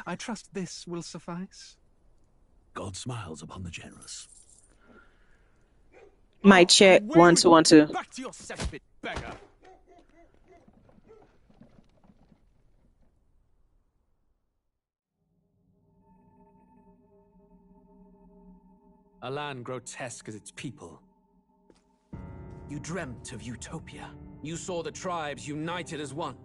I trust this will suffice. God smiles upon the generous. Might check 1 2 1 2. Back to your cesspit, beggar. A land grotesque as its people. You dreamt of utopia. You saw the tribes united as one.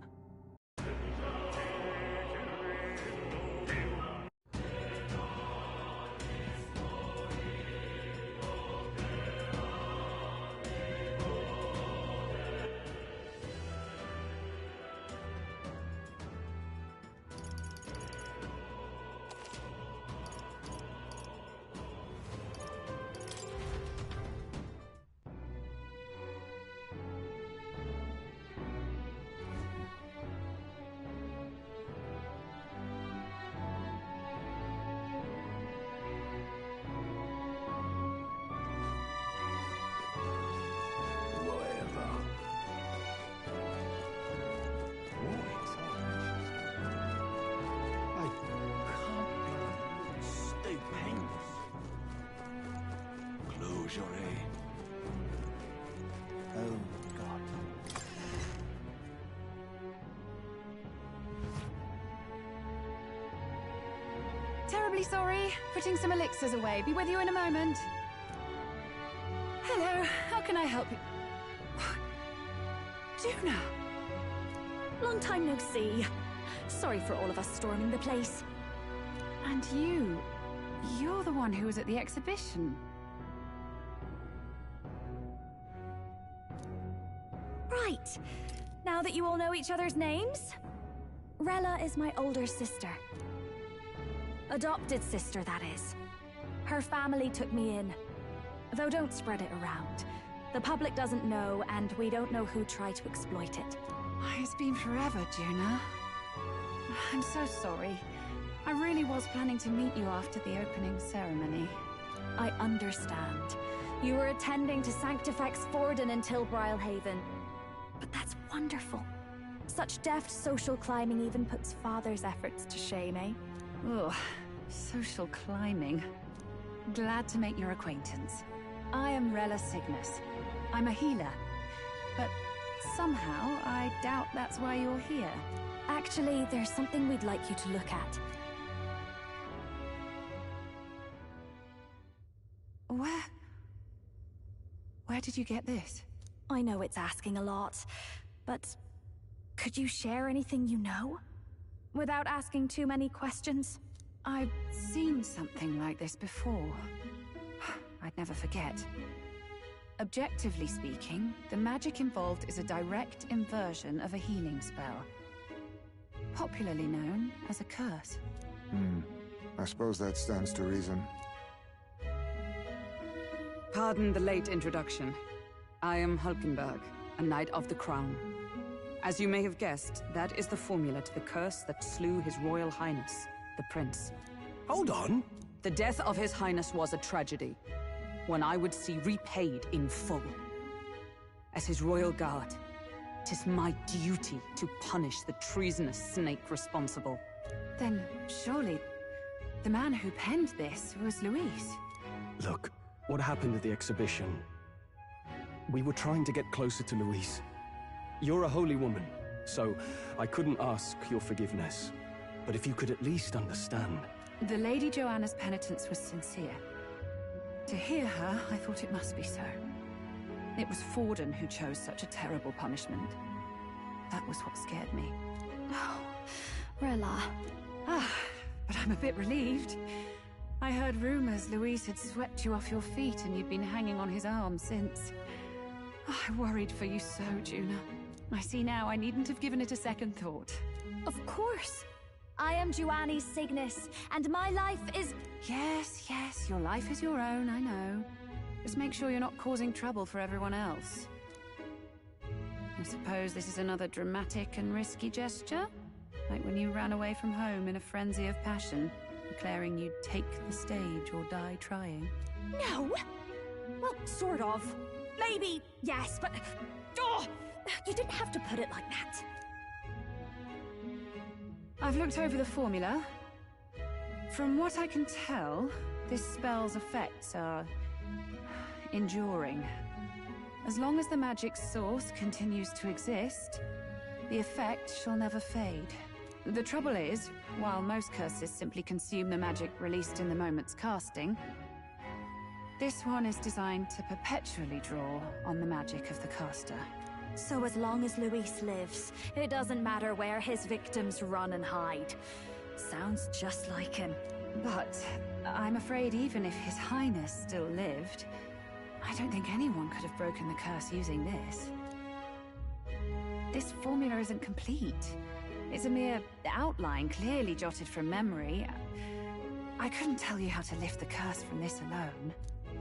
Oh, God. Terribly sorry. Putting some elixirs away. Be with you in a moment. Hello. How can I help you? Juna! Long time no see. Sorry for all of us storming the place. And you're the one who was at the exhibition. Right. Now that you all know each other's names, Rella is my older sister. Adopted sister, that is. Her family took me in. Though don't spread it around. The public doesn't know, and we don't know who tried to exploit it. It's been forever, Juna. I'm so sorry. I really was planning to meet you after the opening ceremony. I understand. You were attending to Sanctifex Forden until Brylehaven. But that's wonderful. Such deft social climbing even puts Father's efforts to shame, eh? Ugh, social climbing. Glad to make your acquaintance. I am Rella Cygnus. I'm a healer. But somehow, I doubt that's why you're here. Actually, there's something we'd like you to look at. Where did you get this? I know it's asking a lot, but could you share anything you know? Without asking too many questions? I've seen something like this before. I'd never forget. Objectively speaking, the magic involved is a direct inversion of a healing spell. Popularly known as a curse. I suppose that stands to reason. Pardon the late introduction. I am Hulkenberg, a Knight of the Crown. As you may have guessed, that is the formula to the curse that slew His Royal Highness, the Prince. Hold on! The death of His Highness was a tragedy, one I would see repaid in full. As his royal guard, 'tis my duty to punish the treasonous snake responsible. Then, surely, the man who penned this was Luis. Look, what happened at the exhibition? We were trying to get closer to Luis. You're a holy woman, so I couldn't ask your forgiveness. But if you could at least understand... The Lady Joanna's penitence was sincere. To hear her, I thought it must be so. It was Forden who chose such a terrible punishment. That was what scared me. Oh, Rella. But I'm a bit relieved. I heard rumors Luis had swept you off your feet and you'd been hanging on his arm since. I worried for you so, Juna. I see now I needn't have given it a second thought. Of course. I am Joannis Cygnus, and my life is... Yes, your life is your own, I know. Just make sure you're not causing trouble for everyone else. I suppose this is another dramatic and risky gesture? Like when you ran away from home in a frenzy of passion, declaring you'd take the stage or die trying. No! Well, sort of. Maybe, yes, but... Oh, you didn't have to put it like that. I've looked over the formula. From what I can tell, this spell's effects are enduring. As long as the magic's source continues to exist, the effect shall never fade. The trouble is, while most curses simply consume the magic released in the moment's casting, this one is designed to perpetually draw on the magic of the caster. So as long as Luis lives, it doesn't matter where his victims run and hide. Sounds just like him. But I'm afraid even if His Highness still lived, I don't think anyone could have broken the curse using this. This formula isn't complete. It's a mere outline, clearly jotted from memory. I couldn't tell you how to lift the curse from this alone.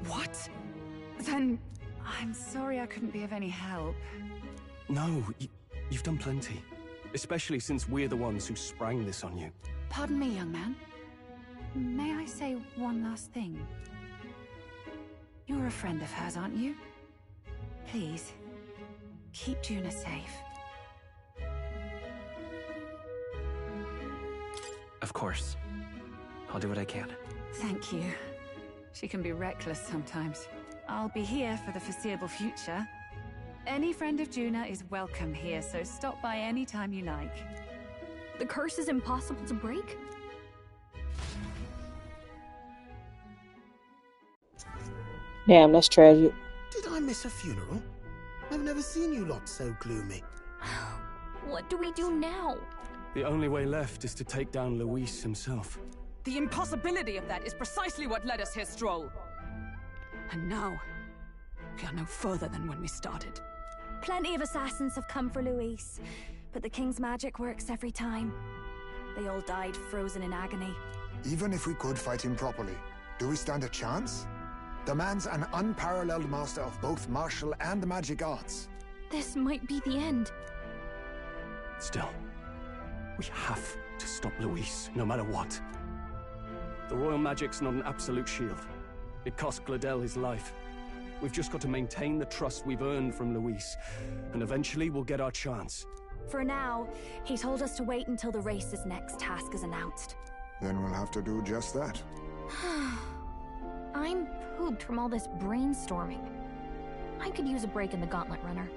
What? Then... I'm sorry I couldn't be of any help. No, you've done plenty. Especially since we're the ones who sprang this on you. Pardon me, young man. May I say one last thing? You're a friend of hers, aren't you? Please, keep Juna safe. Of course. I'll do what I can. Thank you. She can be reckless sometimes. I'll be here for the foreseeable future. Any friend of Juna is welcome here, so stop by any time you like. The curse is impossible to break? Damn, that's tragic. Did I miss a funeral? I've never seen you lot so gloomy. What do we do now? The only way left is to take down Luis himself. The impossibility of that is precisely what led us here, Stroll. And now, we are no further than when we started. Plenty of assassins have come for Luis, but the king's magic works every time. They all died frozen in agony. Even if we could fight him properly, do we stand a chance? The man's an unparalleled master of both martial and magic arts. This might be the end. Still, we have to stop Luis, no matter what. The royal magic's not an absolute shield. It cost Gladel his life. We've just got to maintain the trust we've earned from Luis, and eventually we'll get our chance. For now, he told us to wait until the race's next task is announced. Then we'll have to do just that. I'm pooped from all this brainstorming. I could use a break in the gauntlet runner.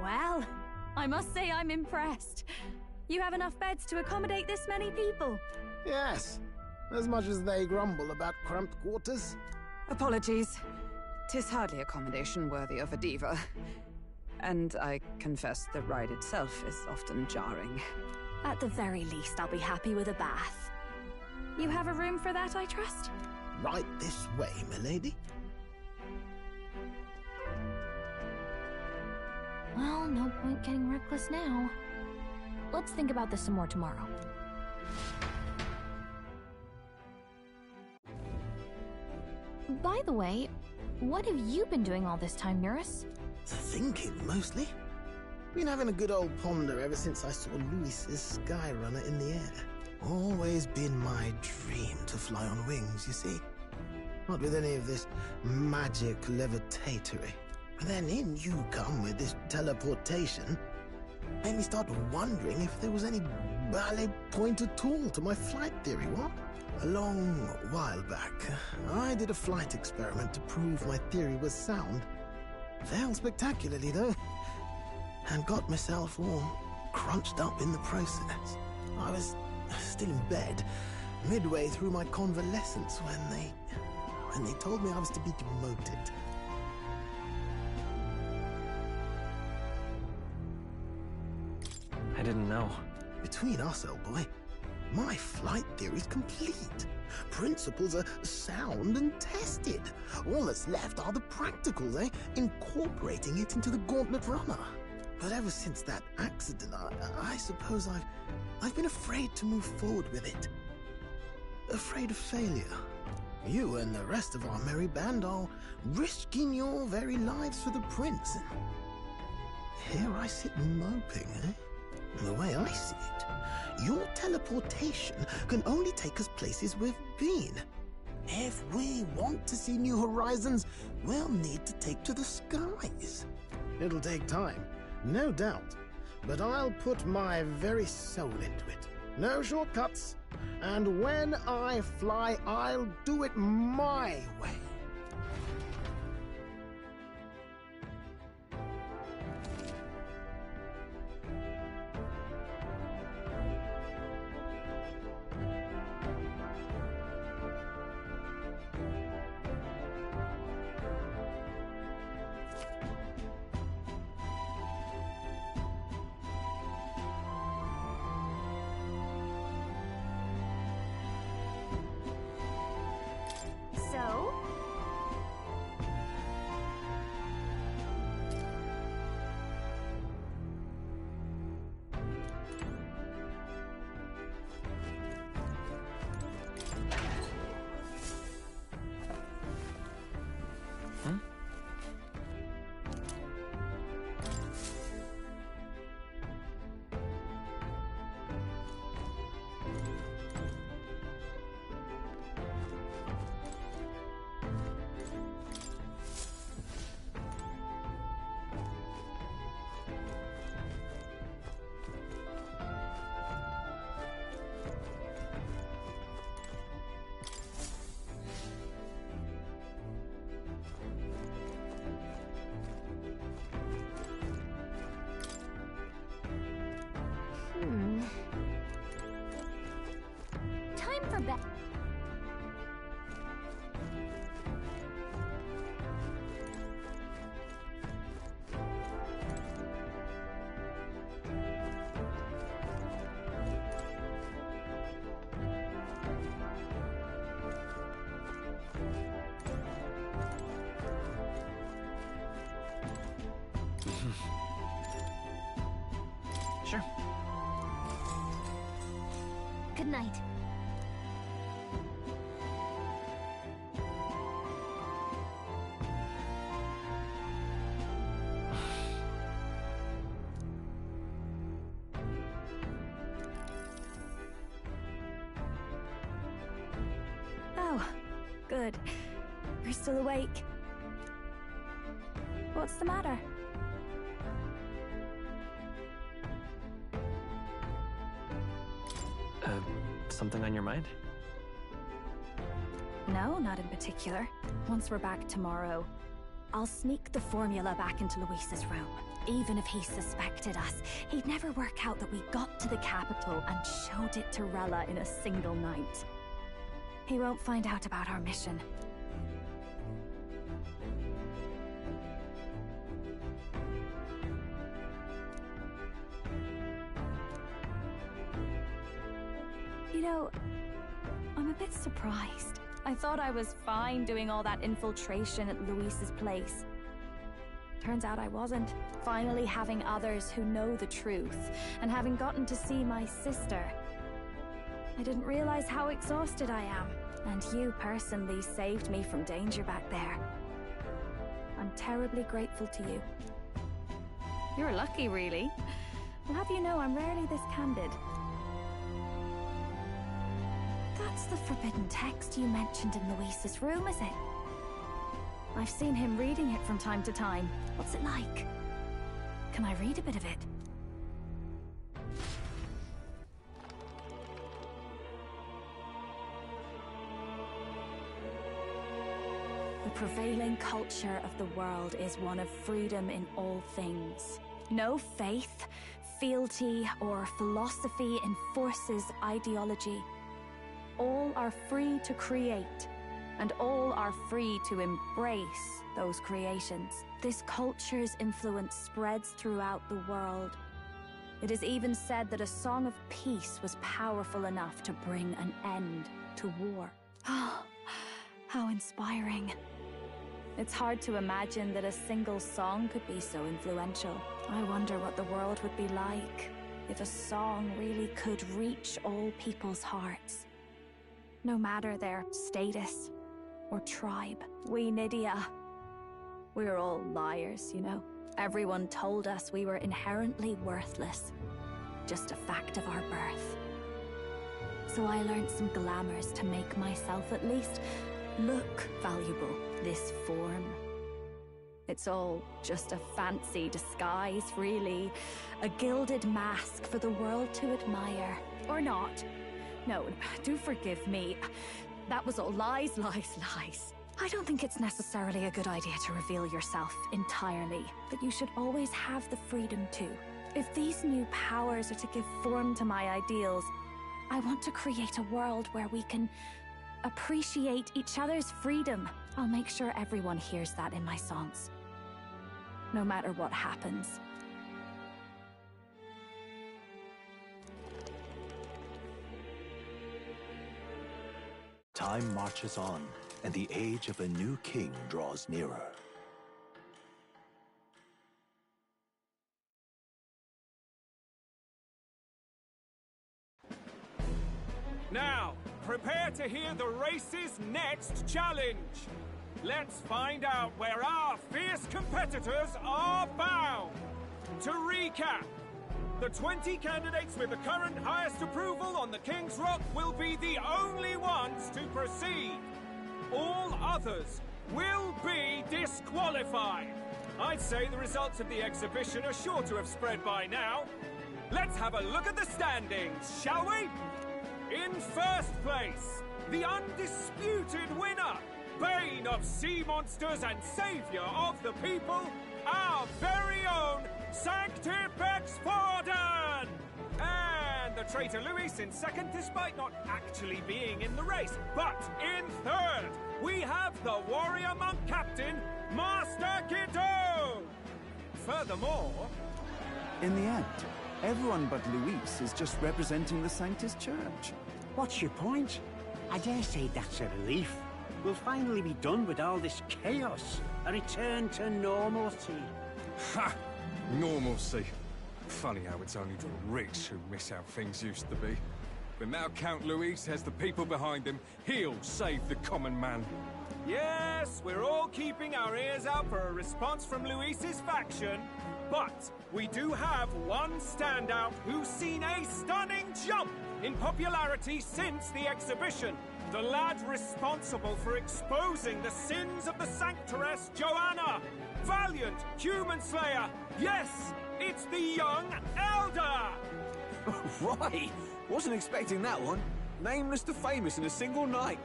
Well, I must say I'm impressed. You have enough beds to accommodate this many people? Yes, as much as they grumble about cramped quarters. Apologies. 'Tis hardly accommodation worthy of a diva. And I confess the ride itself is often jarring. At the very least, I'll be happy with a bath. You have a room for that, I trust? Right this way, milady. Well, no point getting reckless now. Let's think about this some more tomorrow. By the way, what have you been doing all this time, Eurus? Thinking, mostly. Been having a good old ponder ever since I saw Luis's Skyrunner in the air. Always been my dream to fly on wings, you see. Not with any of this magic levitatory. But then in you come with this teleportation. Made me start wondering if there was any ballet point at all to my flight theory, what? A long while back, I did a flight experiment to prove my theory was sound. Failed spectacularly, though. And got myself all crunched up in the process. I was still in bed, midway through my convalescence when they told me I was to be demoted. I didn't know. Between us, old boy, my flight theory's complete. Principles are sound and tested. All that's left are the practicals, incorporating it into the gauntlet runner. But ever since that accident, I suppose I've been afraid to move forward with it. Afraid of failure. You and the rest of our merry band are risking your very lives for the prince. Here I sit moping, The way I see it, your teleportation can only take us places we've been. If we want to see new horizons, we'll need to take to the skies. It'll take time, no doubt, but I'll put my very soul into it. No shortcuts. And when I fly, I'll do it my way. So? Time for bed. Sure. Good night. Oh, good. You're still awake. What's the matter? Something on your mind? No, not in particular. Once we're back tomorrow, I'll sneak the formula back into Luis's room. Even if he suspected us, he'd never work out that we got to the capital and showed it to Rella in a single night. He won't find out about our mission. You know, I'm a bit surprised. I thought I was fine doing all that infiltration at Luis's place. Turns out I wasn't. Finally having others who know the truth, and having gotten to see my sister. I didn't realize how exhausted I am, and you personally saved me from danger back there. I'm terribly grateful to you. You're lucky, really. I'll have you know I'm rarely this candid. That's the forbidden text you mentioned in Luis's room, is it? I've seen him reading it from time to time. What's it like? Can I read a bit of it? The prevailing culture of the world is one of freedom in all things. No faith, fealty, or philosophy enforces ideology. All are free to create, and all are free to embrace those creations. This culture's influence spreads throughout the world. It is even said that a song of peace was powerful enough to bring an end to war. Oh, how inspiring. It's hard to imagine that a single song could be so influential. I wonder what the world would be like if a song really could reach all people's hearts. No matter their status or tribe. We Nydia, we're all liars, you know. Everyone told us we were inherently worthless. Just a fact of our birth. So I learned some glamours to make myself, at least, look valuable, this form. It's all just a fancy disguise, really. A gilded mask for the world to admire. Or not. No, do forgive me. That was all lies, lies, lies. I don't think it's necessarily a good idea to reveal yourself entirely, but you should always have the freedom to. If these new powers are to give form to my ideals, I want to create a world where we can appreciate each other's freedom. I'll make sure everyone hears that in my songs. No matter what happens. Time marches on, and the age of a new king draws nearer. Now, prepare to hear the race's next challenge. Let's find out where our fierce competitors are bound. To recap, the 20 candidates with the current highest approval on the King's Rock will be the only ones to proceed. All others will be disqualified. I'd say the results of the exhibition are sure to have spread by now. Let's have a look at the standings, shall we? In first place, the undisputed winner, bane of sea monsters and savior of the people, our very own Sanctifex Forden! And the traitor Luis in second, despite not actually being in the race. But in third, we have the warrior monk captain, Master Guido! Furthermore... In the end, everyone but Luis is just representing the Sanctus Church. What's your point? I dare say that's a relief. We'll finally be done with all this chaos. A return to normalcy. Ha! Normalcy. Funny how it's only the rich who miss how things used to be. But now Count Luis has the people behind him. He'll save the common man. Yes, we're all keeping our ears out for a response from Luis's faction. But we do have one standout who's seen a stunning jump in popularity since the exhibition. The lad responsible for exposing the sins of the Sanctress Joanna. Valiant human slayer. Yes, it's the young Elder. Right. Wasn't expecting that one. Nameless to famous in a single night.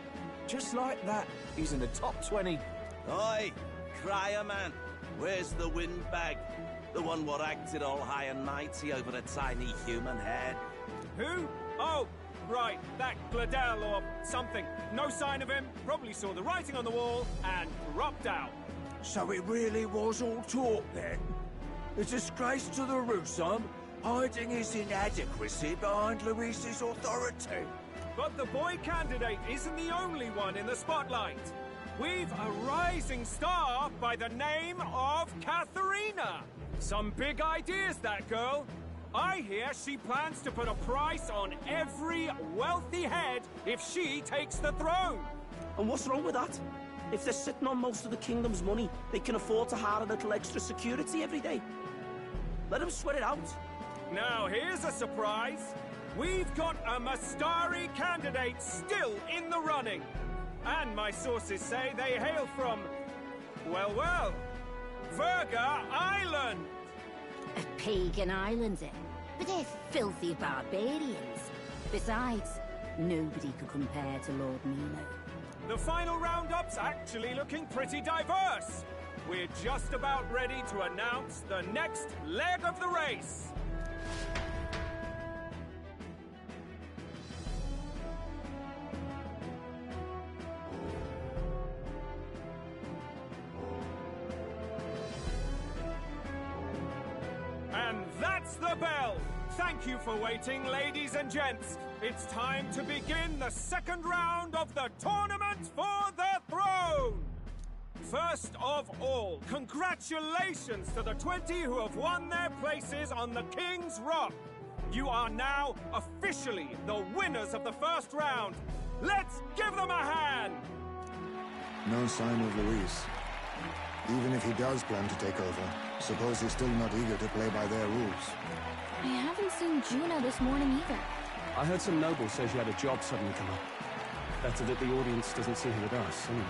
Just like that, he's in the top 20. Oi, crier man. Where's the windbag? The one what acted all high and mighty over a tiny human head. Who? Oh, right, that Gladel or something. No sign of him, probably saw the writing on the wall and dropped out. So it really was all talk then? A disgrace to the Rusum, hiding his inadequacy behind Luis's authority. But the boy candidate isn't the only one in the spotlight. We've a rising star by the name of Katharina. Some big ideas, that girl. I hear she plans to put a price on every wealthy head if she takes the throne. And what's wrong with that? If they're sitting on most of the kingdom's money, they can afford to hire a little extra security every day. Let them sweat it out. Now here's a surprise. We've got a Mastari candidate still in the running. And my sources say they hail from, well, Verga Island. A pagan island, eh? But they're filthy barbarians. Besides, nobody could compare to Lord Nino. The final roundup's actually looking pretty diverse. We're just about ready to announce the next leg of the race. And that's the bell! Thank you for waiting, ladies and gents. It's time to begin the second round of the tournament for the throne! First of all, congratulations to the 20 who have won their places on the King's Rock. You are now officially the winners of the first round. Let's give them a hand! No sign of Luis. Even if he does plan to take over, suppose he's still not eager to play by their rules. I haven't seen Juno this morning either. I heard some nobles say she had a job suddenly come up. Better that the audience doesn't see her with us, anyway.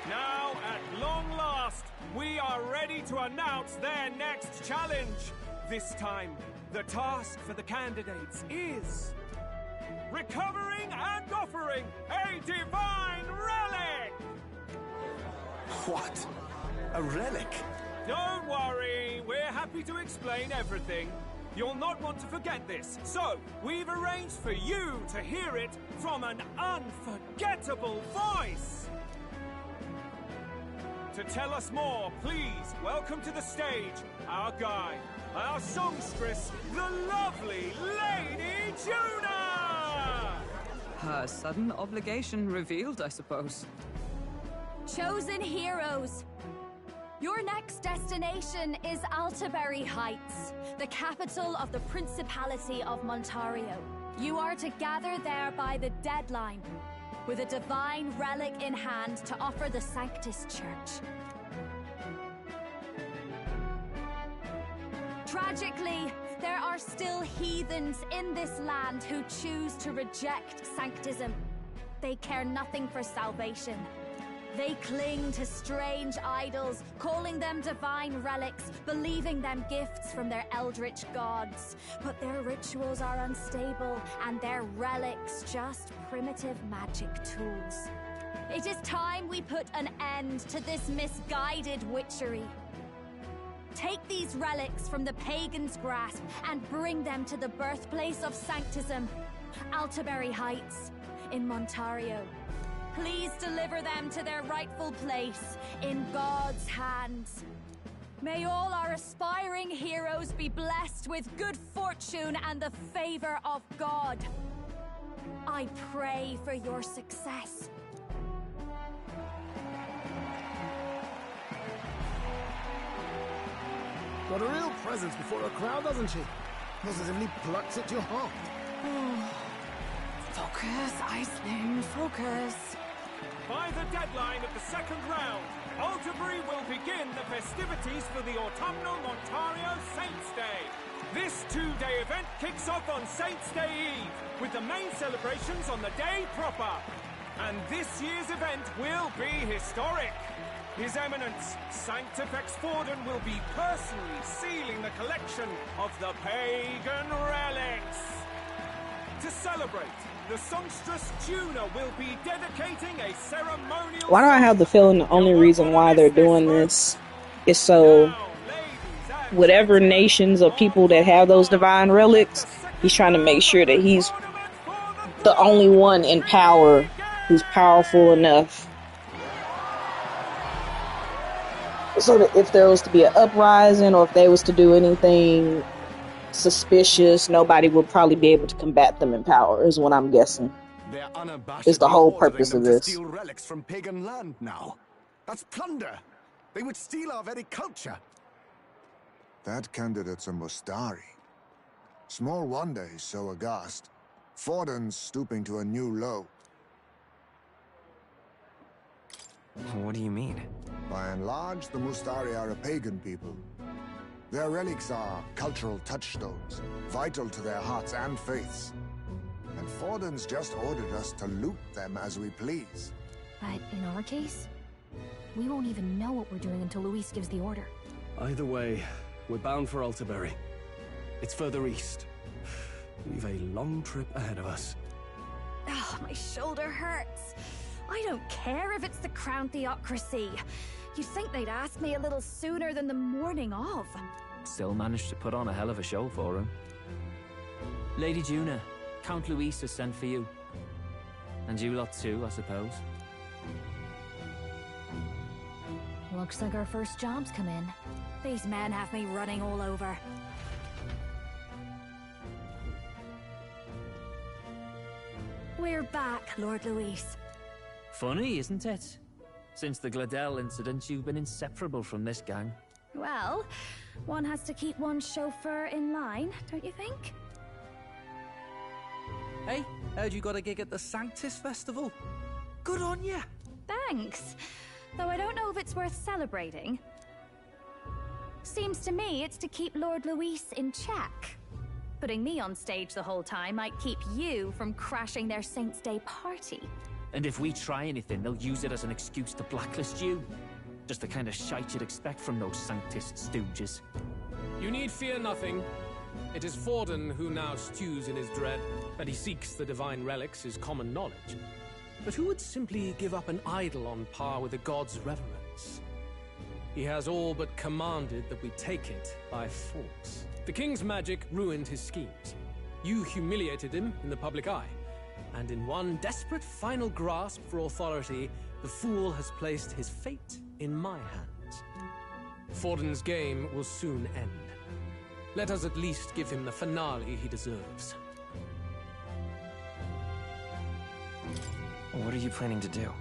Now, at long last, we are ready to announce their next challenge. This time, the task for the candidates is recovering and offering a divine relic! What? A relic? Don't worry, we're happy to explain everything. You'll not want to forget this, so we've arranged for you to hear it from an unforgettable voice. To tell us more, please welcome to the stage our guide, our songstress, the lovely Lady Juna! Her sudden obligation revealed, I suppose. Chosen heroes! Your next destination is Altaberry Heights, the capital of the Principality of Montario. You are to gather there by the deadline, with a divine relic in hand to offer the Sanctus Church. Tragically, there are still heathens in this land who choose to reject Sanctism. They care nothing for salvation. They cling to strange idols, calling them divine relics, believing them gifts from their eldritch gods. But their rituals are unstable, and their relics just primitive magic tools. It is time we put an end to this misguided witchery. Take these relics from the pagan's grasp and bring them to the birthplace of Sanctism, Altaberry Heights, in Montario. Please deliver them to their rightful place in God's hands. May all our aspiring heroes be blessed with good fortune and the favor of God. I pray for your success. Got a real presence before a crowd, doesn't she? Positively plucks at your heart. Focus, Iceland, focus. By the deadline of the second round, Altaberry will begin the festivities for the autumnal Montario Saints' Day. This two-day event kicks off on Saints' Day Eve, with the main celebrations on the day proper. And this year's event will be historic. His Eminence, Sanctifex Forden, will be personally sealing the collection of the pagan relics. To celebrate, the songstress Juna will be dedicating a ceremonial... Why do I have the feeling the only reason why they're doing this is so whatever nations or people that have those divine relics, he's trying to make sure that he's the only one in power who's powerful enough so that if there was to be an uprising or if they was to do anything suspicious, nobody will probably be able to combat them in power, is what I'm guessing. Is the whole purpose of this. Steal relics from pagan land now. That's plunder. They would steal our very culture. That candidate's a Mustari. Small wonder he's so aghast. Forden's stooping to a new low. What do you mean? By and large, the Mustari are a pagan people. Their relics are cultural touchstones, vital to their hearts and faiths. And Forden's just ordered us to loot them as we please. But in our case, we won't even know what we're doing until Luis gives the order. Either way, we're bound for Altaberry. It's further east. We've a long trip ahead of us. Oh, my shoulder hurts. I don't care if it's the Crown Theocracy. You'd think they'd ask me a little sooner than the morning of. Still managed to put on a hell of a show for him. Lady Juna, Count Luis has sent for you. And you lot too, I suppose. Looks like our first job's come in. These men have me running all over. We're back, Lord Luis. Funny, isn't it? Since the Gladell incident, you've been inseparable from this gang. Well, one has to keep one's chauffeur in line, don't you think? Hey, heard you got a gig at the Sanctus Festival. Good on ya! Thanks. Though I don't know if it's worth celebrating. Seems to me it's to keep Lord Luis in check. Putting me on stage the whole time might keep you from crashing their Saints' Day party. And if we try anything, they'll use it as an excuse to blacklist you. Just the kind of shite you'd expect from those Sanctist stooges. You need fear nothing. It is Forden who now stews in his dread. That he seeks the divine relics is common knowledge. But who would simply give up an idol on par with a god's reverence? He has all but commanded that we take it by force. The king's magic ruined his schemes. You humiliated him in the public eye. And in one desperate final grasp for authority, the fool has placed his fate in my hands. Forden's game will soon end. Let us at least give him the finale he deserves. What are you planning to do?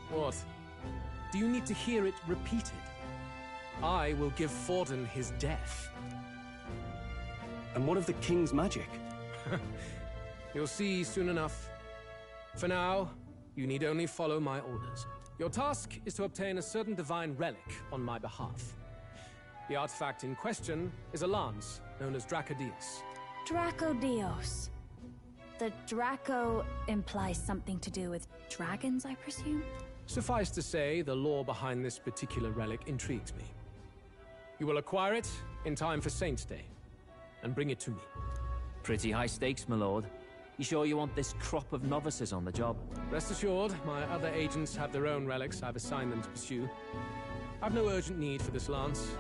What? Do you need to hear it repeated? I will give Forden his death. And what of the king's magic? You'll see soon enough. For now, you need only follow my orders. Your task is to obtain a certain divine relic on my behalf. The artifact in question is a lance known as Dracodios. Dracodios. The Draco implies something to do with dragons, I presume? Suffice to say, the lore behind this particular relic intrigues me. You will acquire it in time for Saint's Day, and bring it to me. Pretty high stakes, my lord. You sure you want this crop of novices on the job? Rest assured, my other agents have their own relics I've assigned them to pursue. I've no urgent need for this lance,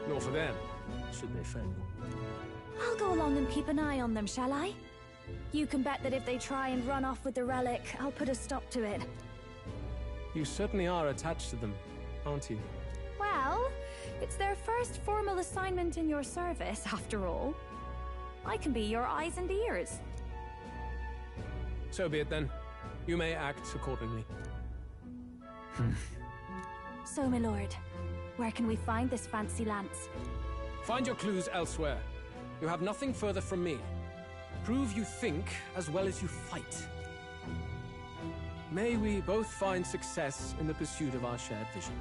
nor for them, should they fail. I'll go along and keep an eye on them, shall I? You can bet that if they try and run off with the relic, I'll put a stop to it. You certainly are attached to them, aren't you? Well, it's their first formal assignment in your service, after all. I can be your eyes and ears. So be it then. You may act accordingly. So, my lord, where can we find this fancy lance? Find your clues elsewhere. You have nothing further from me. Prove you think as well as you fight. May we both find success in the pursuit of our shared vision.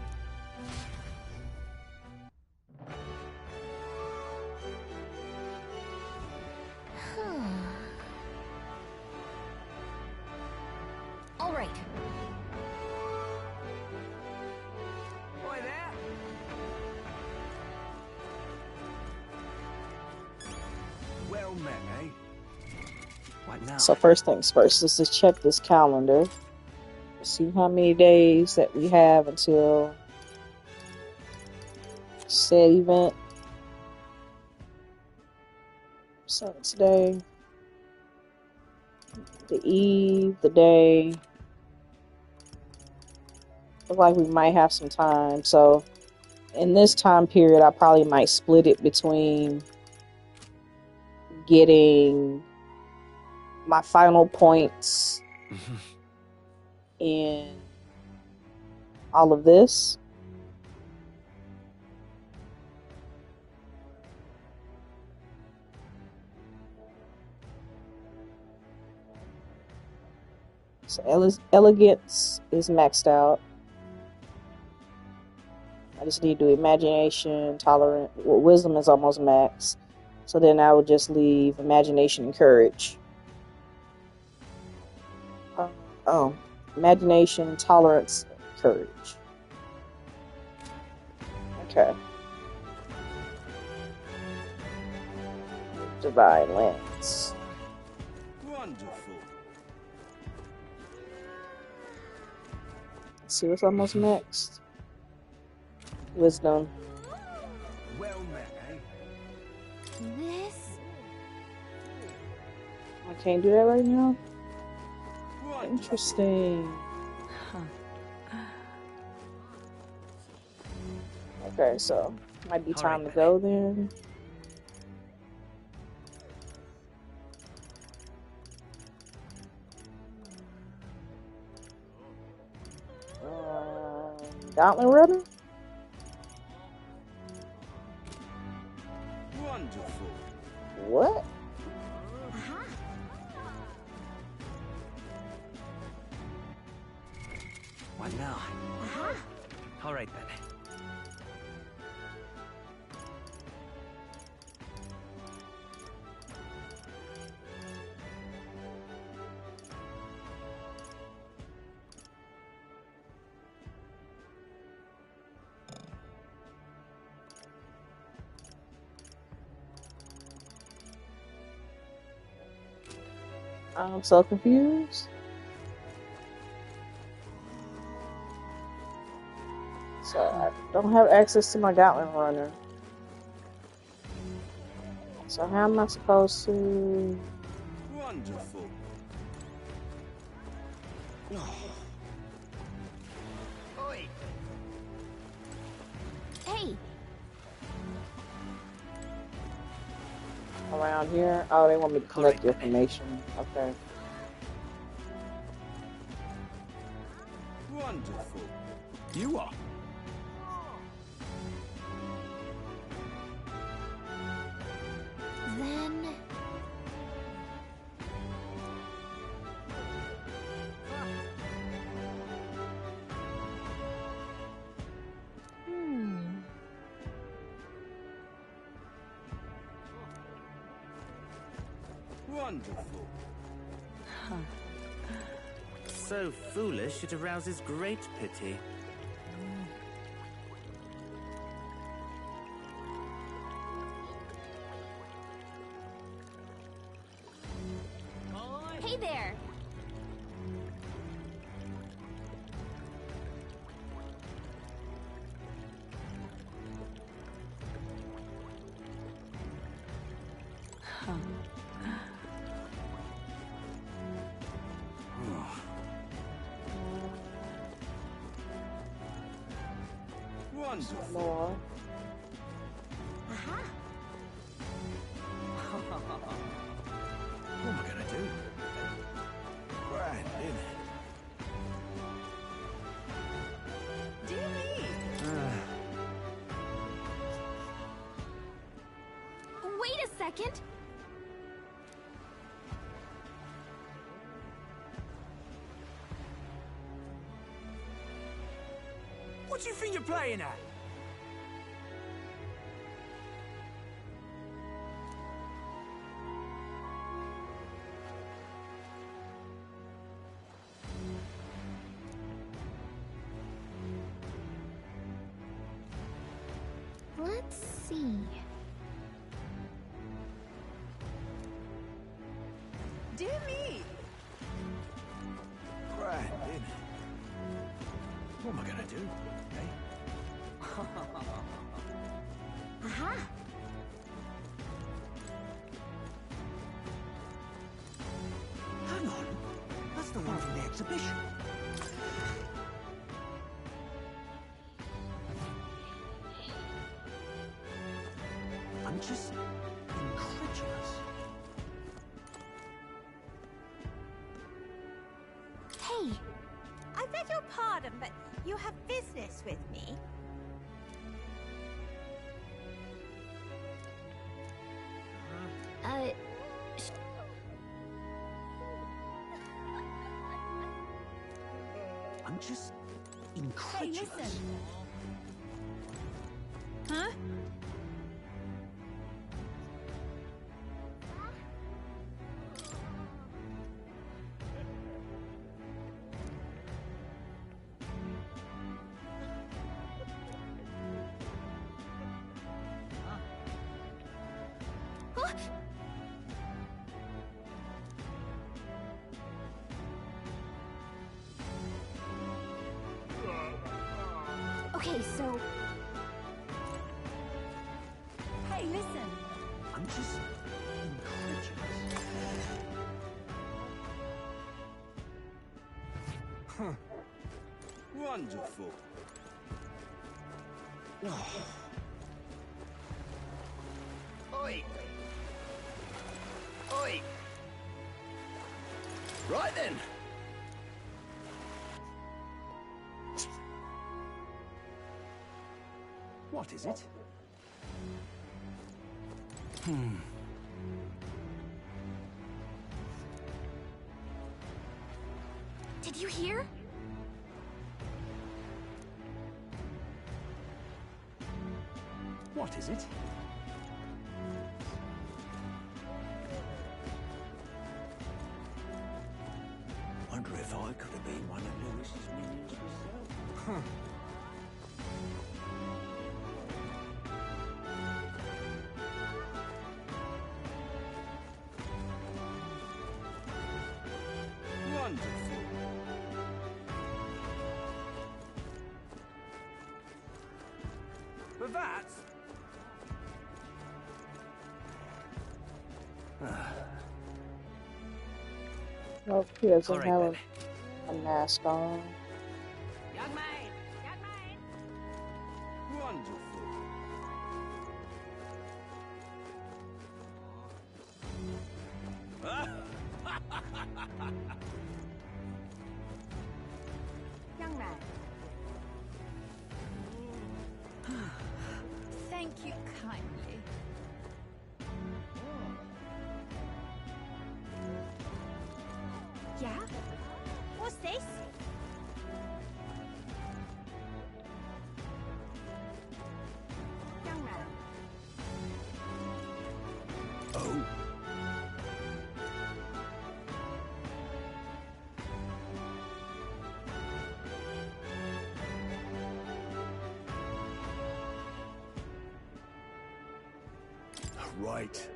All right. Boy there. Well met, eh? What now? So first things first is to check this calendar. See how many days that we have until said event. So today, the eve, the day. Look like we might have some time. So in this time period, I probably might split it between getting my final points in all of this. So elegance is maxed out. I just need to do imagination, tolerant. Well, wisdom is almost max. So then I would just leave imagination and courage. Imagination, tolerance, courage. Okay. Divine Lance. Wonderful. Let's see what's almost next. Wisdom. Well met, eh? This? I can't do that right now. Interesting. Okay, so might be time to go then. Gauntlet Runner? Wonderful. What? What now? All right then. I'm so confused. So I don't have access to my Goblin runner. So how am I supposed to? Wonderful. Oi. Hey. Around here? Oh, they want me to collect information. Okay. Wonderful. You are. Then... Wonderful. So foolish it arouses great pity. Hey there! Wonderful. More. What am I gonna do? Grand, isn't it? Do me! Wait a second! What do you think you're playing at? Let's see. Do me! Grand, isn't it? What am I gonna do? Eh? Aha! Hang on. That's the one from the exhibition. I'm just incredulous. Hey! I beg your pardon, but you have business with me. I'm just Hey, incredulous. listen. Huh? Okay, so... Hey, listen. I'm just incredulous. Huh. Wonderful. Oi! Oi! Right then. What is it? Did you hear? What is it? Wonder if I could have been one of Lewis's minions myself. But that's... Nope, he doesn't All right, have then. a mask on. Young man! Young man! Wonderful. Young man. Thank you kindly. Yeah? What's this? Young man. Oh. Right.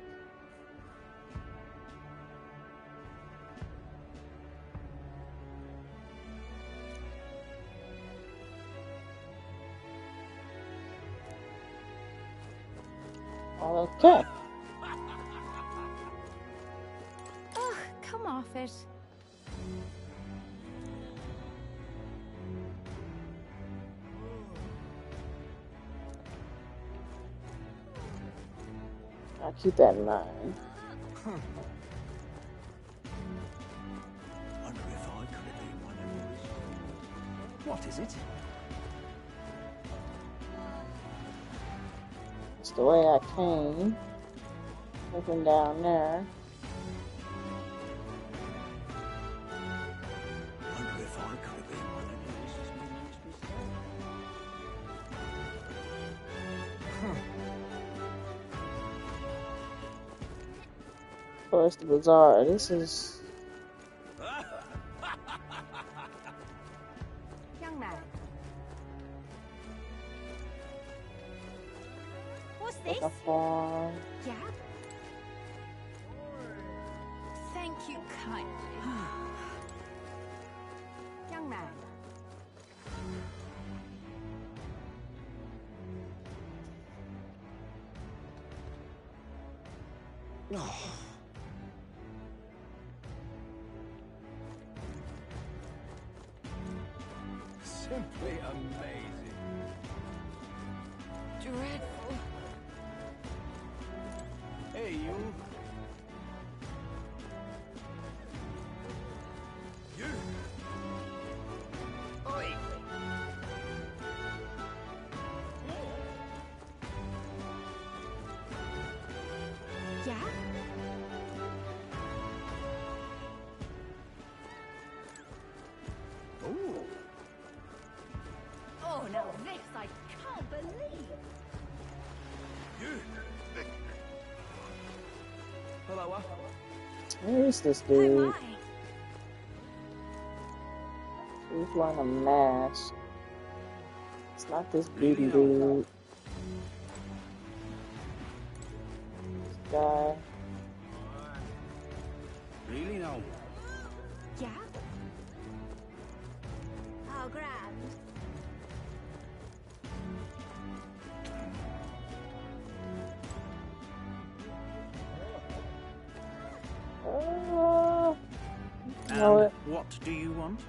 Okay. Ugh, come off it. I'll keep that in mind. Wonder if I could have been one of those. What is it? It's the way I came. Looking down there. Wonder if I could have been one of Forest Bazaar. This is. Young man. What's this? Like a farm. Yeah? Thank you kindly. Young man. Oh. Simply amazing. Dreadful. Hey, you. You. Oi. Yeah? Ooh. Oh, now this I can't believe. You. Hello, Where is this Oh dude? my. He's wearing a mask. It's not this beauty dude. This guy. Really no. Yeah? Oh, grand. Know it. What do you want?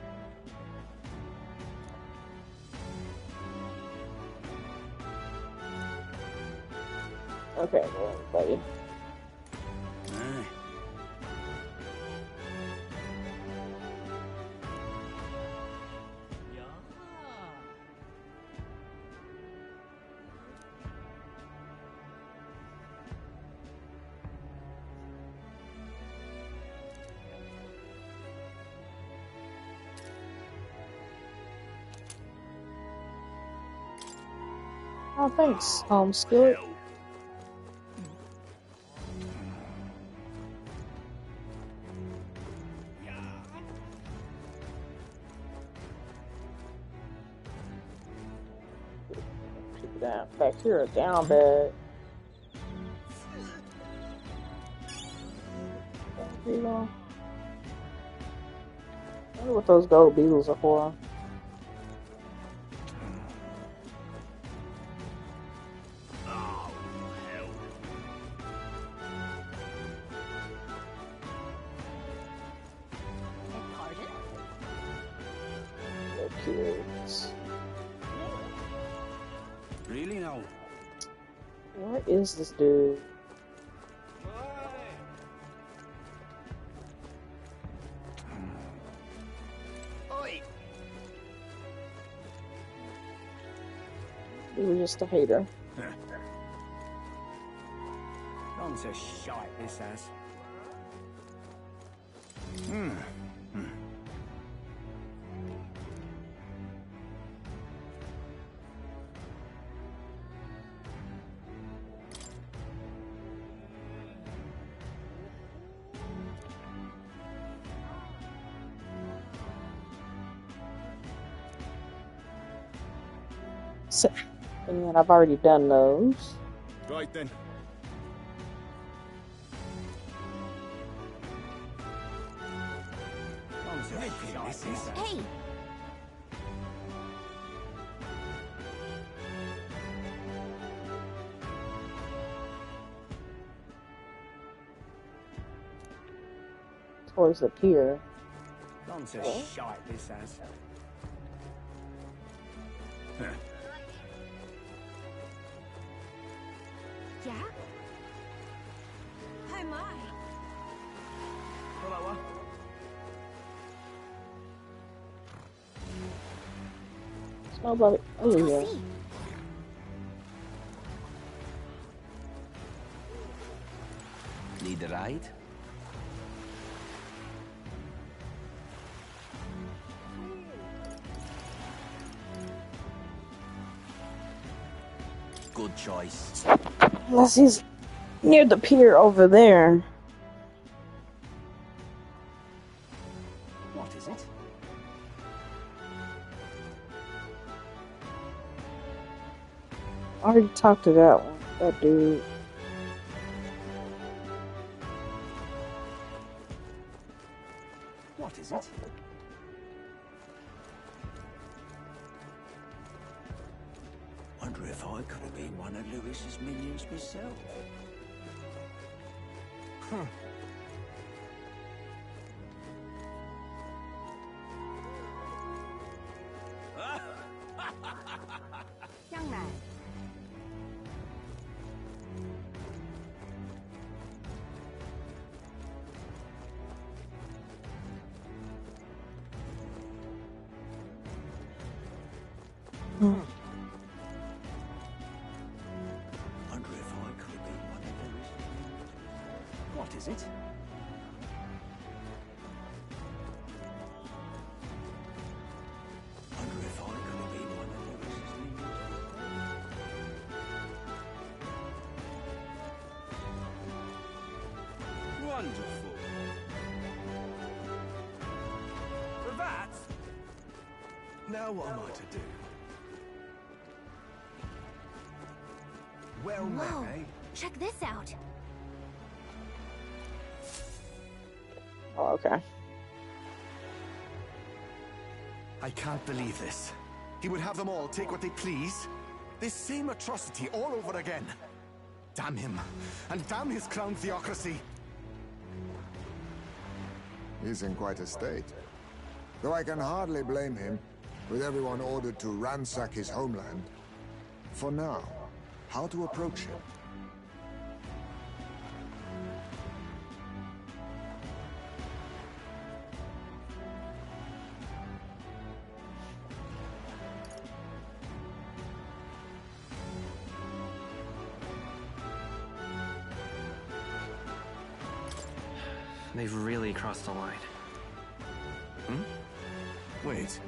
Okay, well, buddy. Aye. Oh, thanks, Skillet. Down back here, down bad. I wonder what those gold beetles are for. kids. Really now? Where is this dude? Oi! He was just a hater. Runs a shite, this has. So, and I've already done those. Right then. Hey! Towards the pier. Runs a shite, this has. Yeah? Oh my. Hello, Nobody. Oh yeah. Need a ride? Good choice. Unless he's near the pier over there. What is it? I already talked to that one. That dude. What is it? Wonder if I could have been one of Lewis's minions myself. Huh. Young man. Wonder if I could have been one of Lewis's minions. What is it? Wonder if I could have been one of Lewis's minions. Wonderful. For that, now what am I to do? Well, Whoa! then, eh? Check this out. Oh, okay. I can't believe this. He would have them all take what they please. This same atrocity all over again. Damn him. And damn his crown theocracy. He's in quite a state. Though I can hardly blame him, with everyone ordered to ransack his homeland. For now, how to approach him? They've really crossed the line. Wait.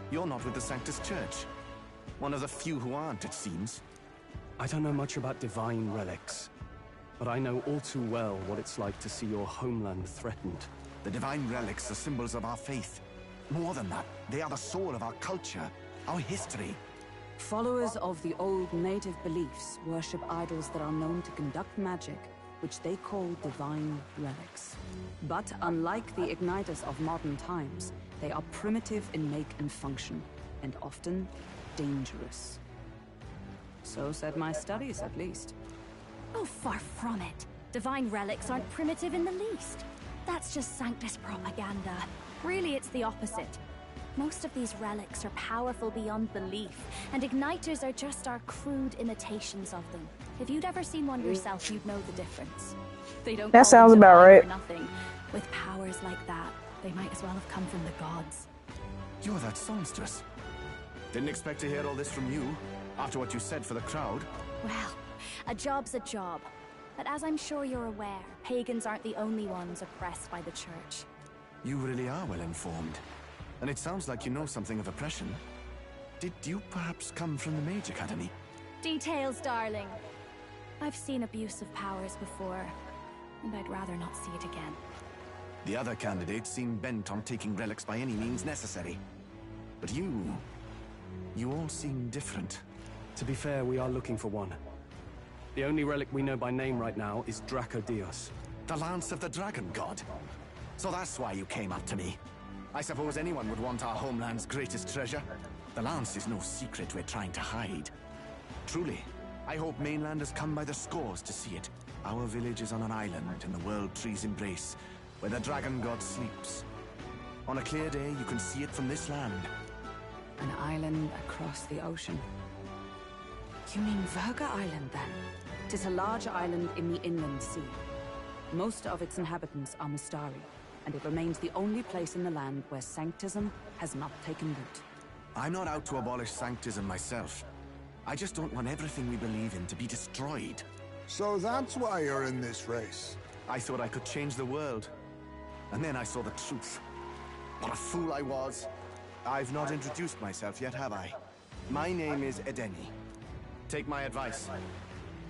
You're not with the Sanctus Church. One of the few who aren't, it seems. I don't know much about divine relics, but I know all too well what it's like to see your homeland threatened. The divine relics are symbols of our faith. More than that, they are the soul of our culture, our history. Followers of the old native beliefs worship idols that are known to conduct magic, which they call divine relics. But unlike the igniters of modern times, they are primitive in make and function, and often dangerous. So said my studies, at least. Oh, far from it. Divine relics aren't primitive in the least. That's just Sanctus propaganda. Really, it's the opposite. Most of these relics are powerful beyond belief, and igniters are just our crude imitations of them. If you'd ever seen one yourself, you'd know the difference. They don't That call sounds them about divine right. for nothing. With powers like that, they might as well have come from the gods. You're that songstress. Didn't expect to hear all this from you, after what you said for the crowd. Well, a job's a job. But as I'm sure you're aware, pagans aren't the only ones oppressed by the church. You really are well informed. And it sounds like you know something of oppression. Did you perhaps come from the Mage Academy? Details, darling. I've seen abuse of powers before, and I'd rather not see it again. The other candidates seem bent on taking relics by any means necessary. But you all seem different. To be fair, we are looking for one. The only relic we know by name right now is Dracodios. The Lance of the Dragon God? So that's why you came up to me. I suppose anyone would want our homeland's greatest treasure. The Lance is no secret we're trying to hide. Truly, I hope mainlanders come by the scores to see it. Our village is on an island in the World Tree's embrace, where the Dragon God sleeps. On a clear day, you can see it from this land. An island across the ocean. You mean Verga Island, then? 'Tis a large island in the inland sea. Most of its inhabitants are Mustari, and it remains the only place in the land where sanctism has not taken root. I'm not out to abolish sanctism myself. I just don't want everything we believe in to be destroyed. So that's why you're in this race. I thought I could change the world. And then I saw the truth. What a fool I was. I've not introduced myself yet, have I? My name is Edeni. Take my advice.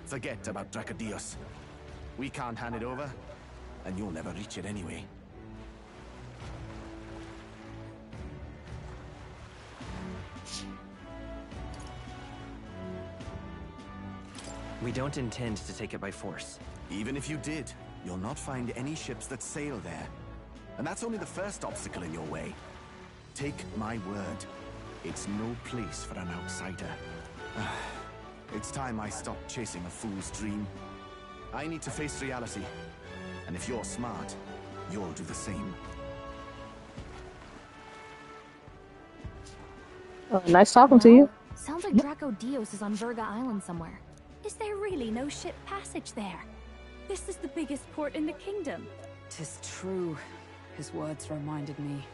Forget about Dracodios. We can't hand it over, and you'll never reach it anyway. We don't intend to take it by force. Even if you did, you'll not find any ships that sail there. And that's only the first obstacle in your way. Take my word. It's no place for an outsider. It's time I stopped chasing a fool's dream. I need to face reality. And if you're smart, you'll do the same. Nice talking to you. Sounds like Dracodios is on Verga Island somewhere. Is there really no ship passage there? This is the biggest port in the kingdom. 'Tis true. His words reminded me.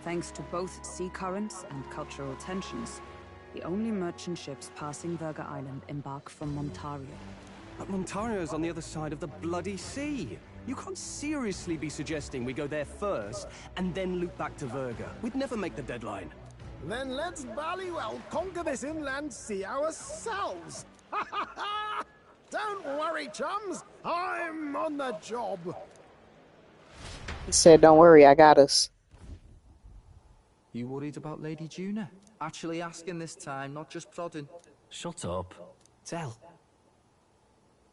Thanks to both sea currents and cultural tensions, the only merchant ships passing Verga Island embark from Montario. But Montario's on the other side of the bloody sea. You can't seriously be suggesting we go there first and then loop back to Verga. We'd never make the deadline. Then let's ballywell conquer this inland sea ourselves. Ha ha ha! Don't worry, chums. I'm on the job. He said, don't worry, I got us. You worried about Lady Juna? Actually asking this time, not just prodding. Shut up. Tell.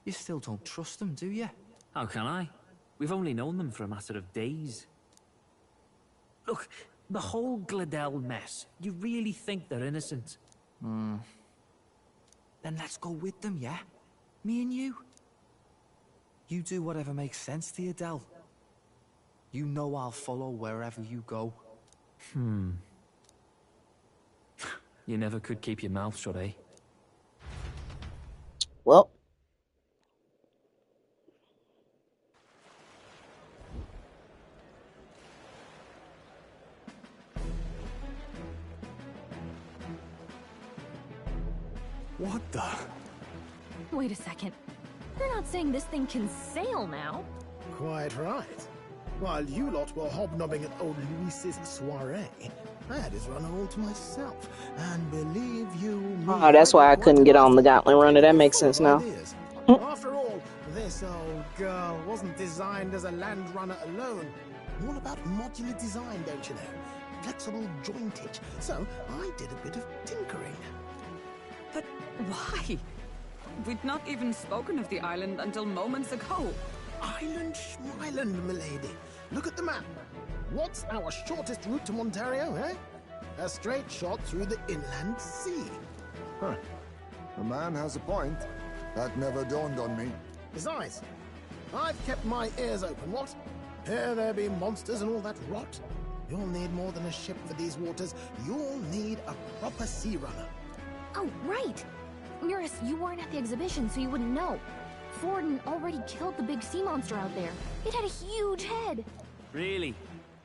You still don't trust them, do you? How can I? We've only known them for a matter of days. Look, the whole Gladell mess. You really think they're innocent? Then let's go with them, yeah? Me and you. You do whatever makes sense to you, Del. You know I'll follow wherever you go. You never could keep your mouth shut, eh? Well. What the? Wait a second. You're not saying this thing can sail now? Quite right. While you lot were hobnobbing at old Luis's soiree, I had his run all to myself. And believe you me, Oh, that's why I couldn't get on the Gauntlet Runner. That makes sense now. After all, this old girl wasn't designed as a land runner alone. All about modular design, don't you know? Flexible jointage. So I did a bit of tinkering. But why? We'd not even spoken of the island until moments ago. Island schmilend, milady. Look at the map. What's our shortest route to Montario, eh? A straight shot through the inland sea. Huh. The man has a point. That never dawned on me. Besides, I've kept my ears open, what? Here there be monsters and all that rot. You'll need more than a ship for these waters. You'll need a proper sea runner. Oh, right! Eurus, you weren't at the exhibition, so you wouldn't know. Forden already killed the big sea monster out there. It had a huge head. Really?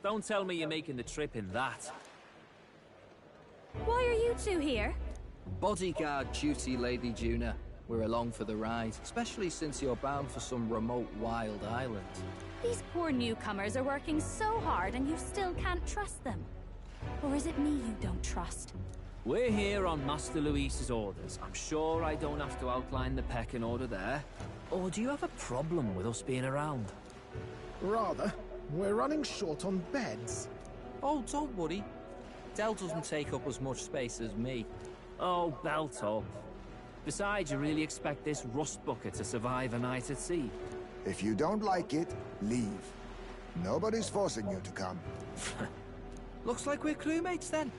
Don't tell me you're making the trip in that. Why are you two here? Bodyguard duty, Lady Juna. We're along for the ride, especially since you're bound for some remote wild island. These poor newcomers are working so hard and you still can't trust them. Or is it me you don't trust? We're here on Master Luis's orders. I'm sure I don't have to outline the pecking order there. Or do you have a problem with us being around? Rather. We're running short on beds. Oh, don't worry. Del doesn't take up as much space as me. Oh, belt up. Besides, you really expect this rust bucket to survive a night at sea? If you don't like it, leave. Nobody's forcing you to come. Looks like we're crewmates then.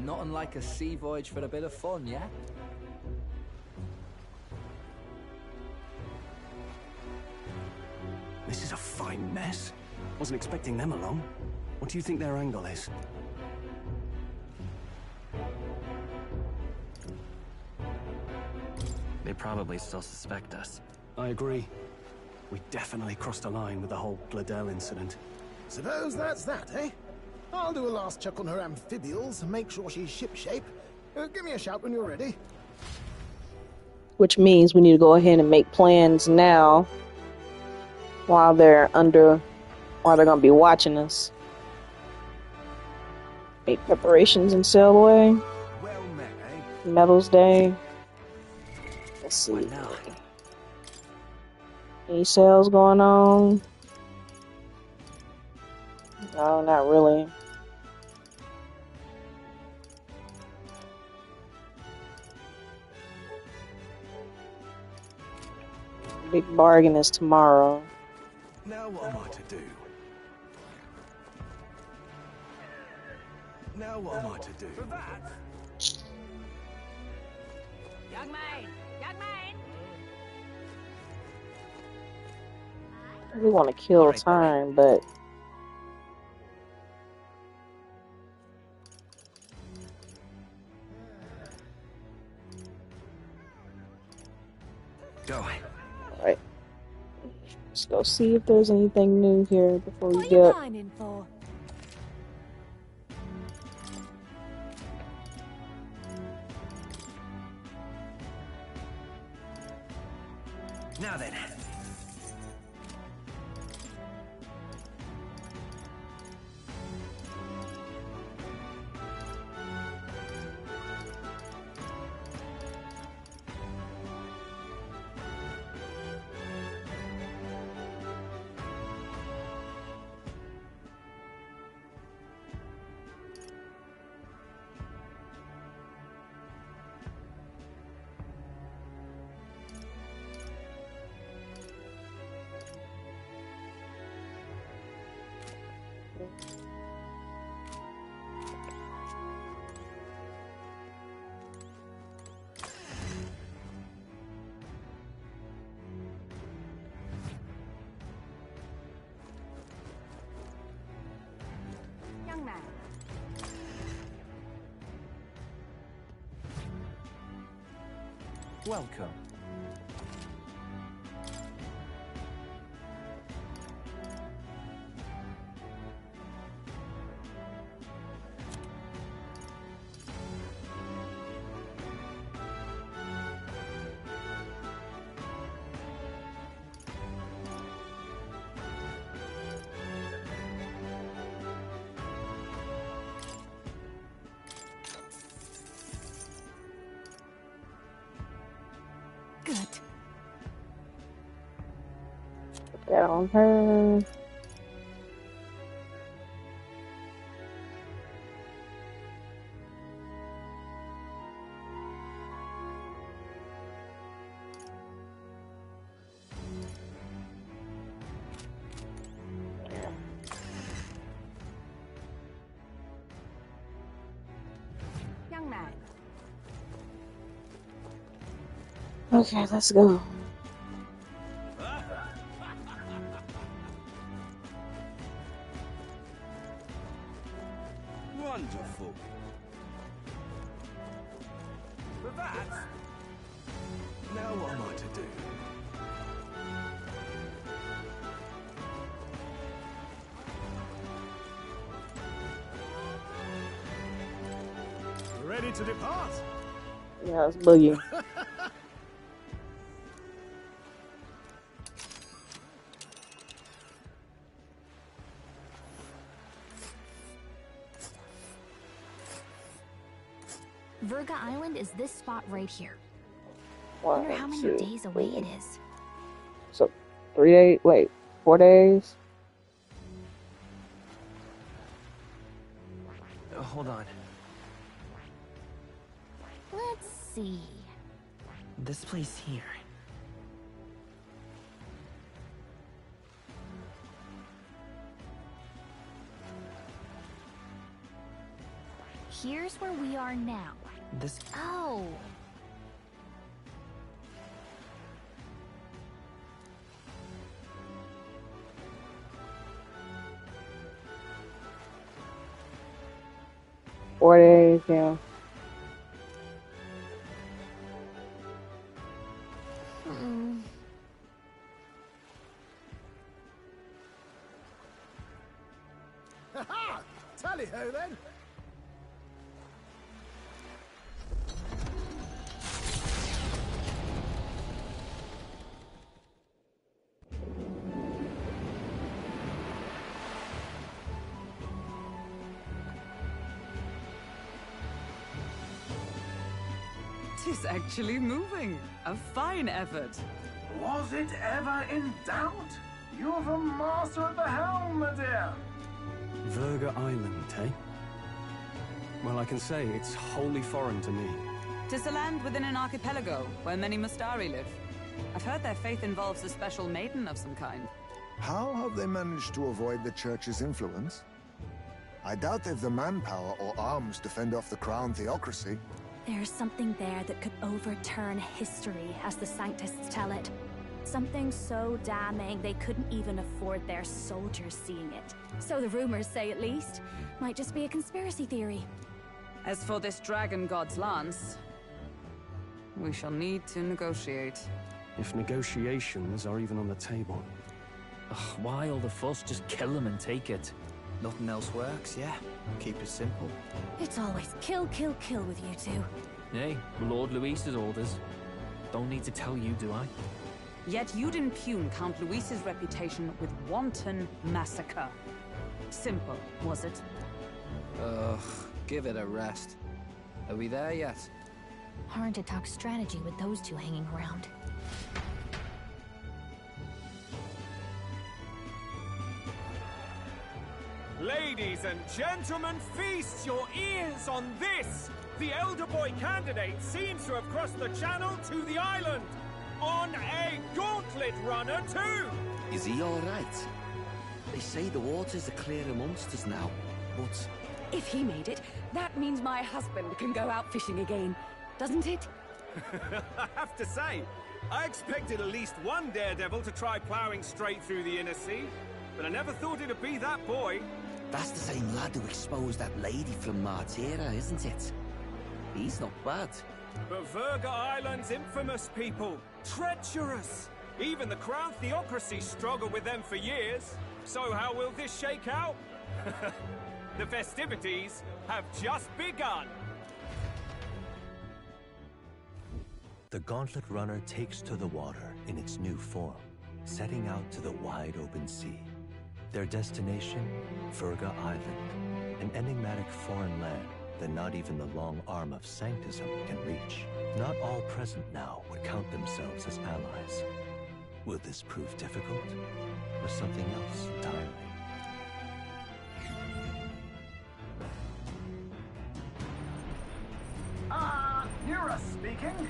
Nothing like a sea voyage for a bit of fun, yeah? This is a fine mess. Wasn't expecting them along. What do you think their angle is? They probably still suspect us. I agree. We definitely crossed a line with the whole Gladel incident. Suppose that's that, eh? I'll do a last check on her amphibials, make sure she's shipshape. Give me a shout when you're ready. Which means we need to go ahead and make plans now while they're gonna be watching us. Make preparations and sail away. Well met, eh? Metals Day. Let's see. Now? Any sales going on? No, not really. Big bargain is tomorrow. Now what am I to do? Now what am I to do? For that? Young man! Young man! I really want to kill time, but Go. alright. Let's go see if there's anything new here before we What are you get. pining for? Now then. Young man. Welcome. Good. Put that on her. Young man. Okay, let's go. that? Now what am I to do? Ready to depart? Yeah, it's Boogie. Verga Island is this spot right here. One, Wonder how many two, days away it is. So 3 days, wait, 4 days? Hold on. Let's see. This place here. Here's where we are now. This. Oh. Four days, yeah. Ha-ha! Tally-ho then! Tis actually moving. A fine effort. Was it ever in doubt? You're the master of the helm, my dear. Verga Island, eh? Well, I can say it's wholly foreign to me. 'Tis a land within an archipelago where many Mustari live. I've heard their faith involves a special maiden of some kind. How have they managed to avoid the church's influence? I doubt they've the manpower or arms to fend off the crown theocracy. There's something there that could overturn history, as the Sanctists tell it. Something so damning they couldn't even afford their soldiers seeing it. So the rumors say, at least. Might just be a conspiracy theory. As for this dragon god's lance, we shall need to negotiate. If negotiations are even on the table. Ugh, why all the fuss? Just kill them and take it. Nothing else works, yeah? Keep it simple. It's always kill, kill, kill with you two. Hey, Lord Luis's orders. Don't need to tell you, do I? Yet you'd impugn Count Luis's reputation with wanton massacre. Simple, was it? Ugh, give it a rest. Are we there yet? Hard to talk strategy with those two hanging around. Ladies and gentlemen, feast your ears on this! The elder boy candidate seems to have crossed the channel to the island! On a gauntlet runner, too! Is he alright? They say the waters are clear amongst us now, but... If he made it, that means my husband can go out fishing again, doesn't it? I have to say, I expected at least one daredevil to try ploughing straight through the inner sea, but I never thought it'd be that boy. That's the same lad who exposed that lady from Martira, isn't it? He's not bad. But Verga Island's infamous people. Treacherous! Even the Crown Theocracy struggled with them for years. So how will this shake out? The festivities have just begun. The Gauntlet Runner takes to the water in its new form, setting out to the wide open sea. Their destination, Verga Island, an enigmatic foreign land that not even the long arm of Sanctism can reach. Not all present now would count themselves as allies. Will this prove difficult, or something else entirely? Nura speaking.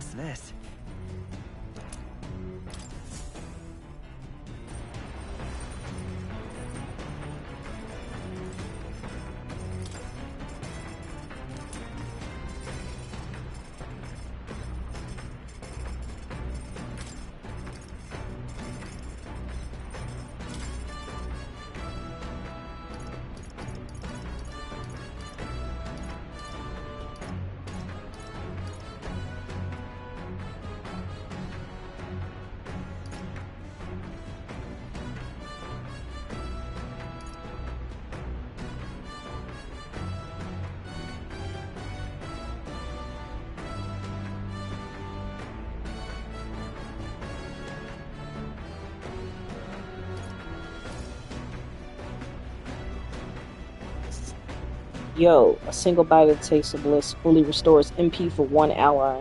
What's this? Yo, a single bite of Taste of Bliss fully restores MP for 1 ally.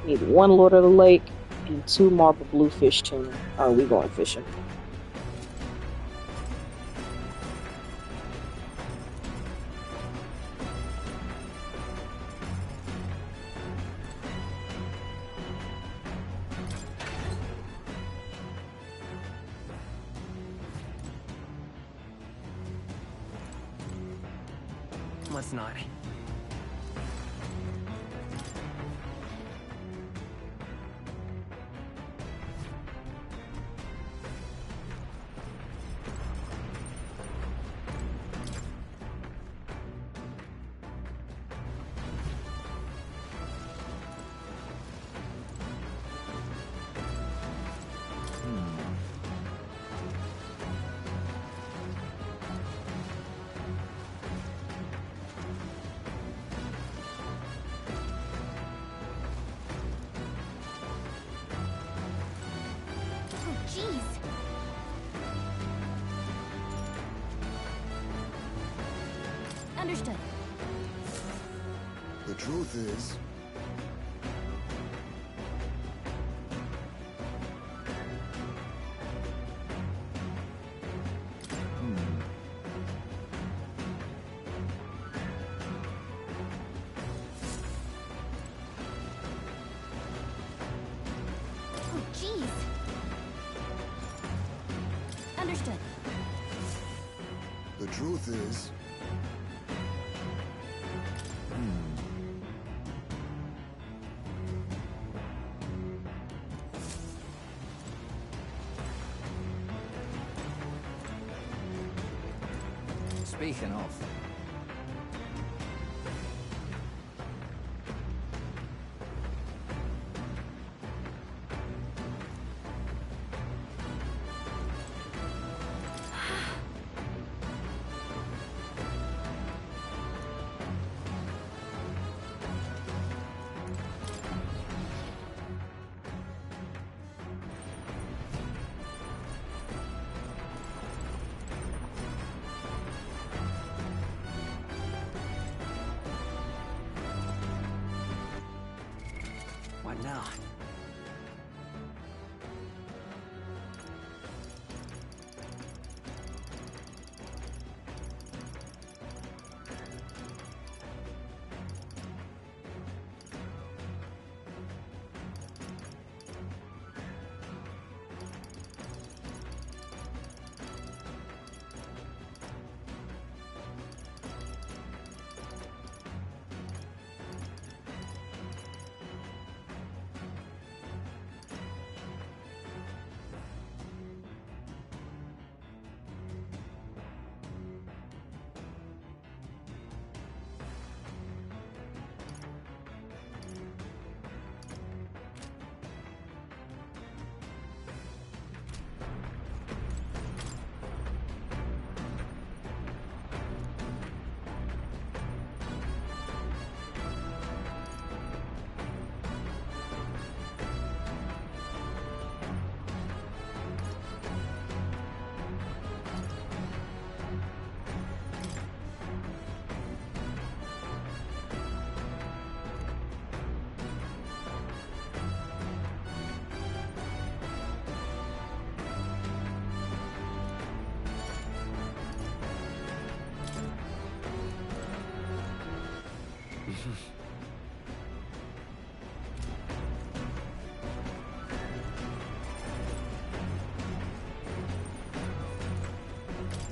Need 1 Lord of the Lake and 2 Marble Bluefish tuna. Are we going fishing? What's not? Understood. The truth is, Oh, jeez. Understood. the truth is, Speaking of. What now?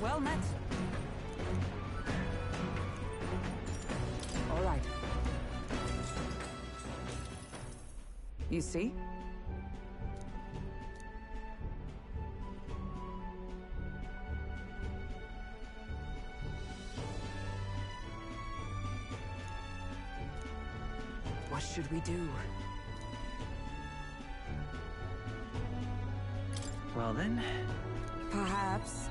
Well met. All right. You see? What should we do? Well then... Perhaps.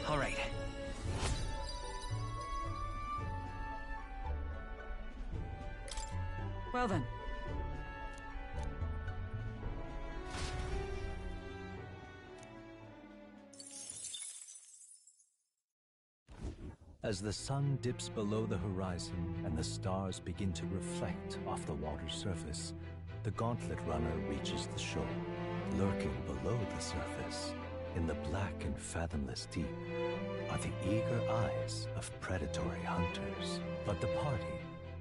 All right. Well then. As the sun dips below the horizon and the stars begin to reflect off the water's surface, the Gauntlet Runner reaches the shore. Lurking below the surface, in the black and fathomless deep, are the eager eyes of predatory hunters. But the party,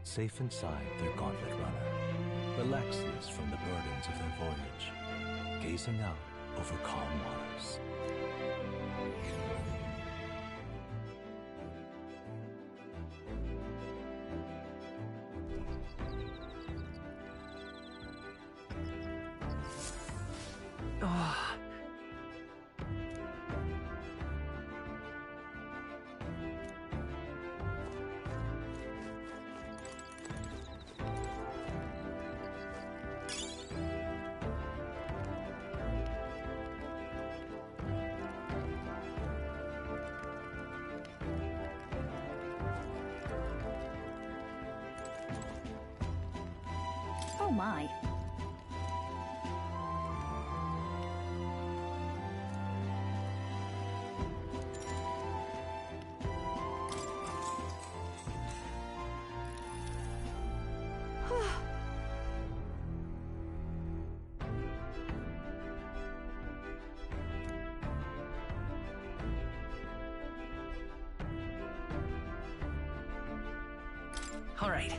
safe inside their Gauntlet Runner, relaxes from the burdens of their voyage, gazing out over calm waters. Oh my. All right.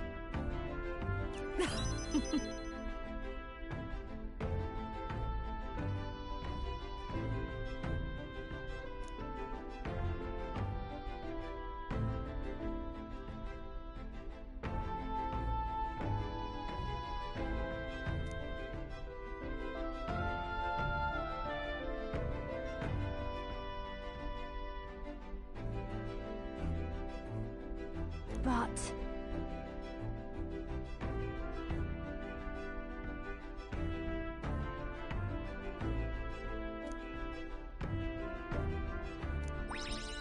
But...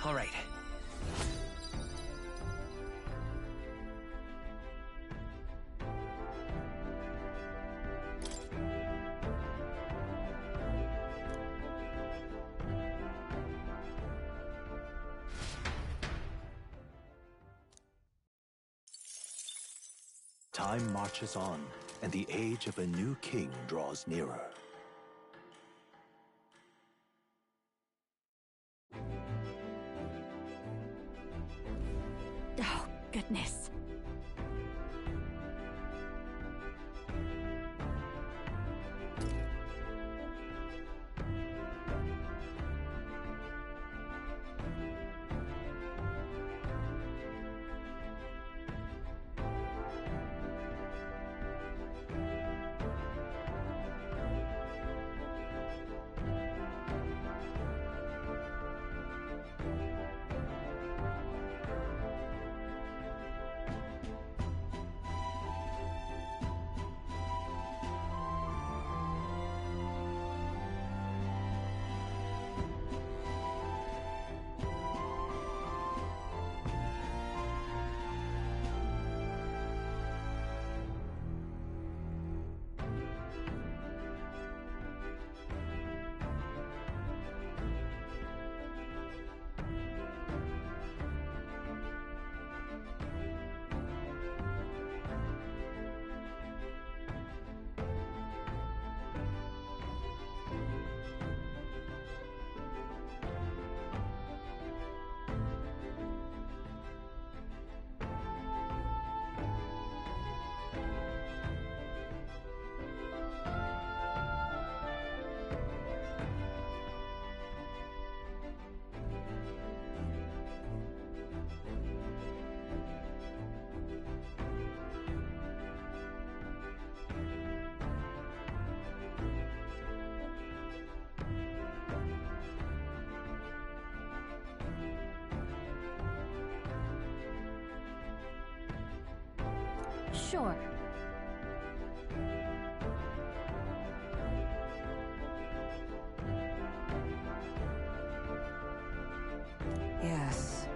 All right. Time marches on, and the age of a new king draws nearer. Oh, goodness. Sure. Yes.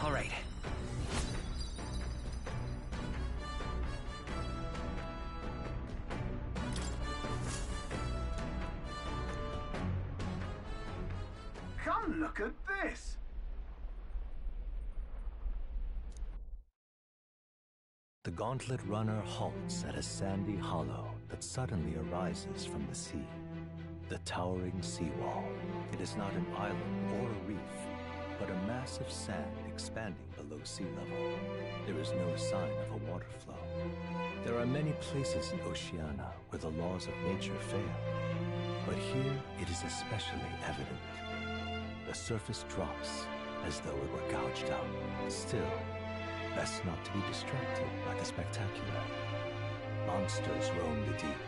All right. Come look at this! The Gauntlet Runner halts at a sandy hollow that suddenly arises from the sea. The towering seawall. It is not an island or a reef, but a mass of sand expanding below sea level. There is no sign of a water flow. There are many places in Oceania where the laws of nature fail, but here it is especially evident. The surface drops as though it were gouged out. Still, best not to be distracted by the spectacular. Monsters roam the deep,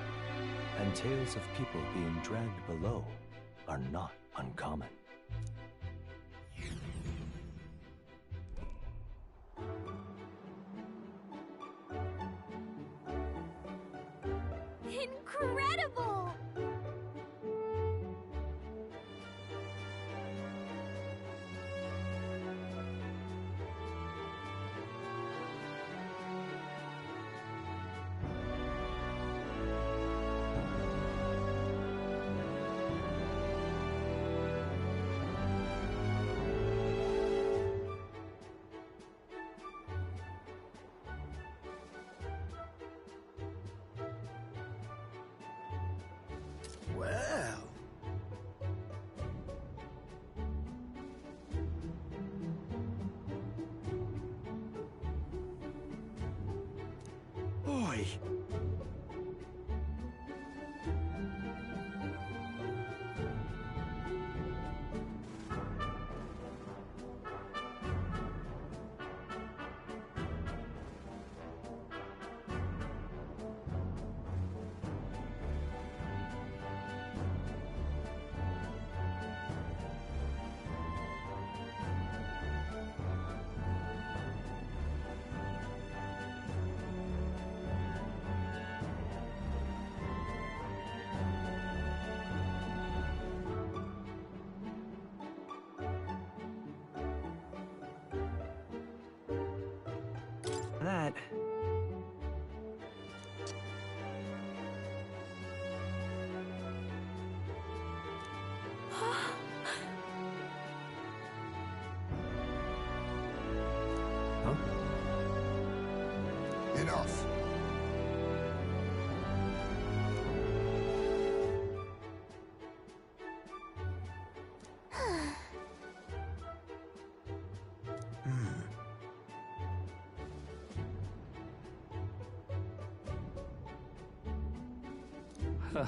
and tales of people being dragged below are not uncommon. Incredible! boy. That. Huh? Enough. Huh.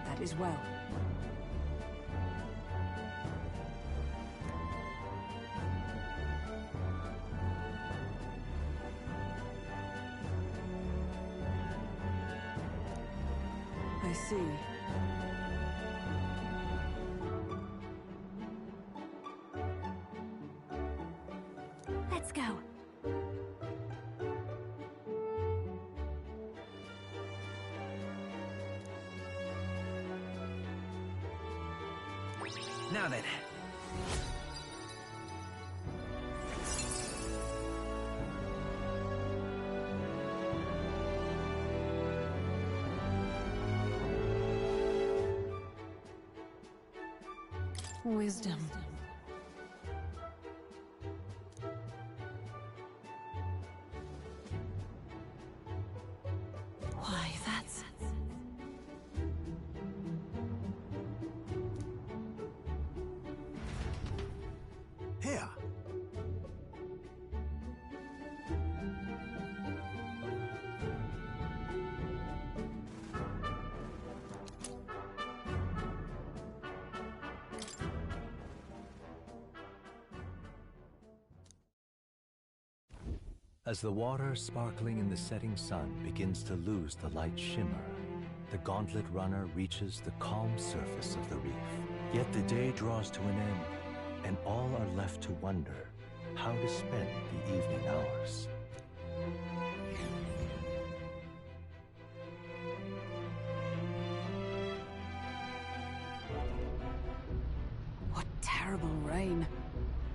That is well. I see. Let's go. Now then. Wisdom. Why, that's... Here. As the water sparkling in the setting sun begins to lose the light shimmer, the gauntlet runner reaches the calm surface of the reef. Yet the day draws to an end, and all are left to wonder how to spend the evening hours. What terrible rain.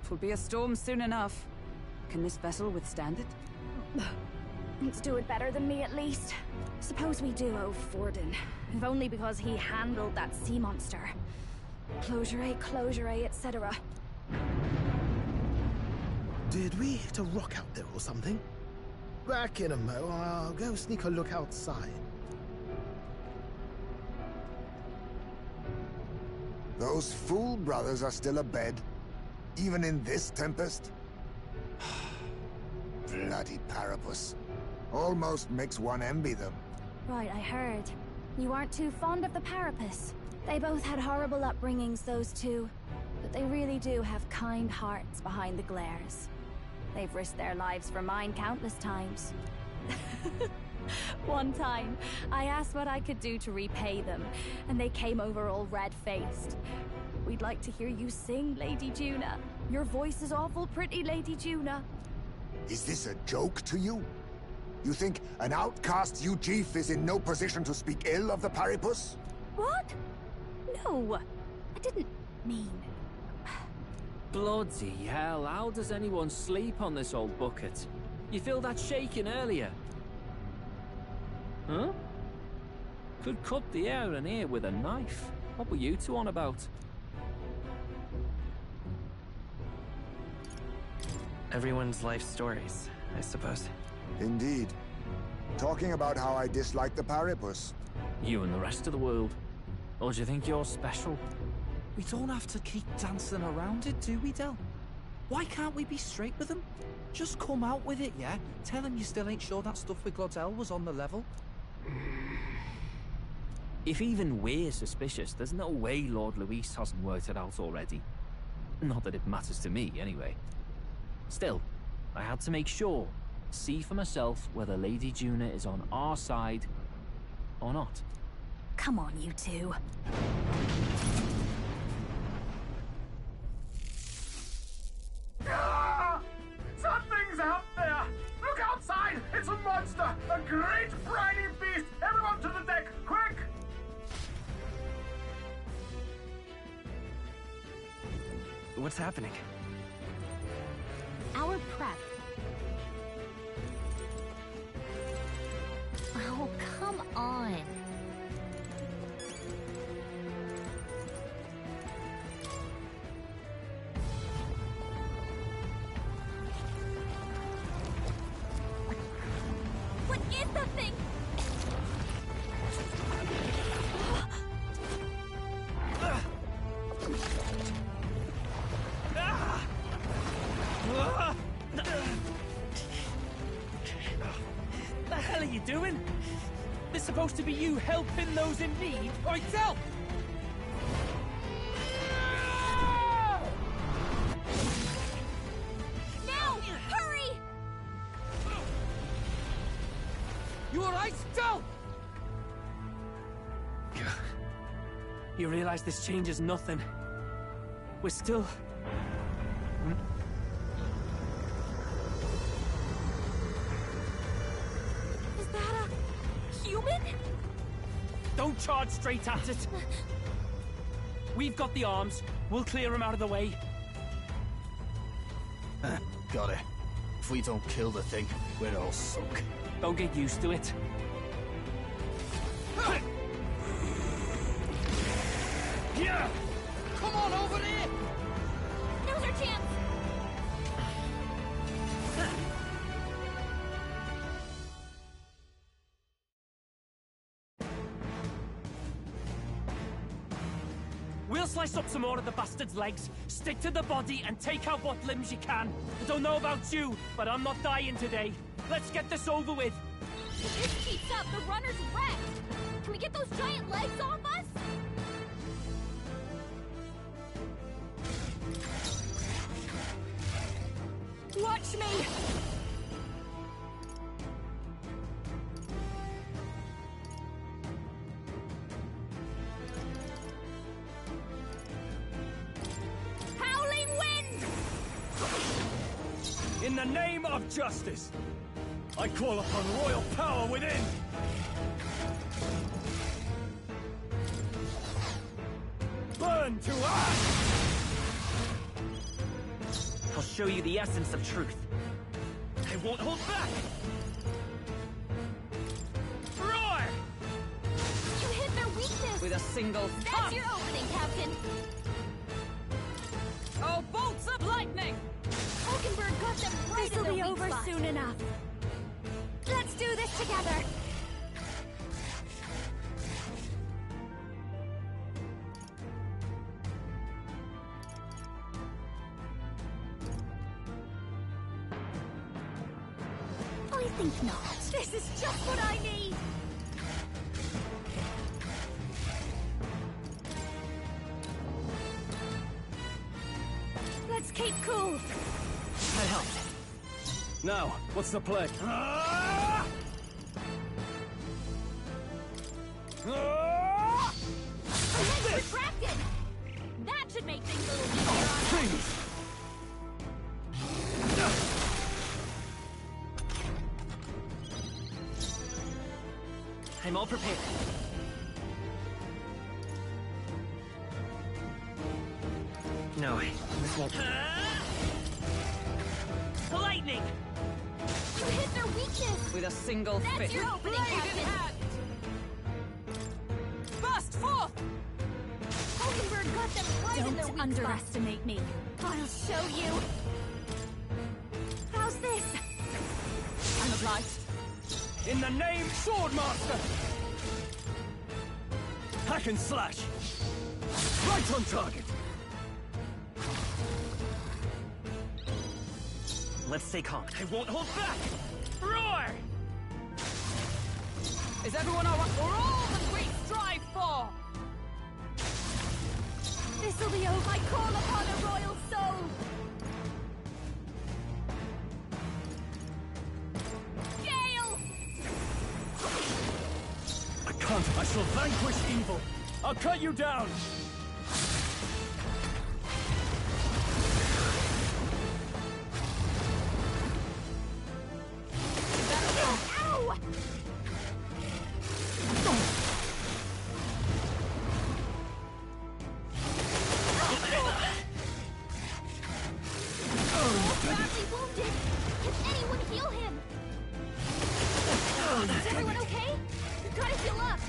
'Twill be a storm soon enough. Can this vessel withstand it? It's doing better than me, at least. Suppose we do owe Forden, if only because he handled that sea monster. Closure, etc. Did we hit a rock out there or something? Back in a mo, I'll go sneak a look outside. Those fool brothers are still abed, even in this tempest? Bloody Parapus. Almost makes one envy them. Right, I heard. You aren't too fond of the Parapus. They both had horrible upbringings, those two. But they really do have kind hearts behind the glares. They've risked their lives for mine countless times. One time, I asked what I could do to repay them, and they came over all red-faced. We'd like to hear you sing, Lady Juna. Your voice is awful pretty, Lady Juna. Is this a joke to you? You think an outcast Ujief is in no position to speak ill of the Paripus? What? No, I didn't mean... Bloody hell, how does anyone sleep on this old bucket? You feel that shaking earlier? Huh? Could cut the air in here with a knife. What were you two on about? Everyone's life stories, I suppose. Indeed. Talking about how I dislike the Paripus. You and the rest of the world. Or do you think you're special? We don't have to keep dancing around it, do we, Del? Why can't we be straight with him? Just come out with it, yeah? Tell him you still ain't sure that stuff with Glodell was on the level. If even we're suspicious, there's no way Lord Luis hasn't worked it out already. Not that it matters to me, anyway. Still, I had to make sure, see for myself whether Lady Juna is on our side or not. Come on, you two. Ah! Something's out there! Look outside! It's a monster! A great briny beast! Everyone to the deck, quick! What's happening? Our prep. Oh, come on. What is that thing? The hell are you doing? This is supposed to be you helping those in need, or help! Now! Hurry! You alright, Del? You realize this changes nothing. We're still... Is that a human? Don't charge straight at it. We've got the arms. We'll clear him out of the way. Got it. If we don't kill the thing, we're all sunk. Don't get used to it. Yeah! Come on over there! Now's our chance! We'll slice up some more of the bastard's legs, stick to the body, and take out what limbs you can. I don't know about you, but I'm not dying today. Let's get this over with. If this keeps up, the runner's wrecked! Can we get those giant legs off us? Watch me! Howling wind! In the name of justice, I call upon royal power within! Burn to ash! I'll show you the essence of truth. I won't hold back! Roar! You hit their weakness! With a single That's punch. your opening, Captain! Oh, bolts of lightning! Hulkenberg got them right in This'll their be weak over spot. soon enough. Let's do this together. I think not. This is just what I need. Let's keep cool. That helped. Now, what's the play? The legs retracted! That should make things a little easier on us. I'm all prepared. No, this won't... Lightning! You hit their weakness! With a single That's fist. your opening, Blade in Captain! hand! Burst forth! Hulkenberg got them right in their Don't weak underestimate me. I'll show you. this? I'm obliged. In the name, Swordmaster! Hack and slash! Right on target! Let's stay calm. I won't hold back! Roar! Is everyone all right? For all that we strive for! This'll be over. I call upon a royal soul! Gale! I can't. I shall vanquish evil. I'll cut you down! Ow! Badly wounded! Can anyone heal him? Is everyone okay? You've got to heal up!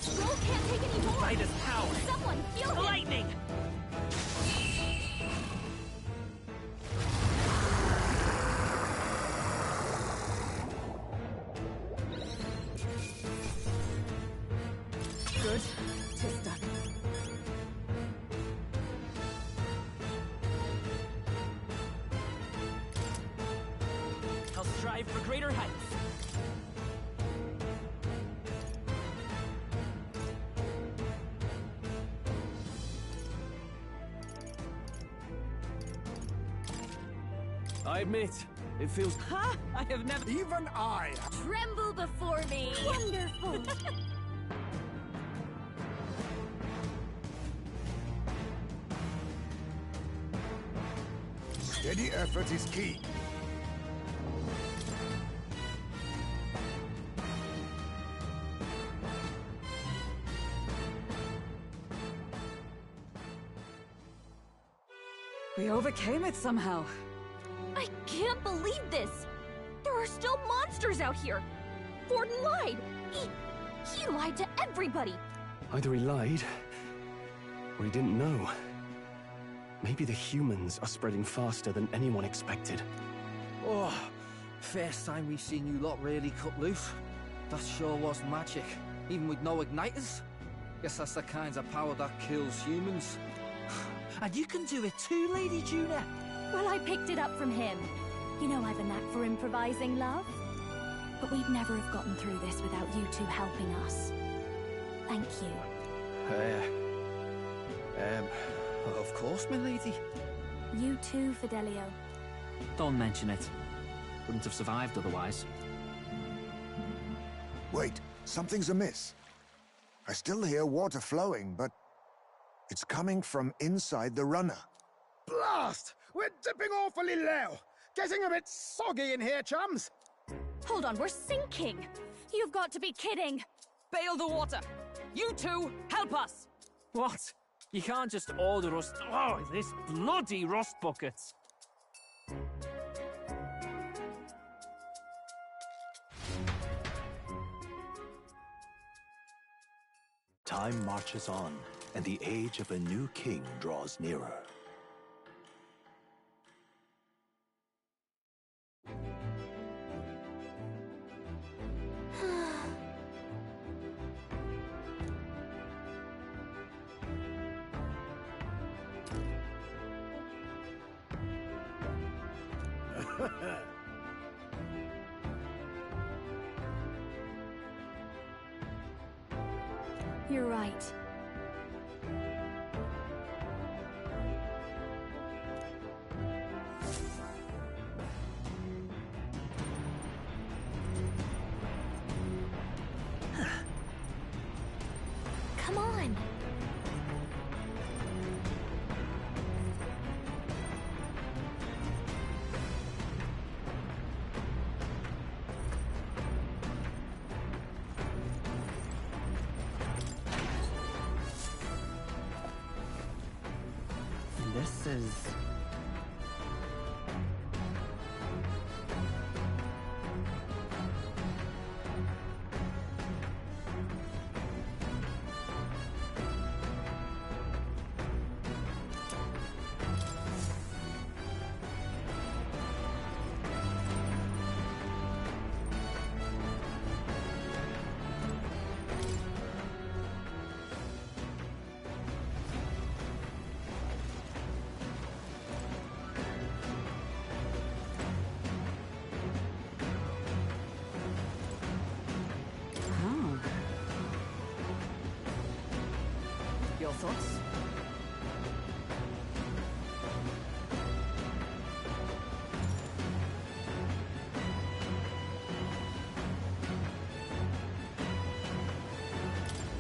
Scroll can't take any more! Light is power! Someone heal him! Lightning! Good. 'Tis done. I'll strive for greater heights. I admit, it feels... Ha! I have never... Even I... Tremble before me! Wonderful! Steady effort is key. We overcame it somehow. I can't believe this! There are still monsters out here! Forden lied! He lied to everybody! Either he lied, or he didn't know. Maybe the humans are spreading faster than anyone expected. Oh, first time we've seen you lot really cut loose. That sure was magic, even with no igniters. Guess that's the kinds of power that kills humans. And you can do it too, Lady Juna. Well, I picked it up from him. You know I've a knack for improvising, love. But we'd never have gotten through this without you two helping us. Thank you. Of course, my lady. You too, Fidelio. Don't mention it. Wouldn't have survived otherwise. Wait, something's amiss. I still hear water flowing, but it's coming from inside the runner. Blast! We're dipping awfully low. Getting a bit soggy in here, chums. Hold on, we're sinking! You've got to be kidding! Bail the water! You two, help us! What? You can't just order us... Oh, this bloody rust buckets! Time marches on, and the age of a new king draws nearer. You're right. Come on. This is... Your thoughts?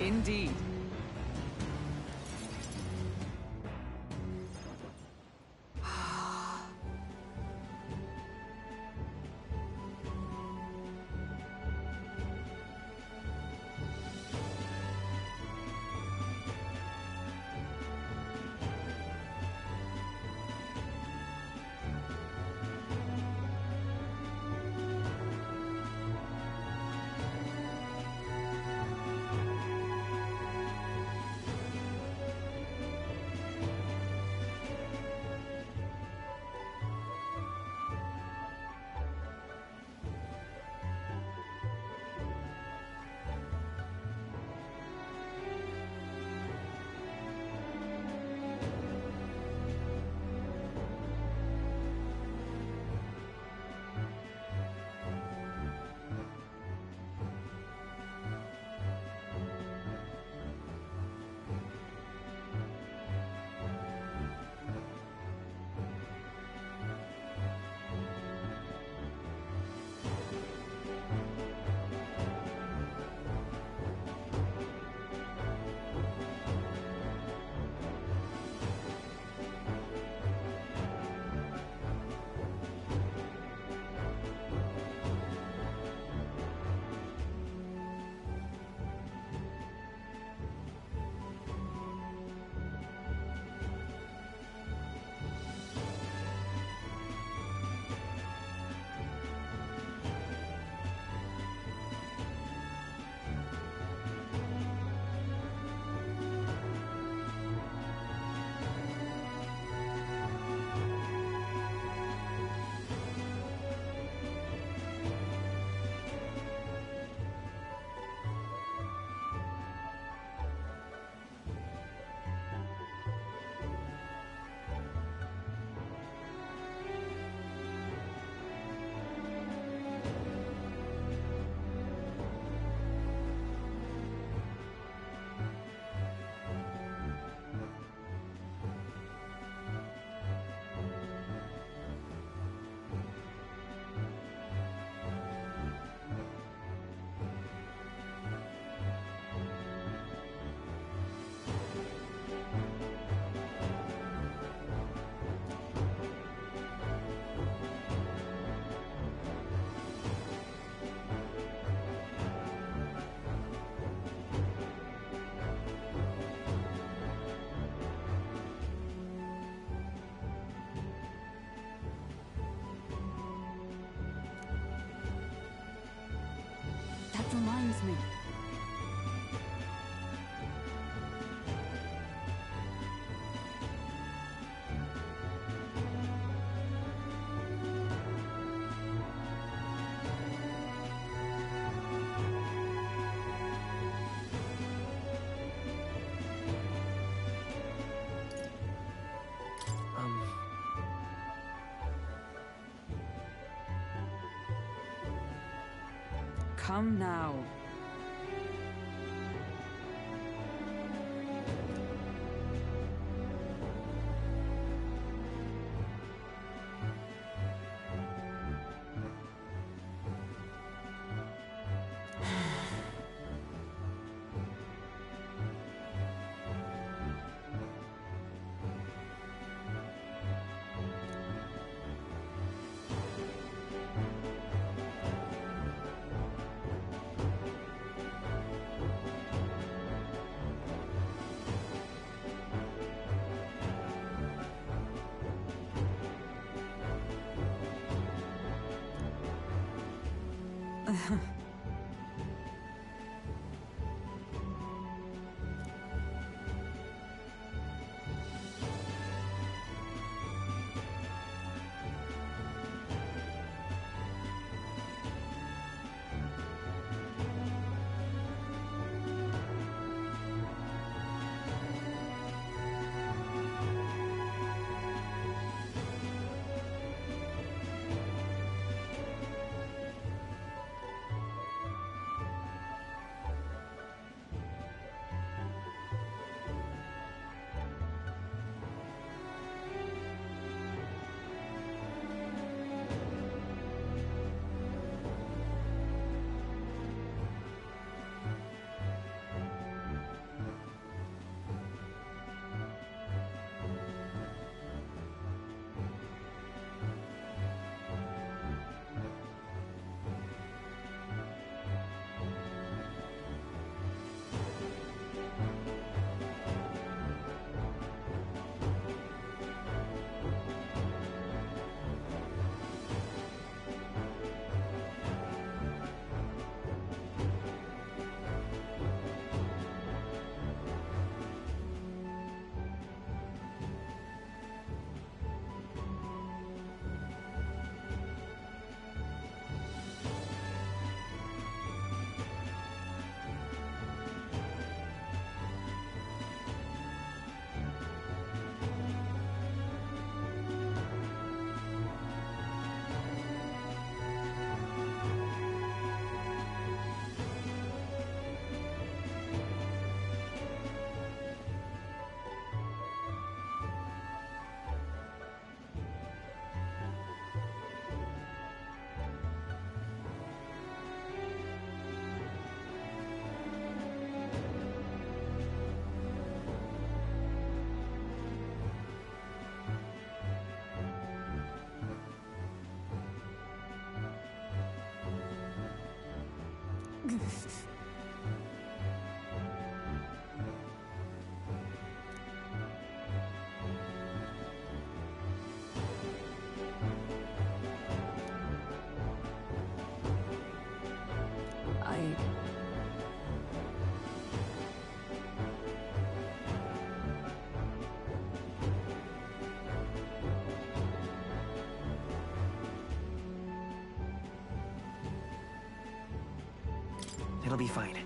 Indeed. That reminds me. Come now. It'll be fine.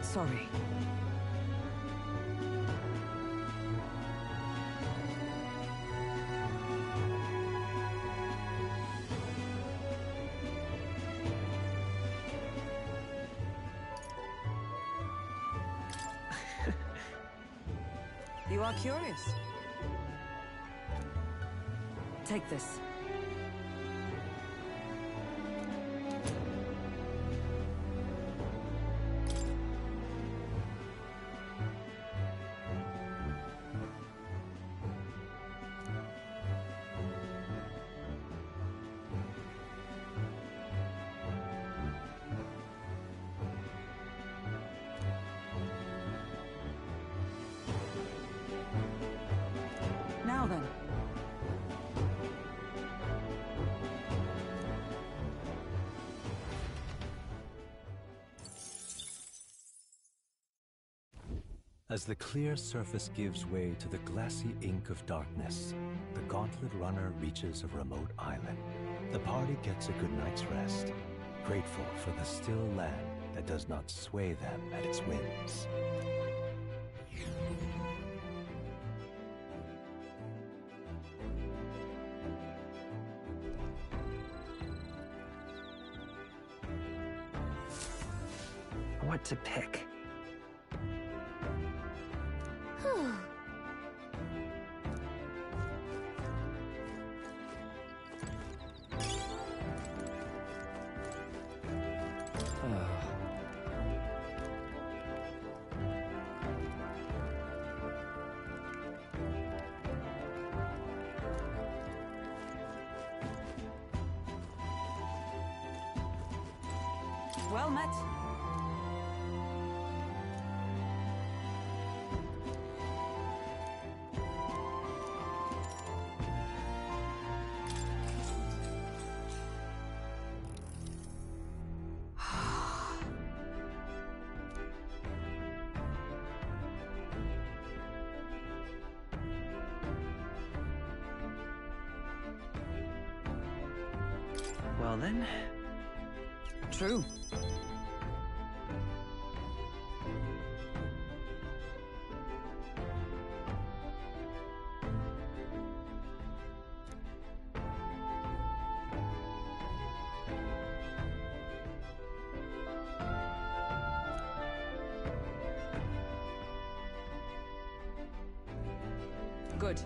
Sorry. You are curious. Take this. Now then. As the clear surface gives way to the glassy ink of darkness, the Gauntlet Runner reaches a remote island. The party gets a good night's rest, grateful for the still land that does not sway them at its whims. What to pick? Well met. Well then. True. Good.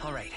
All right.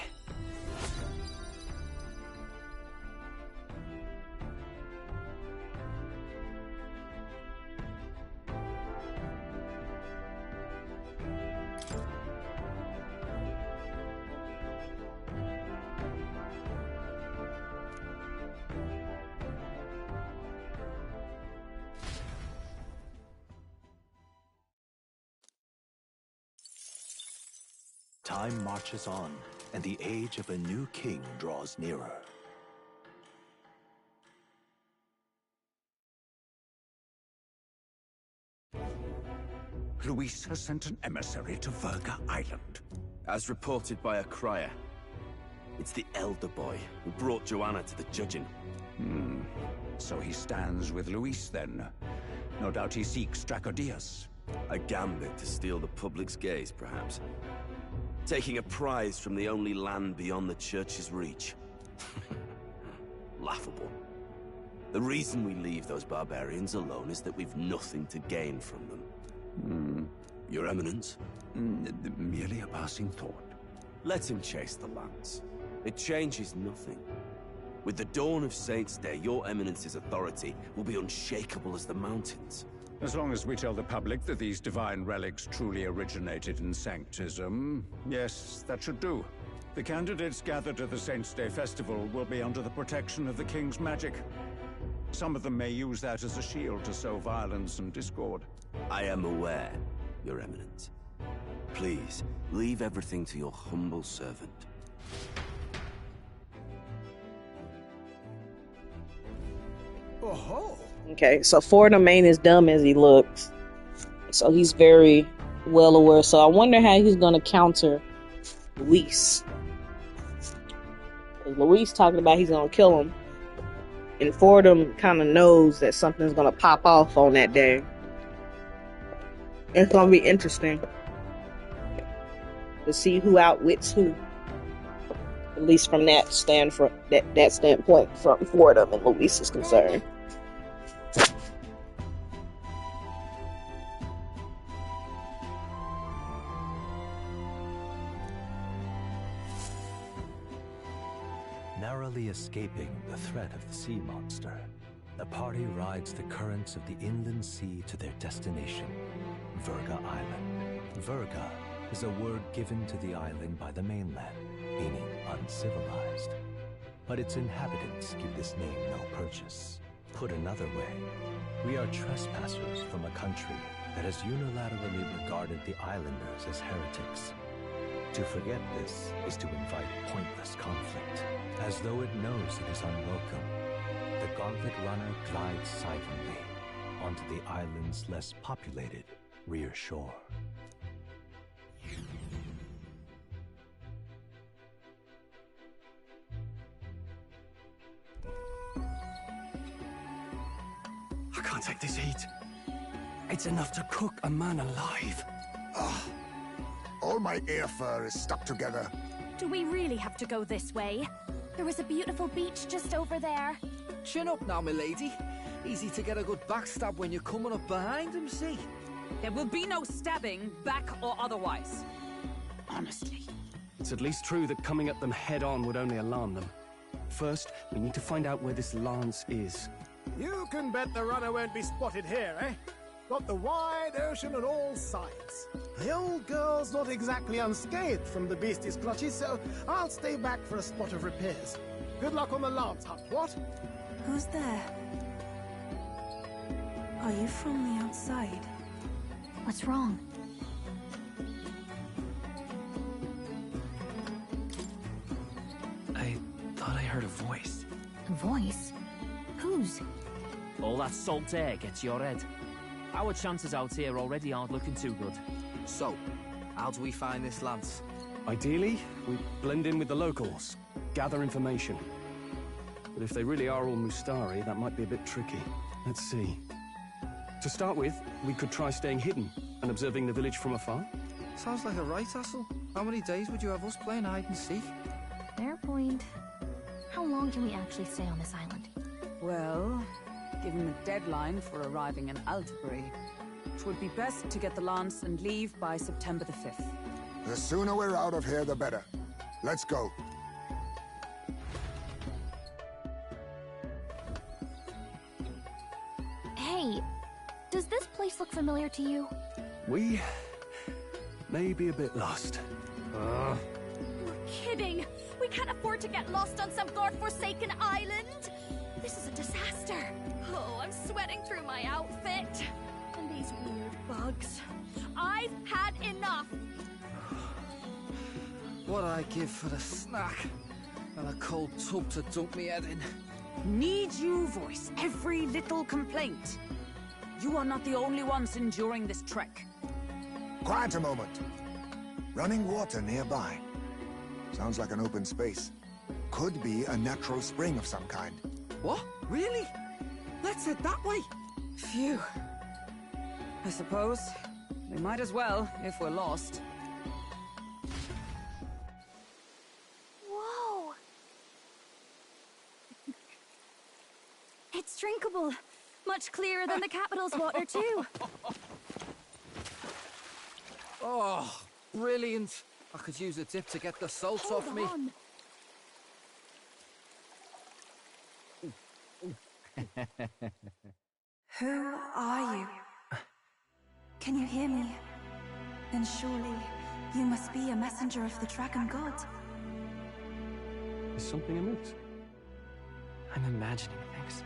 Time marches on, and the age of a new king draws nearer. Luis has sent an emissary to Verga Island. As reported by a crier. It's the elder boy who brought Joanna to the judging. So he stands with Luis then. No doubt he seeks Dracodius. A gambit to steal the public's gaze, perhaps. Taking a prize from the only land beyond the church's reach. Laughable. The reason we leave those barbarians alone is that we've nothing to gain from them. Your Eminence? Merely a passing thought. Let him chase the lands. It changes nothing. With the dawn of Saints' Day, your Eminence's authority will be unshakable as the mountains. As long as we tell the public that these divine relics truly originated in Sanctism, yes, that should do. The candidates gathered at the Saints' Day Festival will be under the protection of the King's magic. Some of them may use that as a shield to sow violence and discord. I am aware, Your Eminence. Please, leave everything to your humble servant. Oh. Okay, so Fordham ain't as dumb as he looks. So he's very well aware. So I wonder how he's gonna counter Luis. Luis talking about he's gonna kill him. And Fordham kind of knows that something's gonna pop off on that day. It's gonna be interesting to see who outwits who. At least from that standpoint, from Fordham and Luis is concerned. Narrowly escaping the threat of the sea monster, the party rides the currents of the inland sea to their destination, Verga Island. Verga is a word given to the island by the mainland, meaning uncivilized. But its inhabitants give this name no purchase. Put another way, we are trespassers from a country that has unilaterally regarded the islanders as heretics. To forget this is to invite pointless conflict. As though it knows it is unwelcome, the Gauntlet Runner glides silently onto the island's less populated rear shore. I can't take this heat. It's enough to cook a man alive. All my air fur is stuck together. Do we really have to go this way? There was a beautiful beach just over there. Chin up now, milady. Easy to get a good backstab when you're coming up behind him, see? There will be no stabbing, back or otherwise. Honestly. It's at least true that coming at them head-on would only alarm them. First, we need to find out where this lance is. You can bet the runner won't be spotted here, eh? Got the wide ocean on all sides. The old girl's not exactly unscathed from the beastie's clutches, so I'll stay back for a spot of repairs. Good luck on the lance hunt, what? Who's there? Are you from the outside? What's wrong? I thought I heard a voice. A voice? Whose? All that salt air gets your head. Our chances out here already aren't looking too good. So, how do we find this lance? Ideally, we blend in with the locals, gather information. But if they really are all Mustari, that might be a bit tricky. Let's see. To start with, we could try staying hidden and observing the village from afar. Sounds like a right hassle. How many days would you have us playing hide and seek? Fair point. How long can we actually stay on this island? Well, given the deadline for arriving in Altabury, it would be best to get the lance and leave by September the 5th. The sooner we're out of here, the better. Let's go. Hey, does this place look familiar to you? We may be a bit lost. You're kidding! We can't afford to get lost on some god-forsaken island! This is a disaster! Oh, I'm sweating through my outfit. And these weird bugs. I've had enough! What I give for a snack and a cold tub to dunk me head in. Need you voice every little complaint? You are not the only ones enduring this trek. Quiet a moment. Running water nearby. Sounds like an open space. Could be a natural spring of some kind. What? Really? Let's head that way. Phew. I suppose we might as well if we're lost. Whoa! It's drinkable. Much clearer than the capital's water, too. Oh, brilliant. I could use a dip to get the salt off me. On. Who are you? Can you hear me? Then surely you must be a messenger of the Dragon God. Is something amiss? I'm imagining things.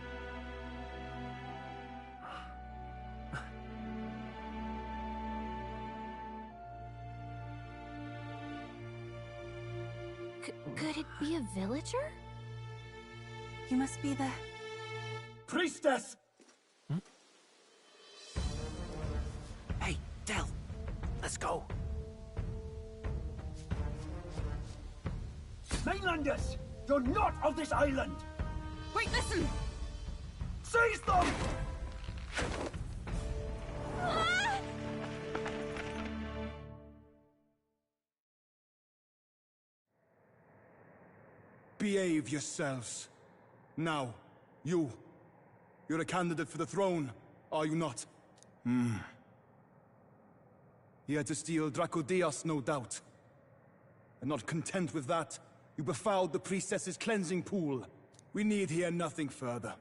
Could it be a villager? You must be the... Priestess! Hey, Del, let's go. Mainlanders! You're not of this island! Wait, listen! Seize them! Behave yourselves. Now, you're a candidate for the throne, are you not? Here to steal Dracodios, no doubt. And not content with that, you befouled the priestess's cleansing pool. We need hear nothing further.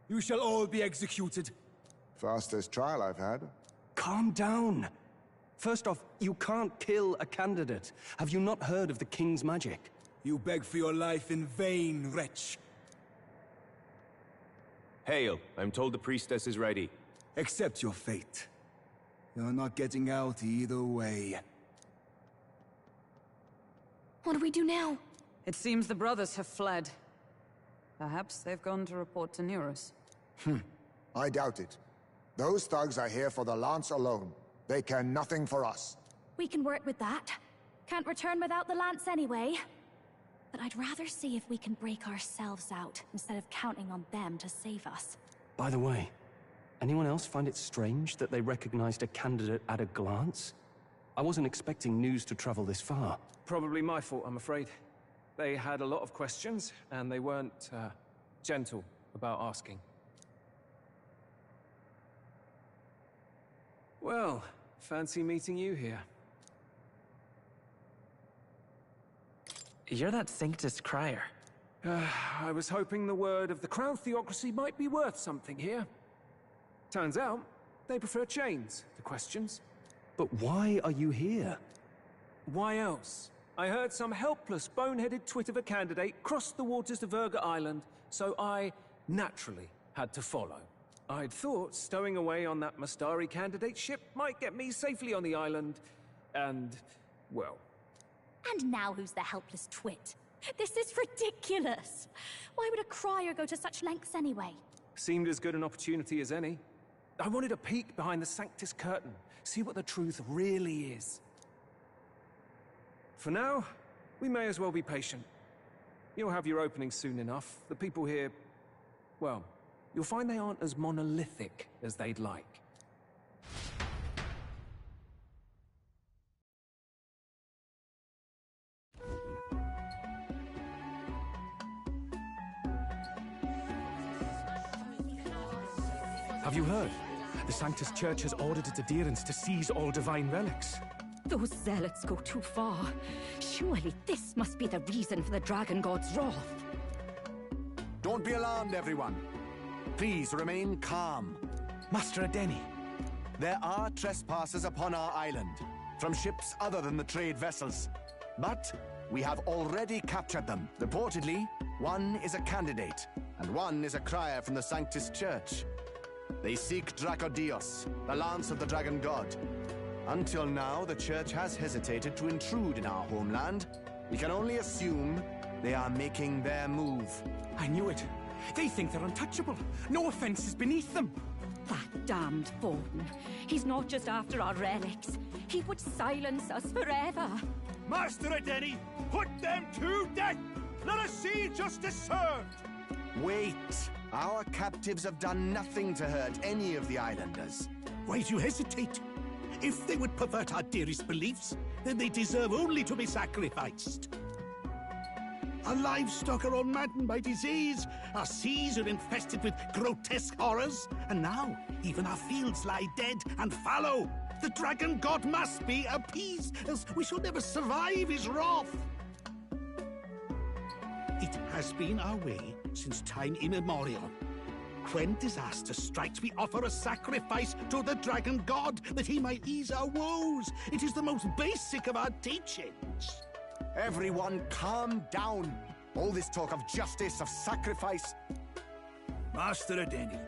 You shall all be executed. Fastest trial I've had. Calm down. First off, you can't kill a candidate. Have you not heard of the king's magic? You beg for your life in vain, wretch. Hail, I'm told the priestess is ready. Accept your fate. You're not getting out either way. What do we do now? It seems the brothers have fled. Perhaps they've gone to report to Neros. I doubt it. Those thugs are here for the lance alone. They care nothing for us. We can work with that. Can't return without the lance anyway. But I'd rather see if we can break ourselves out, instead of counting on them to save us. By the way, anyone else find it strange that they recognized a candidate at a glance? I wasn't expecting news to travel this far. Probably my fault, I'm afraid. They had a lot of questions, and they weren't, gentle about asking. Well, fancy meeting you here. You're that Sanctus crier. I was hoping the word of the Crown Theocracy might be worth something here. Turns out, they prefer chains to questions. But why are you here? Why else? I heard some helpless, boneheaded twit of a candidate crossed the waters of Verga Island, so I, naturally, had to follow. I'd thought stowing away on that Mastari candidate ship might get me safely on the island, and, well... And now who's the helpless twit? This is ridiculous! Why would a crier go to such lengths anyway? Seemed as good an opportunity as any. I wanted a peek behind the Sanctus curtain, see what the truth really is. For now, we may as well be patient. You'll have your opening soon enough. The people here, well, you'll find they aren't as monolithic as they'd like. Have you heard? The Sanctus Church has ordered its adherents to seize all divine relics. Those zealots go too far. Surely this must be the reason for the Dragon God's wrath. Don't be alarmed, everyone. Please remain calm. Master Adeni, there are trespassers upon our island, from ships other than the trade vessels. But we have already captured them. Reportedly, one is a candidate, and one is a crier from the Sanctus Church. They seek Dracodios, the lance of the Dragon God. Until now, the Church has hesitated to intrude in our homeland. We can only assume they are making their move. I knew it. They think they're untouchable. No offense is beneath them. That damned Borden. He's not just after our relics. He would silence us forever. Master Adeni, put them to death! Let us see justice served! Wait! Our captives have done nothing to hurt any of the islanders. Why do you hesitate? If they would pervert our dearest beliefs, then they deserve only to be sacrificed. Our livestock are all maddened by disease, our seas are infested with grotesque horrors, and now even our fields lie dead and fallow. The Dragon God must be appeased, else we shall never survive his wrath. It has been our way since time immemorial. When disaster strikes, we offer a sacrifice to the dragon god that he might ease our woes. It is the most basic of our teachings. Everyone calm down. All this talk of justice, of sacrifice. Master Adeni,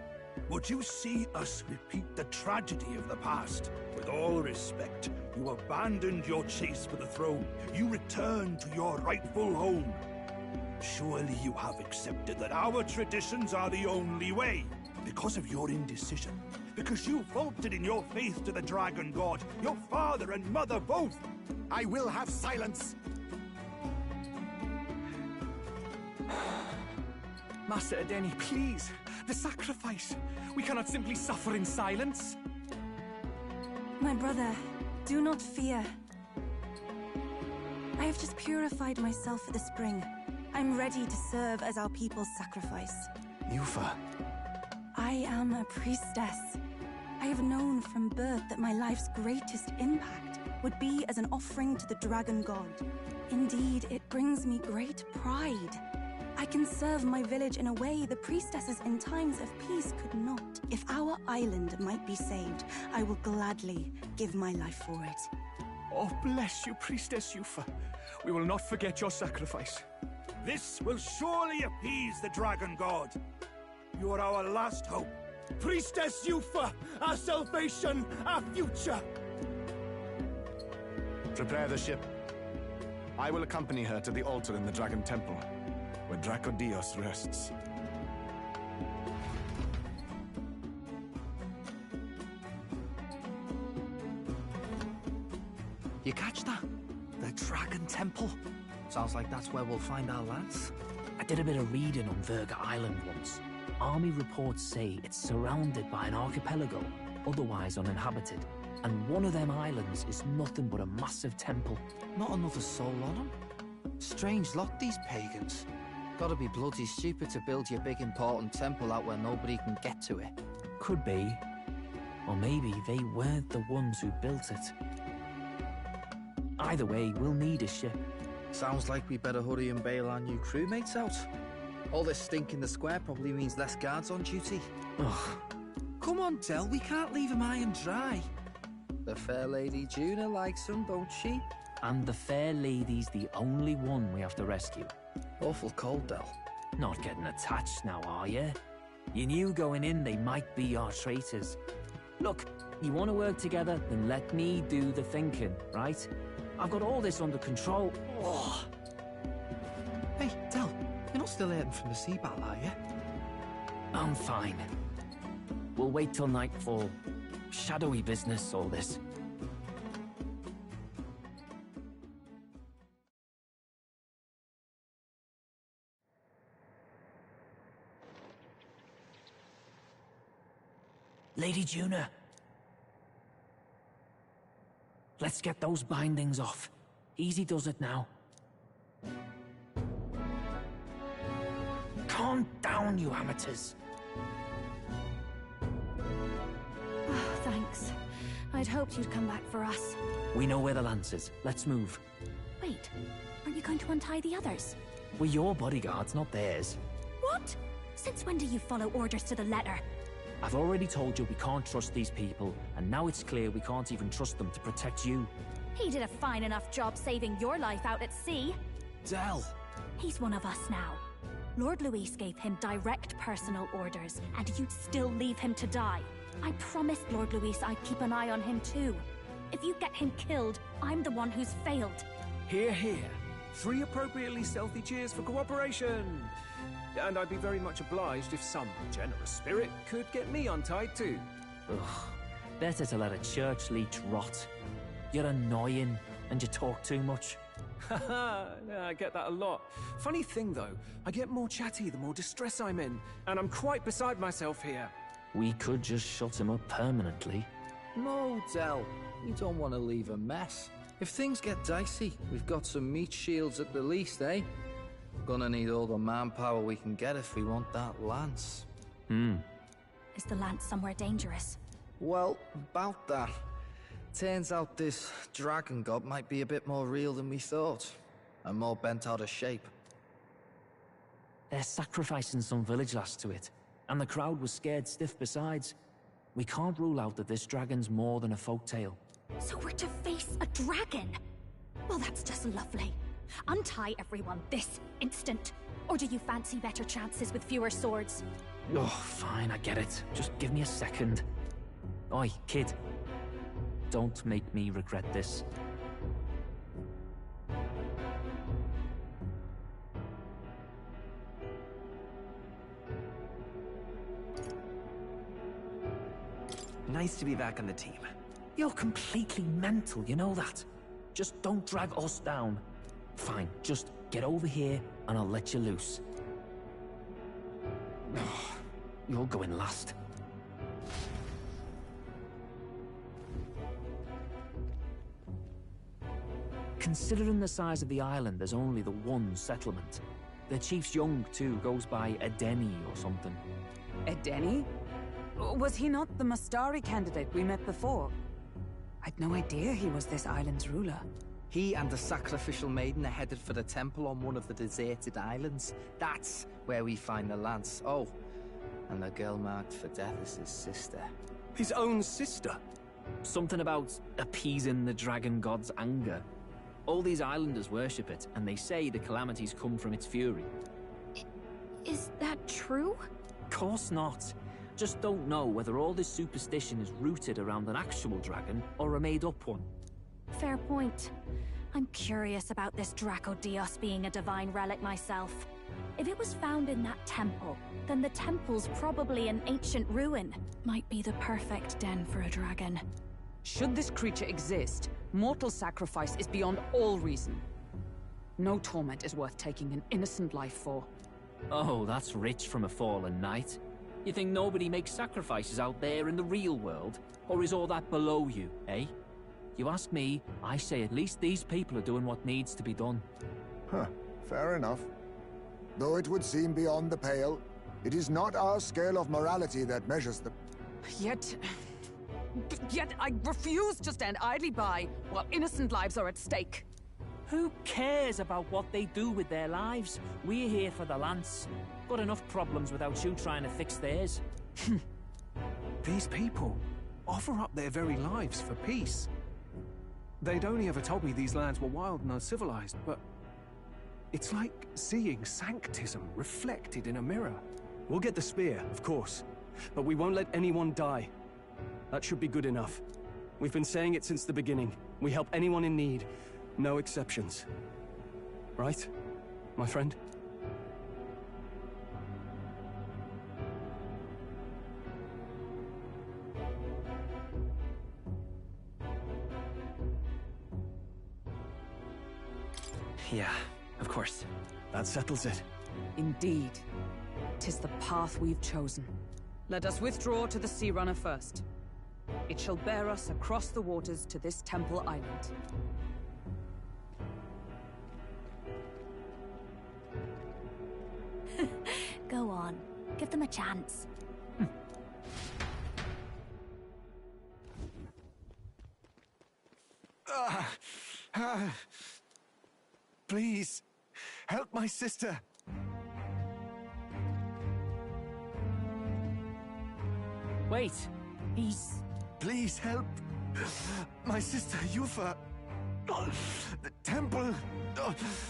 would you see us repeat the tragedy of the past? With all respect, you abandoned your chase for the throne. You returned to your rightful home. Surely you have accepted that our traditions are the only way. Because of your indecision. Because you faltered in your faith to the dragon god. Your father and mother both. I will have silence. Master Adeni, please. The sacrifice. We cannot simply suffer in silence. My brother, do not fear. I have just purified myself for the spring. I'm ready to serve as our people's sacrifice. Yufa. I am a priestess. I have known from birth that my life's greatest impact would be as an offering to the dragon god. Indeed, it brings me great pride. I can serve my village in a way the priestesses in times of peace could not. If our island might be saved, I will gladly give my life for it. Oh, bless you, Priestess Yufa. We will not forget your sacrifice. This will surely appease the dragon god. You are our last hope. Priestess Yufa, our salvation, our future. Prepare the ship. I will accompany her to the altar in the Dragon Temple, where Dracodios rests. You catch that? The Dragon Temple. Sounds like that's where we'll find our lads. I did a bit of reading on Verga Island once. Army reports say it's surrounded by an archipelago, otherwise uninhabited. And one of them islands is nothing but a massive temple. Not another soul on them. Strange lot, these pagans. Gotta be bloody stupid to build your big important temple out where nobody can get to it. Could be. Or maybe they weren't the ones who built it. Either way, we'll need a ship. Sounds like we better hurry and bail our new crewmates out. All this stink in the square probably means less guards on duty. Ugh. Come on, Del, we can't leave him high and dry. The fair lady Juna likes him, don't she? And the fair lady's the only one we have to rescue. Awful cold, Del. Not getting attached now, are you? You knew going in they might be our traitors. Look, you want to work together, then let me do the thinking, right? I've got all this under control. Oh. Hey, Del, you're not still hurting from the sea battle, are you? I'm fine. We'll wait till nightfall. Shadowy business, all this. Lady Juna. Let's get those bindings off. Easy does it now. Calm down, you amateurs. Oh, thanks. I'd hoped you'd come back for us. We know where the lance is. Let's move. Wait, aren't you going to untie the others? We're your bodyguards, not theirs. What? Since when do you follow orders to the letter? I've already told you we can't trust these people, and now it's clear we can't even trust them to protect you. He did a fine enough job saving your life out at sea. Del! He's one of us now. Lord Luis gave him direct personal orders, and you'd still leave him to die. I promised Lord Luis I'd keep an eye on him too. If you get him killed, I'm the one who's failed. Hear, hear. 3 appropriately stealthy cheers for cooperation. And I'd be very much obliged if some generous spirit could get me untied too. Ugh. Better to let a church leech rot. You're annoying, and you talk too much. Haha, yeah, I get that a lot. Funny thing though, I get more chatty the more distress I'm in, and I'm quite beside myself here. We could just shut him up permanently. No, Del. You don't want to leave a mess. If things get dicey, we've got some meat shields at the least, eh? Gonna need all the manpower we can get if we want that lance. Is the lance somewhere dangerous? Well, about that. Turns out this dragon god might be a bit more real than we thought. And more bent out of shape. They're sacrificing some village lass to it, and the crowd was scared stiff besides. We can't rule out that this dragon's more than a folktale. So we're to face a dragon? Well, that's just lovely. Untie everyone this instant. Or do you fancy better chances with fewer swords? Oh, fine, I get it. Just give me a second. Oi, kid. Don't make me regret this. Nice to be back on the team. You're completely mental, you know that? Just don't drag us down. Fine, just get over here and I'll let you loose. Oh, you're going last. Considering the size of the island, there's only the one settlement. The chief's young, too, goes by Edeni or something. Edeni? Was he not the Mastari candidate we met before? I'd no idea he was this island's ruler. He and the sacrificial maiden are headed for the temple on one of the deserted islands. That's where we find the lance. Oh, and the girl marked for death is his sister. His own sister? Something about appeasing the dragon god's anger. All these islanders worship it, and they say the calamities come from its fury. Is that true? Course not. Just don't know whether all this superstition is rooted around an actual dragon or a made-up one. Fair point. I'm curious about this Dracodios being a divine relic myself. If it was found in that temple, then the temple's probably an ancient ruin. Might be the perfect den for a dragon. Should this creature exist, mortal sacrifice is beyond all reason. No torment is worth taking an innocent life for. Oh, that's rich from a fallen knight. You think nobody makes sacrifices out there in the real world? Or is all that below you, eh? You ask me, I say at least these people are doing what needs to be done. Huh, fair enough. Though it would seem beyond the pale, it is not our scale of morality that measures the... Yet I refuse to stand idly by while innocent lives are at stake. Who cares about what they do with their lives? We're here for the lance. Got enough problems without you trying to fix theirs. These people offer up their very lives for peace. They'd only ever told me these lands were wild and uncivilized, but it's like seeing sanctism reflected in a mirror. We'll get the spear, of course, but we won't let anyone die. That should be good enough. We've been saying it since the beginning. We help anyone in need. No exceptions. Right, my friend? Yeah, of course. That settles it. Indeed. 'Tis the path we've chosen. Let us withdraw to the Sea Runner first. It shall bear us across the waters to this temple island. Go on. Give them a chance. Please, help my sister. Wait, he's... Please help my sister Yufa. The temple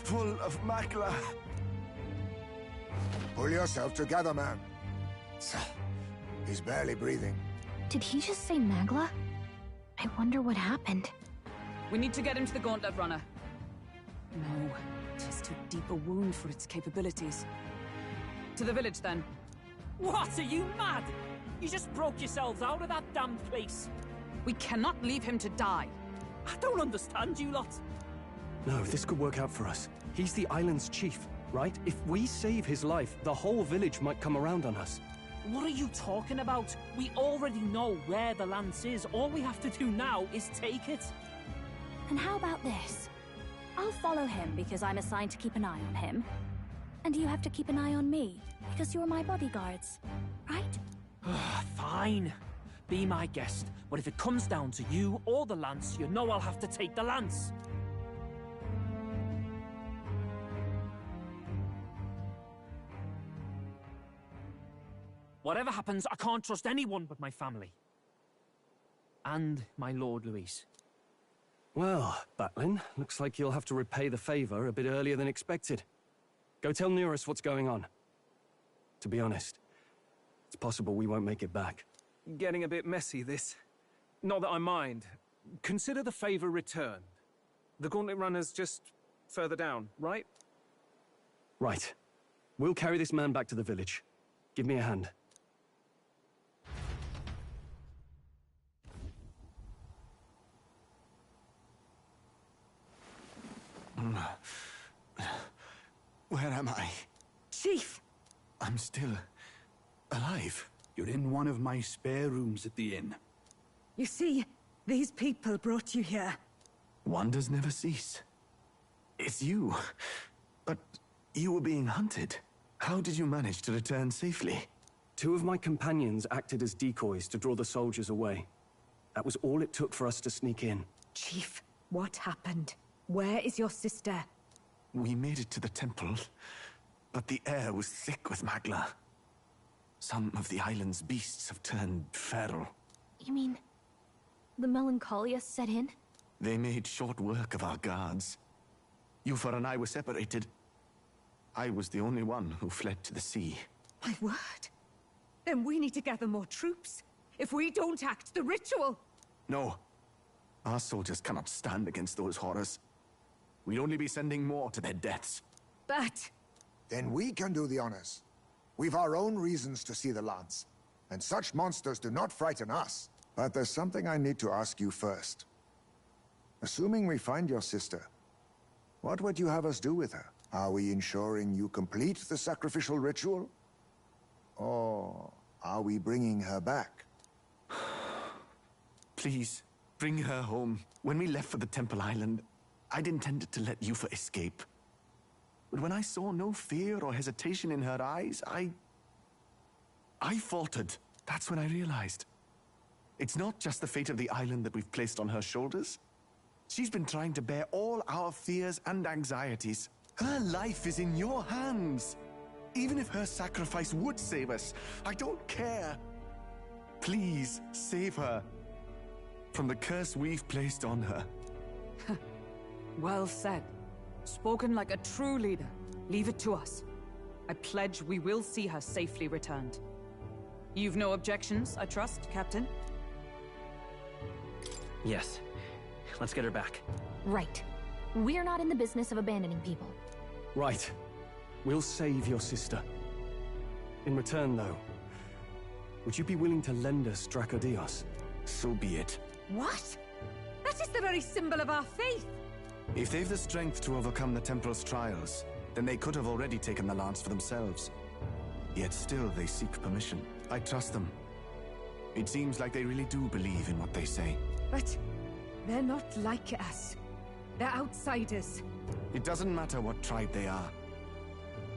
full of Makla. Pull yourself together, man. He's barely breathing. Did he just say Magla? I wonder what happened. We need to get him to the Gauntlet Runner. No, 'tis too deep a wound for its capabilities. To the village, then. What, are you mad? You just broke yourselves out of that damn place. We cannot leave him to die. I don't understand you lot. No, this could work out for us. He's the island's chief, right? If we save his life, the whole village might come around on us. What are you talking about? We already know where the lance is. All we have to do now is take it. And how about this? I'll follow him because I'm assigned to keep an eye on him. And you have to keep an eye on me because you're my bodyguards, right? Fine. Be my guest. But if it comes down to you or the lance, you know I'll have to take the lance. Whatever happens, I can't trust anyone but my family. And my Lord Luis. Well, Batlin, looks like you'll have to repay the favor a bit earlier than expected. Go tell Neurus what's going on. To be honest, it's possible we won't make it back. Getting a bit messy, this. Not that I mind. Consider the favor returned. The Gauntlet Runner's just further down, right? Right. We'll carry this man back to the village. Give me a hand. Where am I? Chief! I'm still alive. You're in one of my spare rooms at the inn. You see, these people brought you here. Wonders never cease. It's you. But you were being hunted. How did you manage to return safely? 2 of my companions acted as decoys to draw the soldiers away. That was all it took for us to sneak in. Chief, what happened? Where is your sister? We made it to the temple, but the air was thick with magla. Some of the island's beasts have turned feral. You mean the melancholia set in? They made short work of our guards. Yufa and I were separated. I was the only one who fled to the sea. My word. Then we need to gather more troops. If we don't act, the ritual... No. Our soldiers cannot stand against those horrors. We'd only be sending more to their deaths. But... Then we can do the honors. We've our own reasons to see the lance. And such monsters do not frighten us. But there's something I need to ask you first. Assuming we find your sister, what would you have us do with her? Are we ensuring you complete the sacrificial ritual? Or are we bringing her back? Please, bring her home. When we left for the Temple Island, I'd intended to let Yufa escape. But when I saw no fear or hesitation in her eyes, I faltered. That's when I realized. It's not just the fate of the island that we've placed on her shoulders. She's been trying to bear all our fears and anxieties. Her life is in your hands. Even if her sacrifice would save us, I don't care. Please, save her from the curse we've placed on her. Well said. Spoken like a true leader. Leave it to us. I pledge we will see her safely returned. You've no objections, I trust, Captain? Yes. Let's get her back. Right. We're not in the business of abandoning people. Right. We'll save your sister. In return, though, would you be willing to lend us Dracodios? So be it. What? That is the very symbol of our faith! If they've the strength to overcome the Templars' trials, then they could have already taken the lance for themselves. Yet still they seek permission. I trust them. It seems like they really do believe in what they say. But they're not like us. They're outsiders. It doesn't matter what tribe they are.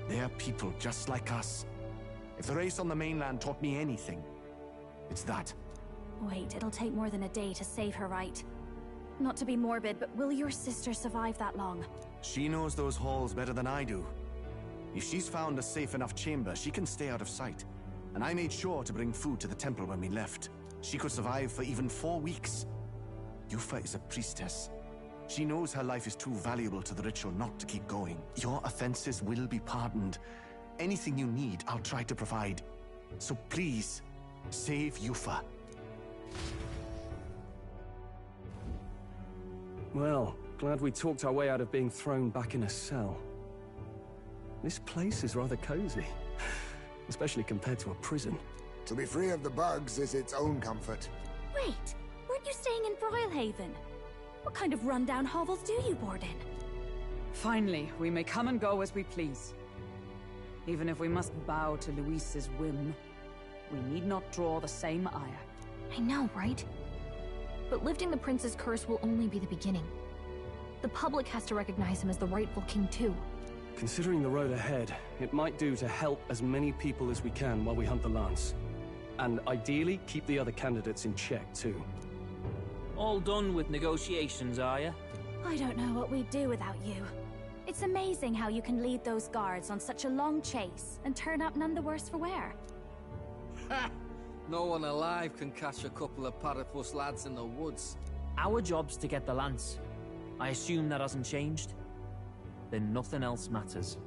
They're people just like us. If the race on the mainland taught me anything, it's that. Wait, it'll take more than a day to save her, right? Not to be morbid, but will your sister survive that long? She knows those halls better than I do. If she's found a safe enough chamber, she can stay out of sight. And I made sure to bring food to the temple when we left. She could survive for even 4 weeks. Yufa is a priestess. She knows her life is too valuable to the ritual not to keep going. Your offenses will be pardoned. Anything you need, I'll try to provide. So please, save Yufa. Well, glad we talked our way out of being thrown back in a cell. This place is rather cozy, especially compared to a prison. To be free of the bugs is its own comfort. Wait, weren't you staying in Broilhaven? What kind of rundown hovels do you board in? Finally, we may come and go as we please. Even if we must bow to Luis's whim, we need not draw the same ire. I know, right? But lifting the prince's curse will only be the beginning. The public has to recognize him as the rightful king too. Considering the road ahead, it might do to help as many people as we can while we hunt the lance. And ideally, keep the other candidates in check too. All done with negotiations, are you? I don't know what we'd do without you. It's amazing how you can lead those guards on such a long chase and turn up none the worse for wear. No one alive can catch a couple of platypus lads in the woods. Our job's to get the lance. I assume that hasn't changed? Then nothing else matters.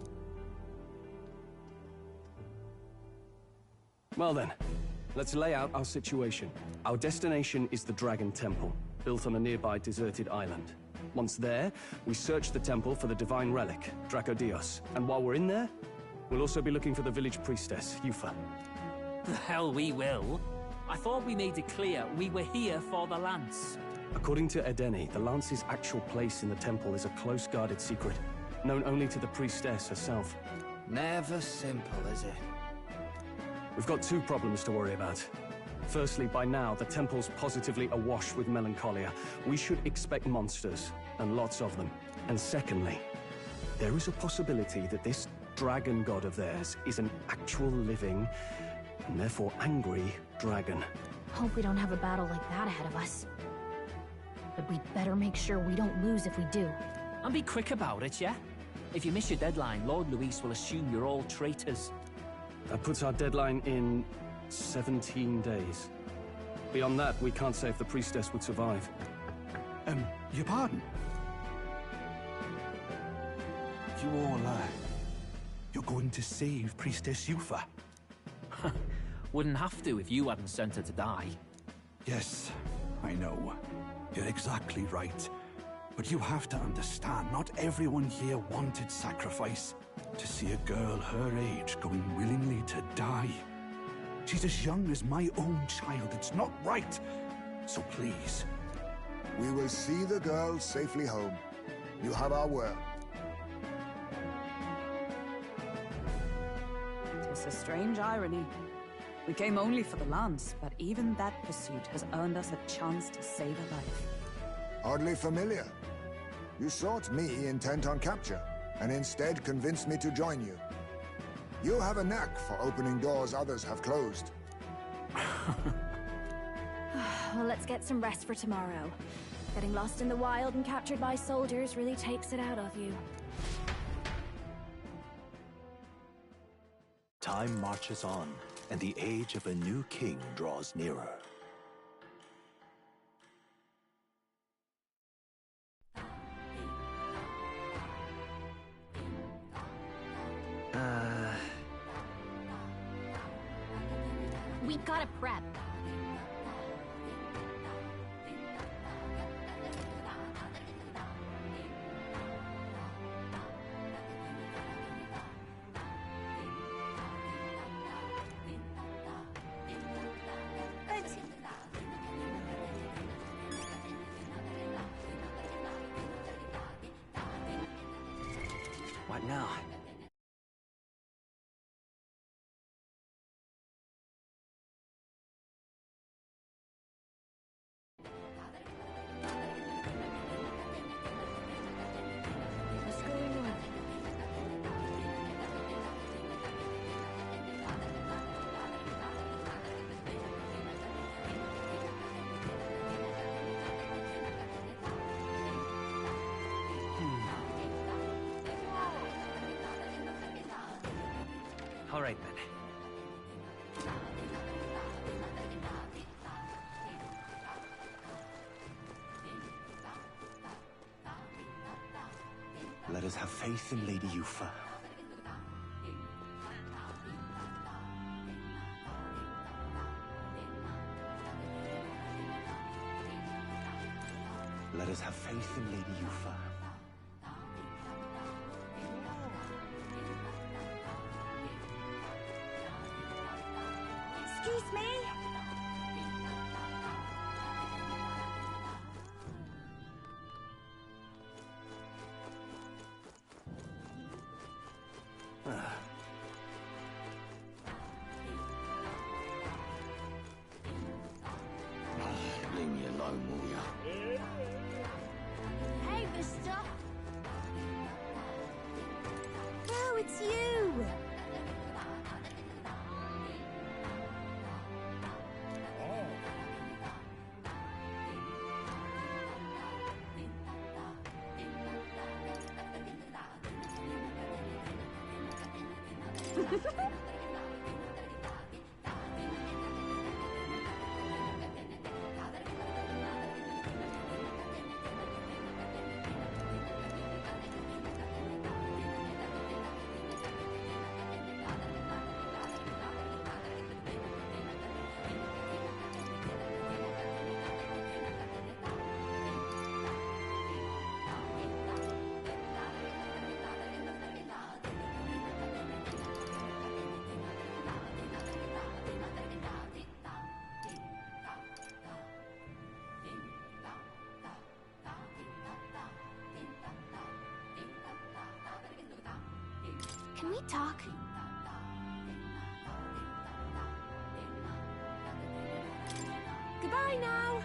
Well then, let's lay out our situation. Our destination is the Dragon Temple, built on a nearby deserted island. Once there, we search the temple for the divine relic, Dracodios. And while we're in there, we'll also be looking for the village priestess, Yufa. The hell we will. I thought we made it clear we were here for the lance. According to Edeni, the lance's actual place in the temple is a close-guarded secret, known only to the priestess herself. Never simple, is it? We've got two problems to worry about. Firstly, by now, the temple's positively awash with melancholia. We should expect monsters, and lots of them. And secondly, there is a possibility that this dragon god of theirs is an actual living, and therefore angry, dragon. Hope we don't have a battle like that ahead of us. But we'd better make sure we don't lose if we do. And be quick about it, yeah? If you miss your deadline, Lord Luis will assume you're all traitors. That puts our deadline in 17 days. Beyond that, we can't say if the priestess would survive. Your pardon? You all, you're going to save Priestess Yufa? Wouldn't have to if you hadn't sent her to die. Yes, I know. You're exactly right. But you have to understand, not everyone here wanted sacrifice. To see a girl her age going willingly to die. She's as young as my own child. It's not right. So please. We will see the girl safely home. You have our word. It's a strange irony. We came only for the lance, but even that pursuit has earned us a chance to save a life. Oddly familiar. You sought me intent on capture, and instead convinced me to join you. You have a knack for opening doors others have closed. Well, let's get some rest for tomorrow. Getting lost in the wild and captured by soldiers really takes it out of you. Time marches on, and the age of a new king draws nearer. We've got to prep. What now? All right, then. Let us have faith in Lady Yufa. Let us have faith in Lady Yufa. Excuse me? Leave me alone, will ya? Hey, mister! Oh, it's you! Can we talk? Goodbye now!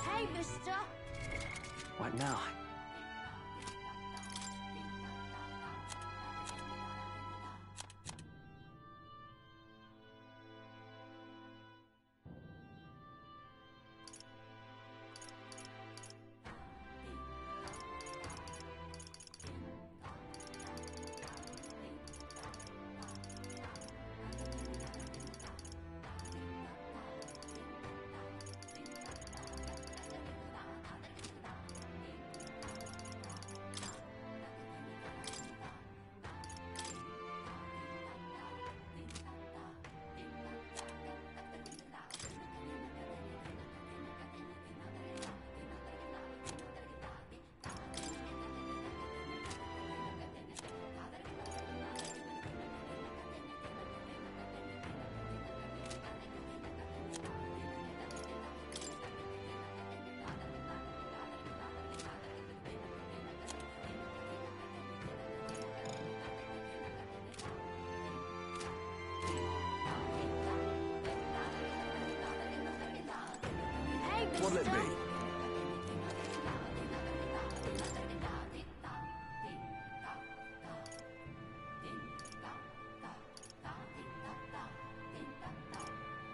Hey, mister! What now? What'll it be?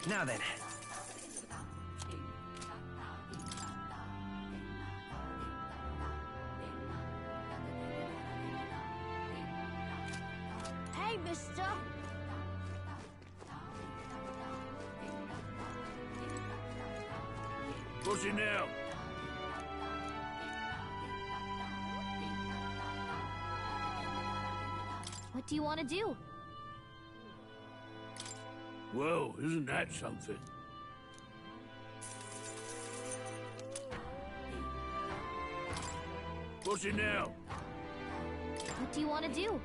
Now then. Hey, mister! What's it now? What do you want to do? Well, isn't that something? What's it now? What do you want to do?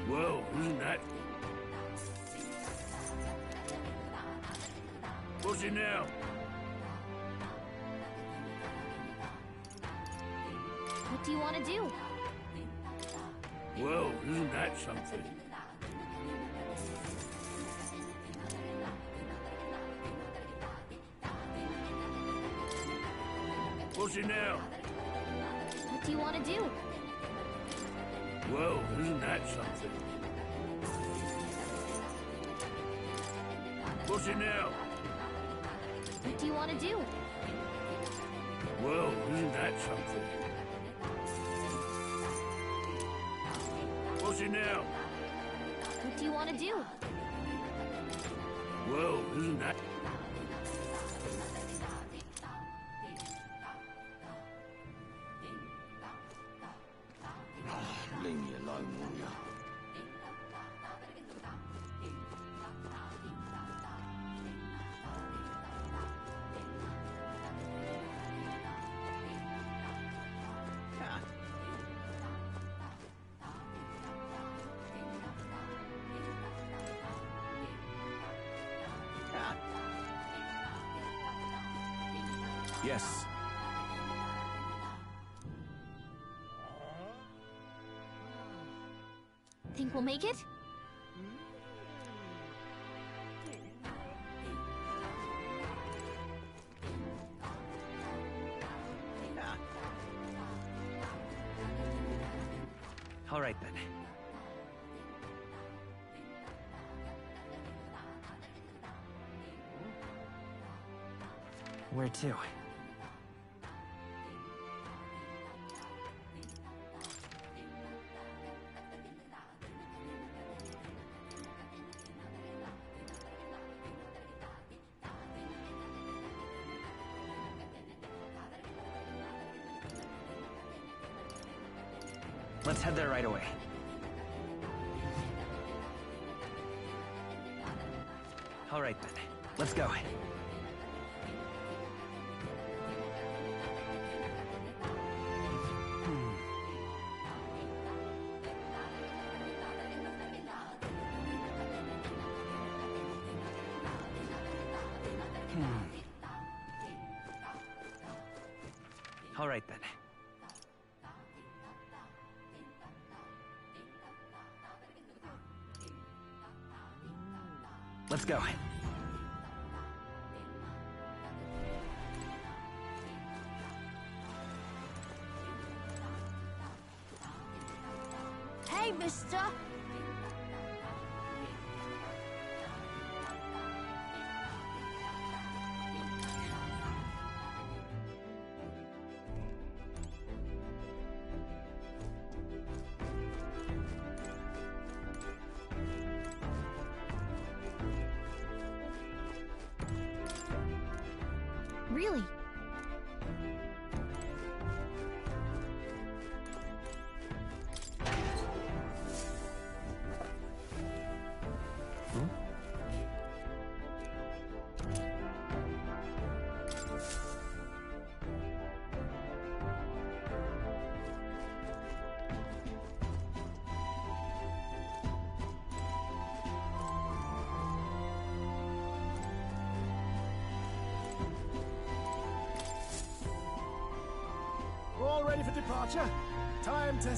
Well, isn't that... What's it now? What do you want to do? Well, isn't that something? What's it now? What do you want to do? Well, isn't that something? What's it now? What do you want to do? Well, isn't that something? What's it now? What do you want to do? Well, isn't that... Leave me alone, will you? Yes. Think we'll make it? All right, then. Where to? Let's head there right away. All right, then. Let's go. All right, then. Let's go. Hey, mister! Really? All ready for departure? Time to...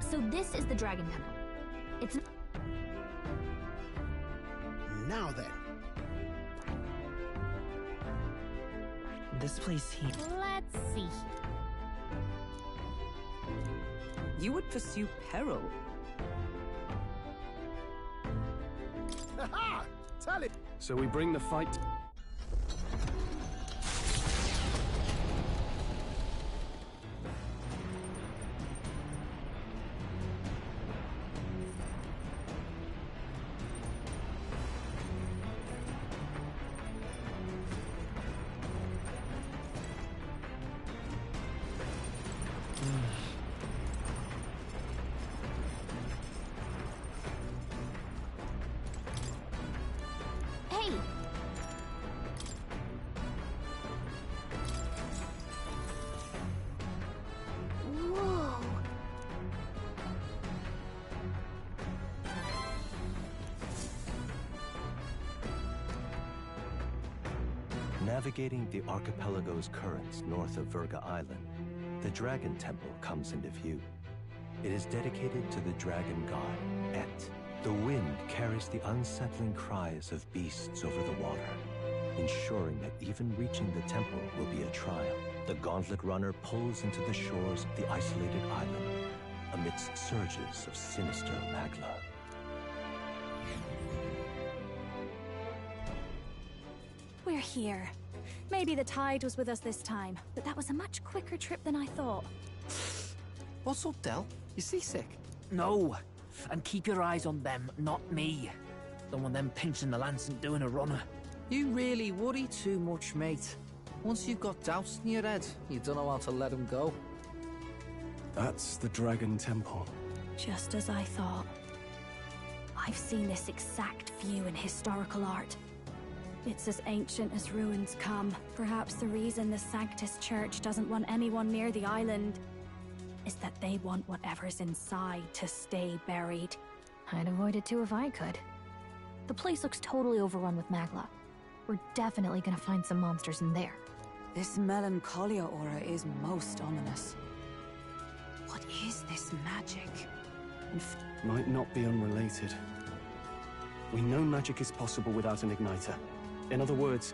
So this is the Dragon Temple. It's... Now then. This place here. Let's see. You would pursue peril. Ha! Tell it! So we bring the fight... Hey! Whoa! Navigating the archipelago's currents north of Verga Island, the Dragon Temple comes into view. It is dedicated to the dragon god, Et. The wind carries the unsettling cries of beasts over the water, ensuring that even reaching the temple will be a trial. The gauntlet runner pulls into the shores of the isolated island, amidst surges of sinister magla. We're here. Maybe the tide was with us this time, but that was a much quicker trip than I thought. What's up, Del? You seasick? No. And keep your eyes on them, not me. Don't want them pinching the lance and doing a runner. You really worry too much, mate. Once you've got doubts in your head, you don't know how to let them go. That's the Dragon Temple. Just as I thought. I've seen this exact view in historical art. It's as ancient as ruins come. Perhaps the reason the Sanctus Church doesn't want anyone near the island is that they want whatever's inside to stay buried. I'd avoid it too if I could. The place looks totally overrun with magla. We're definitely gonna find some monsters in there. This melancholia aura is most ominous. What is this magic? Might not be unrelated. We know magic is possible without an igniter. In other words,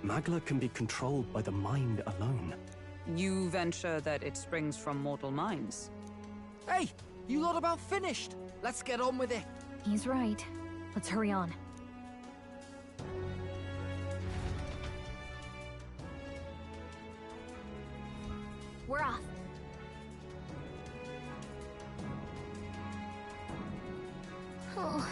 magla can be controlled by the mind alone. You venture that it springs from mortal minds? Hey, you lot about finished. Let's get on with it. He's right. Let's hurry on. We're off. Oh.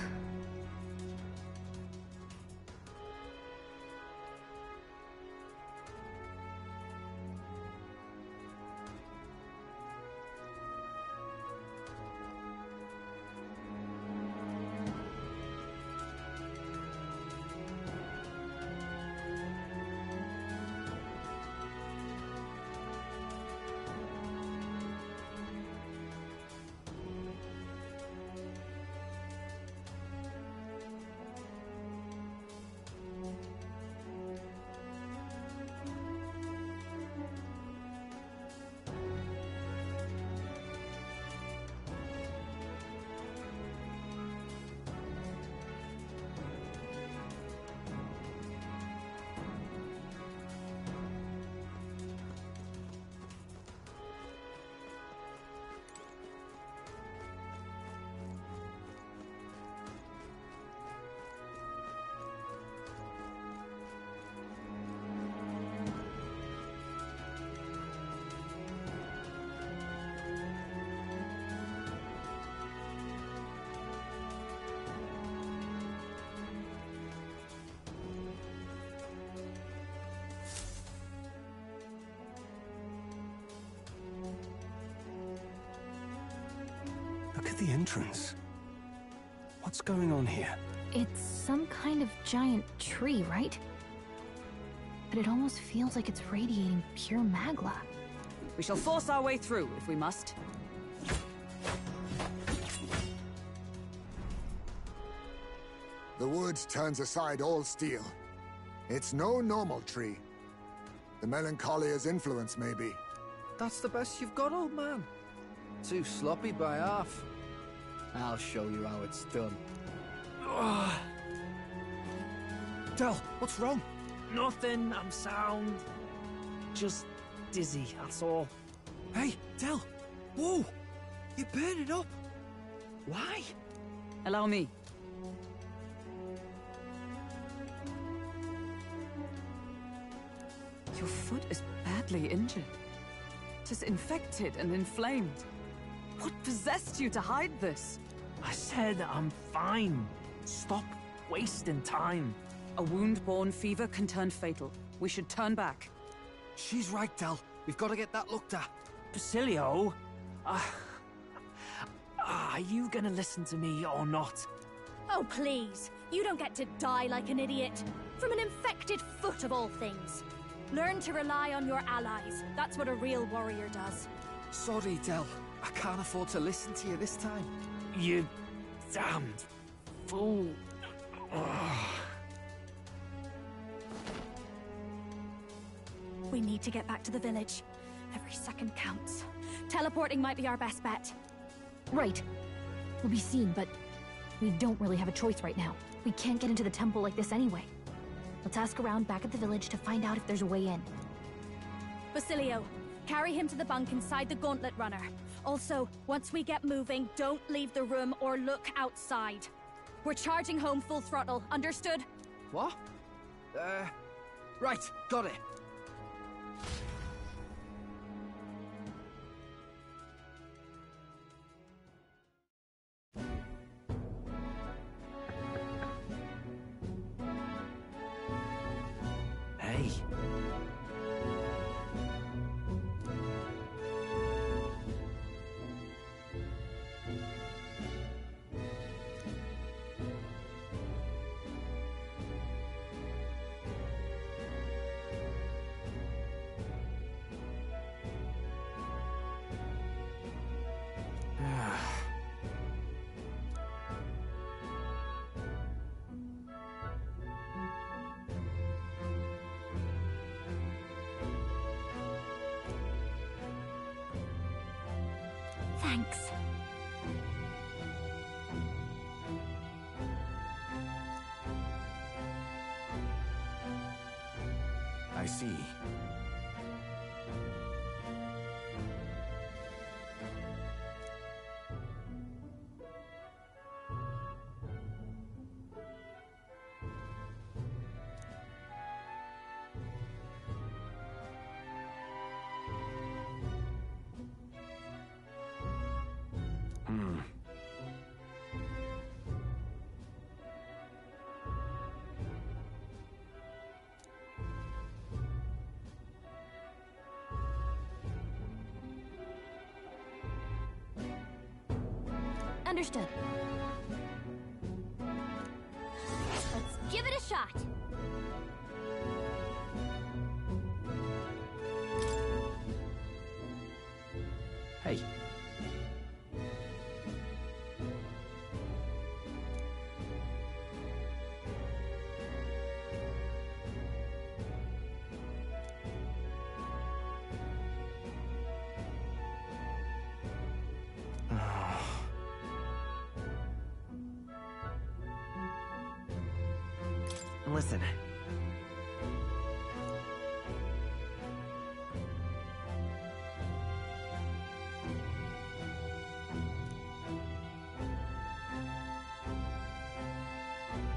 the entrance. What's going on here? It's some kind of giant tree, right? But it almost feels like it's radiating pure magla. We shall force our way through, if we must. The woods turns aside all steel. It's no normal tree. The Melancholia's influence, maybe. That's the best you've got, old man. Too sloppy by half. I'll show you how it's done. Del, what's wrong? Nothing, I'm sound. Just dizzy, that's all. Hey, Del! Whoa! You're burning up! Why? Allow me. Your foot is badly injured. 'Tis infected and inflamed. What possessed you to hide this? I said I'm fine. Stop wasting time. A wound-borne fever can turn fatal. We should turn back. She's right, Del. We've got to get that looked at. Basilio? Are you gonna listen to me or not? Oh, please. You don't get to die like an idiot. From an infected foot of all things. Learn to rely on your allies. That's what a real warrior does. Sorry, Del. I can't afford to listen to you this time. You damned fool. We need to get back to the village. Every second counts. Teleporting might be our best bet. Right. We'll be seen, but we don't really have a choice right now. We can't get into the temple like this anyway. Let's ask around back at the village to find out if there's a way in. Basilio, carry him to the bunk inside the gauntlet runner. Also, once we get moving, don't leave the room or look outside. We're charging home full throttle, understood? What? Right, got it. Hey. Thanks. I see. Understood. Let's give it a shot. Hey. Listen.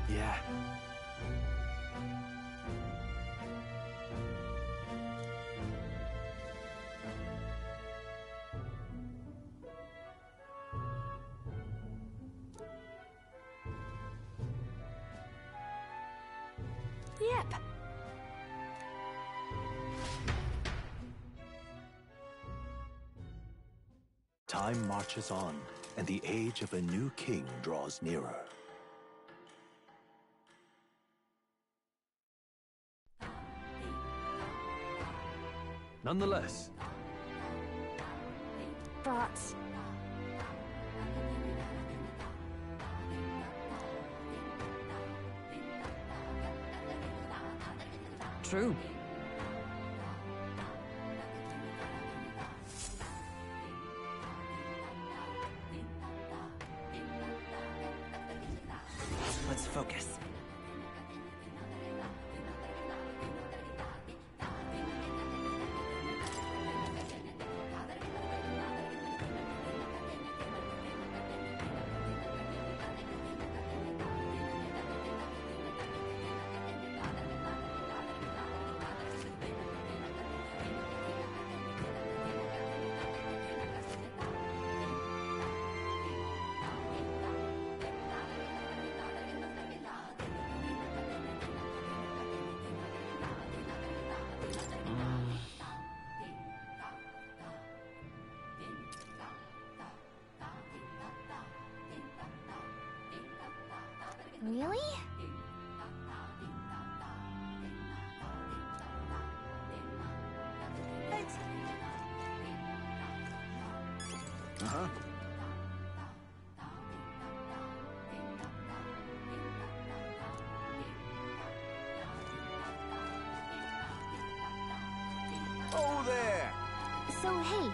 Yeah. Yep. Time marches on, and the age of a new king draws nearer. Nonetheless. But... True. Let's focus. Really? Uh-huh. Oh, there! So, hey.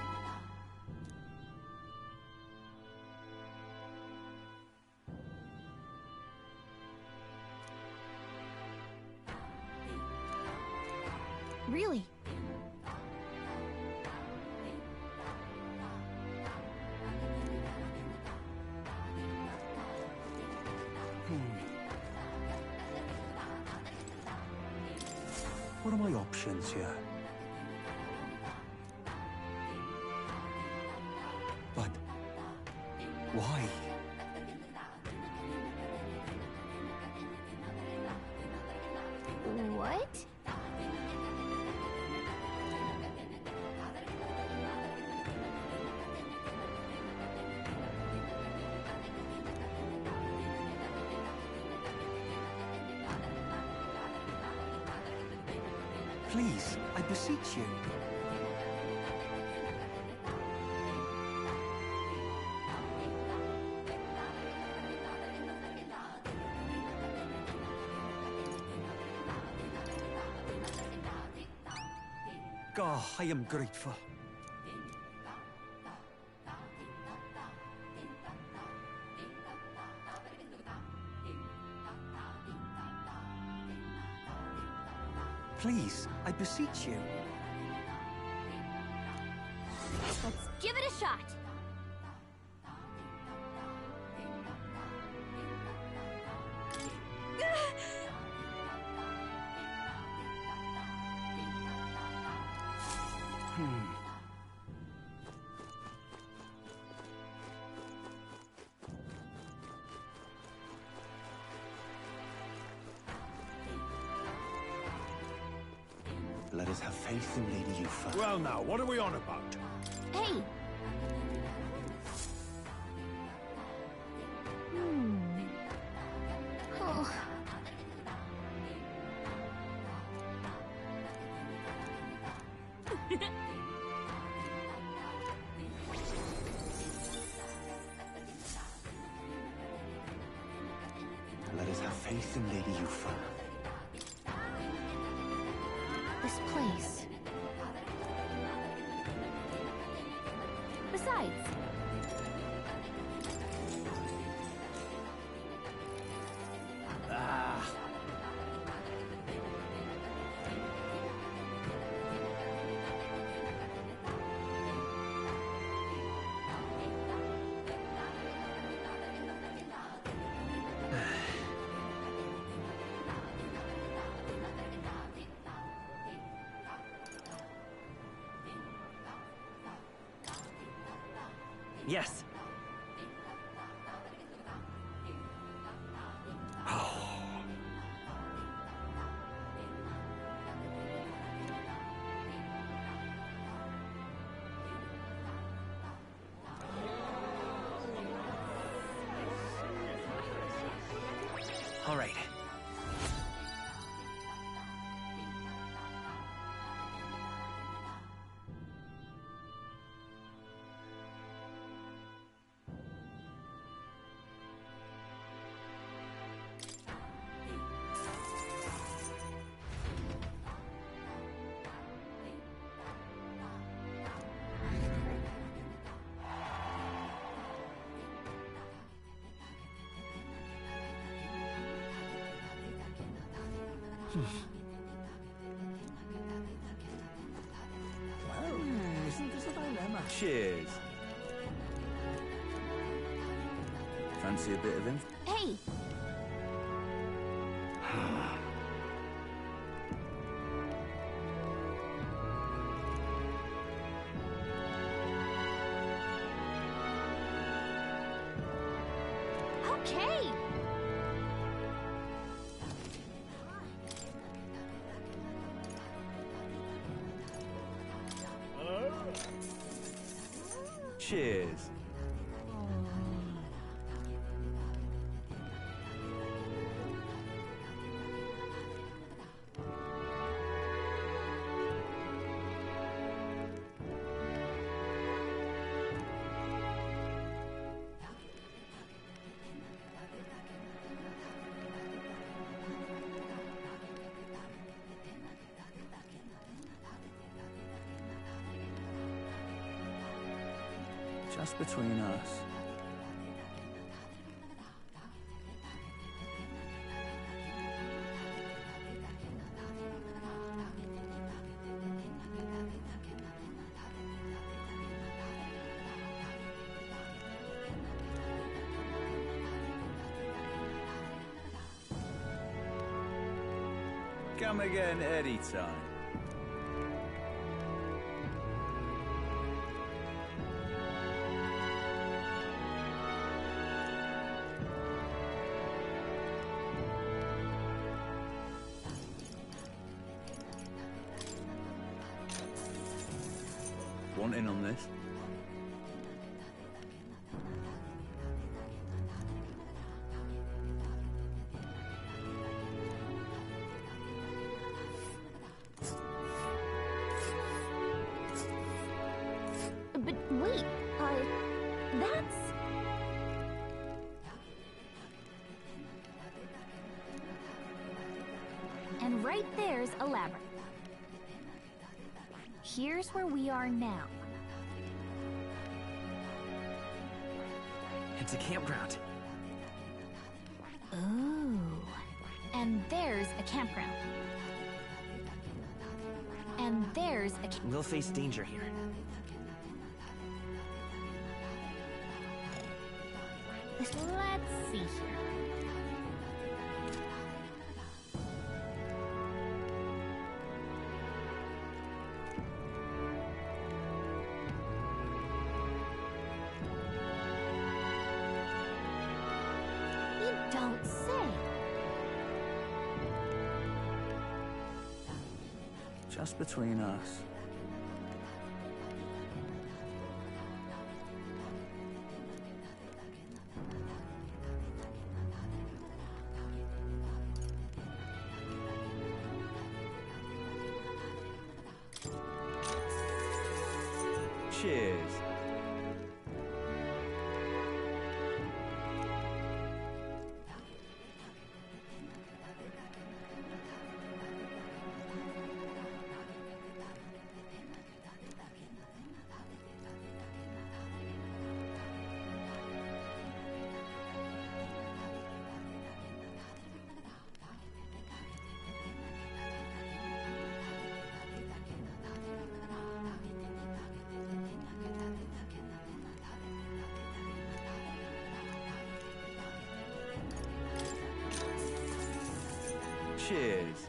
Really? What are my options here? But... why? What? Please, I beseech you. God, I am grateful. Please, I beseech you. Let's give it a shot. Let us have faith in Lady Yufa. Well now, what are we on about? Hey! Oh. Let us have faith in Lady Yufa. This place. Besides... Yes. All right. Well, isn't this a dilemma? Cheers. Fancy a bit of info? Hey! Okay! Cheers. Just between us. Come again anytime. Want in on this? But wait, that's... And right there's a labyrinth. Here's where we are now. It's a campground. Ooh. And there's a campground. And there's a... We'll face danger here. Let's see here. You don't say. Just between us. Cheers. Cheers.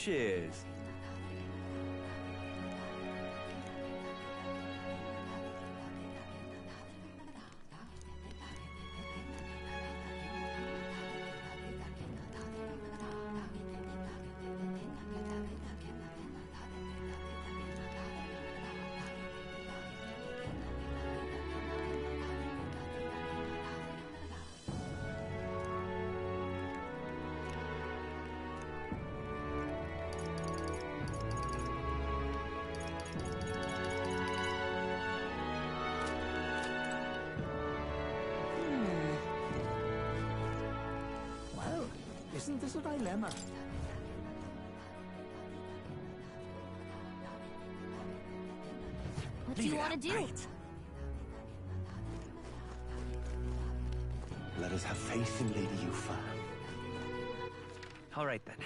Cheers. Well, isn't this a dilemma? What do you want to do? Let us have faith in Lady Yufa. All right then.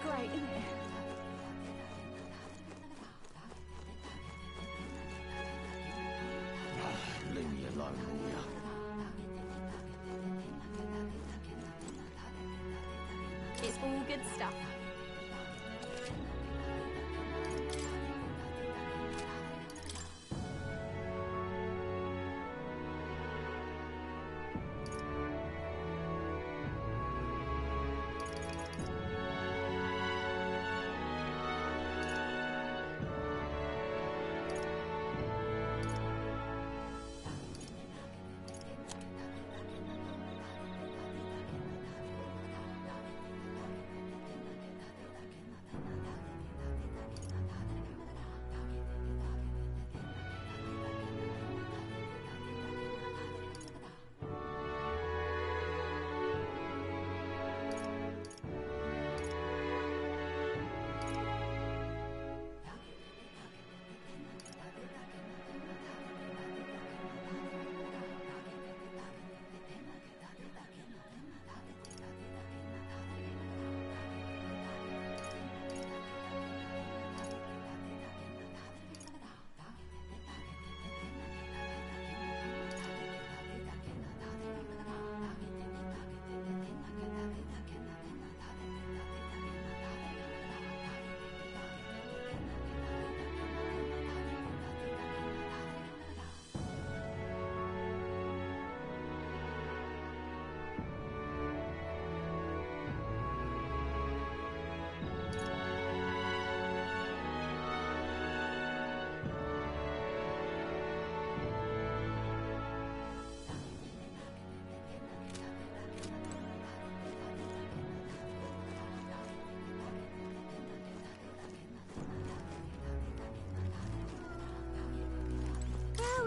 Great, isn't it? Leave me alone, will ya? It's all good stuff.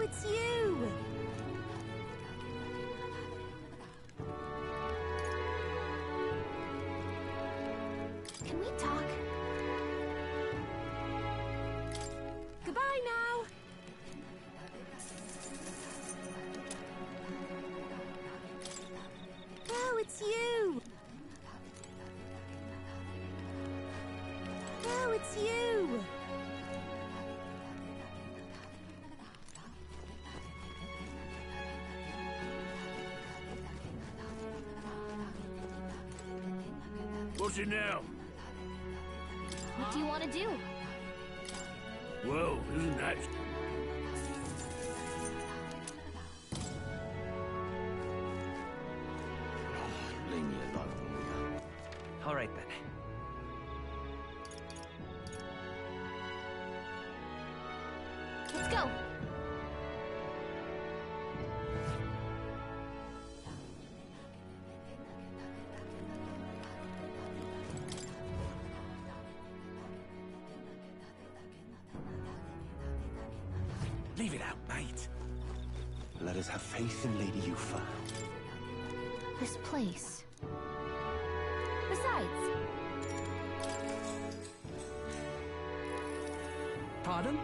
Oh, it's you! Can we talk? Goodbye now! Oh, it's you! Oh, it's you! What's it now? What do you want to do? Well, isn't that... Leave me alone, will ya? All right then. Let's go. Leave it out, mate. Let us have faith in Lady Yufa. This place. Besides, Pardon?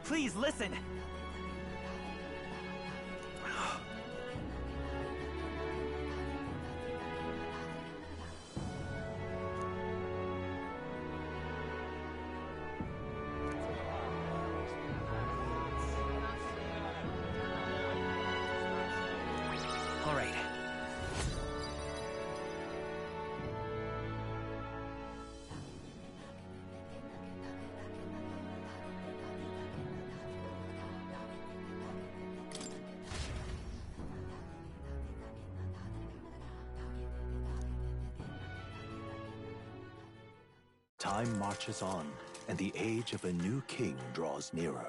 Please, listen! All right. Time marches on, and the age of a new king draws nearer.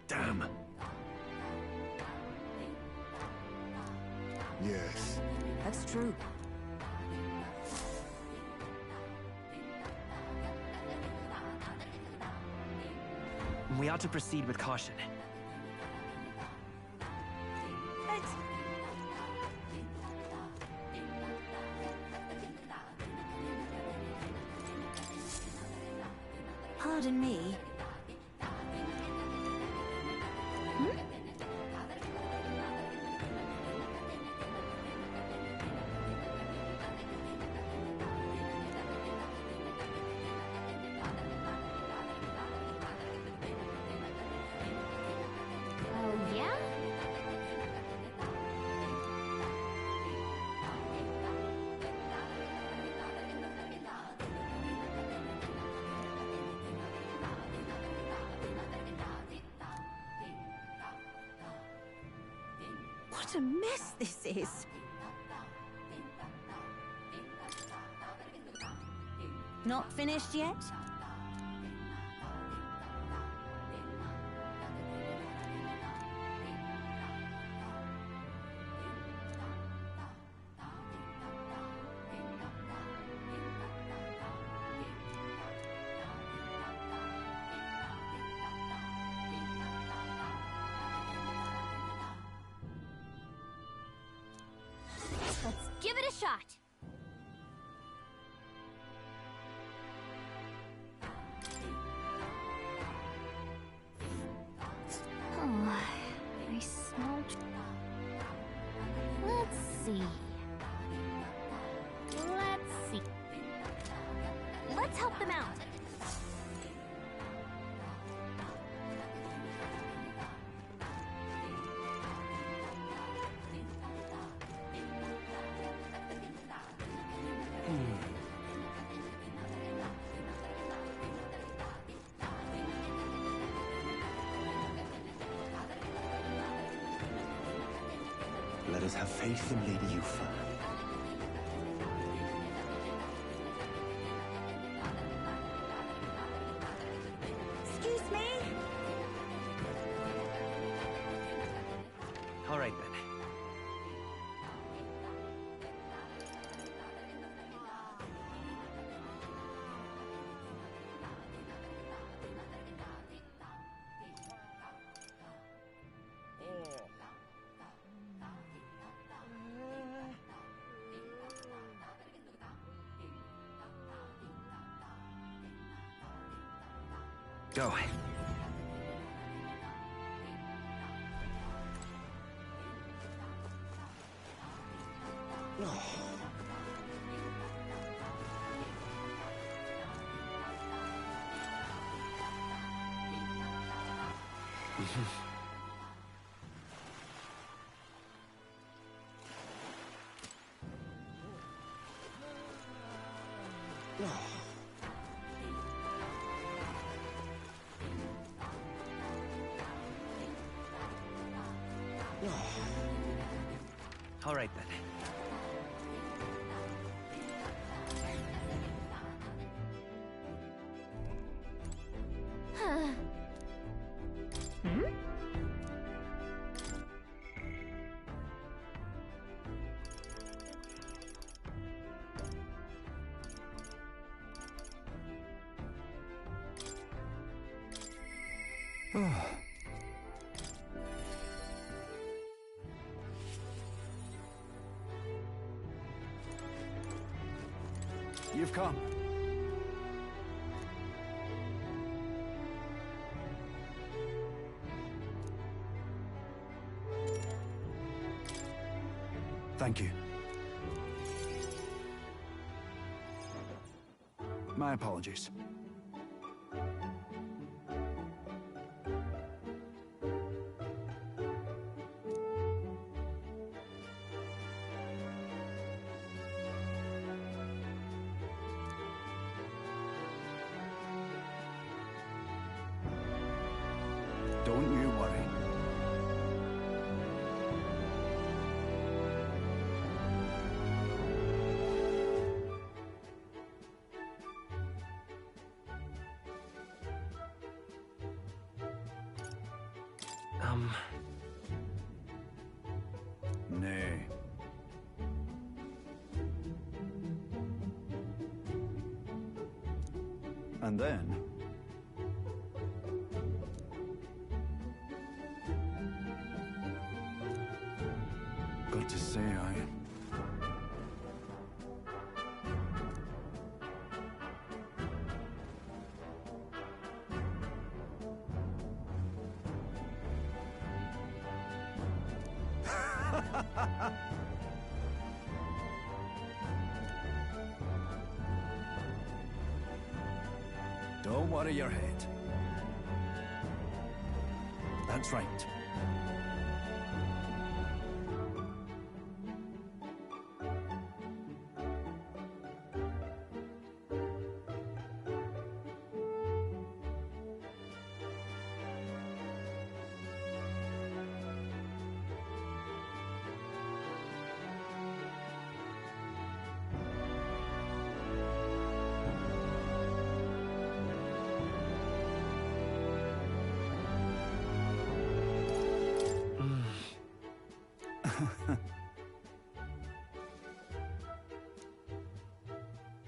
Damn. Yes. That's true. We ought to proceed with caution. Pardon me. Oh, yeah? What a mess this is. Not finished yet? Let's give it a shot. Oh, I smell. Let's see. Let's see. Let's help them out. Let us have faith in Lady Yufa. Excuse me? All right, then. Go. All right, then. Hmm? You've come. Thank you. My apologies. Don't you worry. Nay. And then... got to say Don't worry your head. That's right.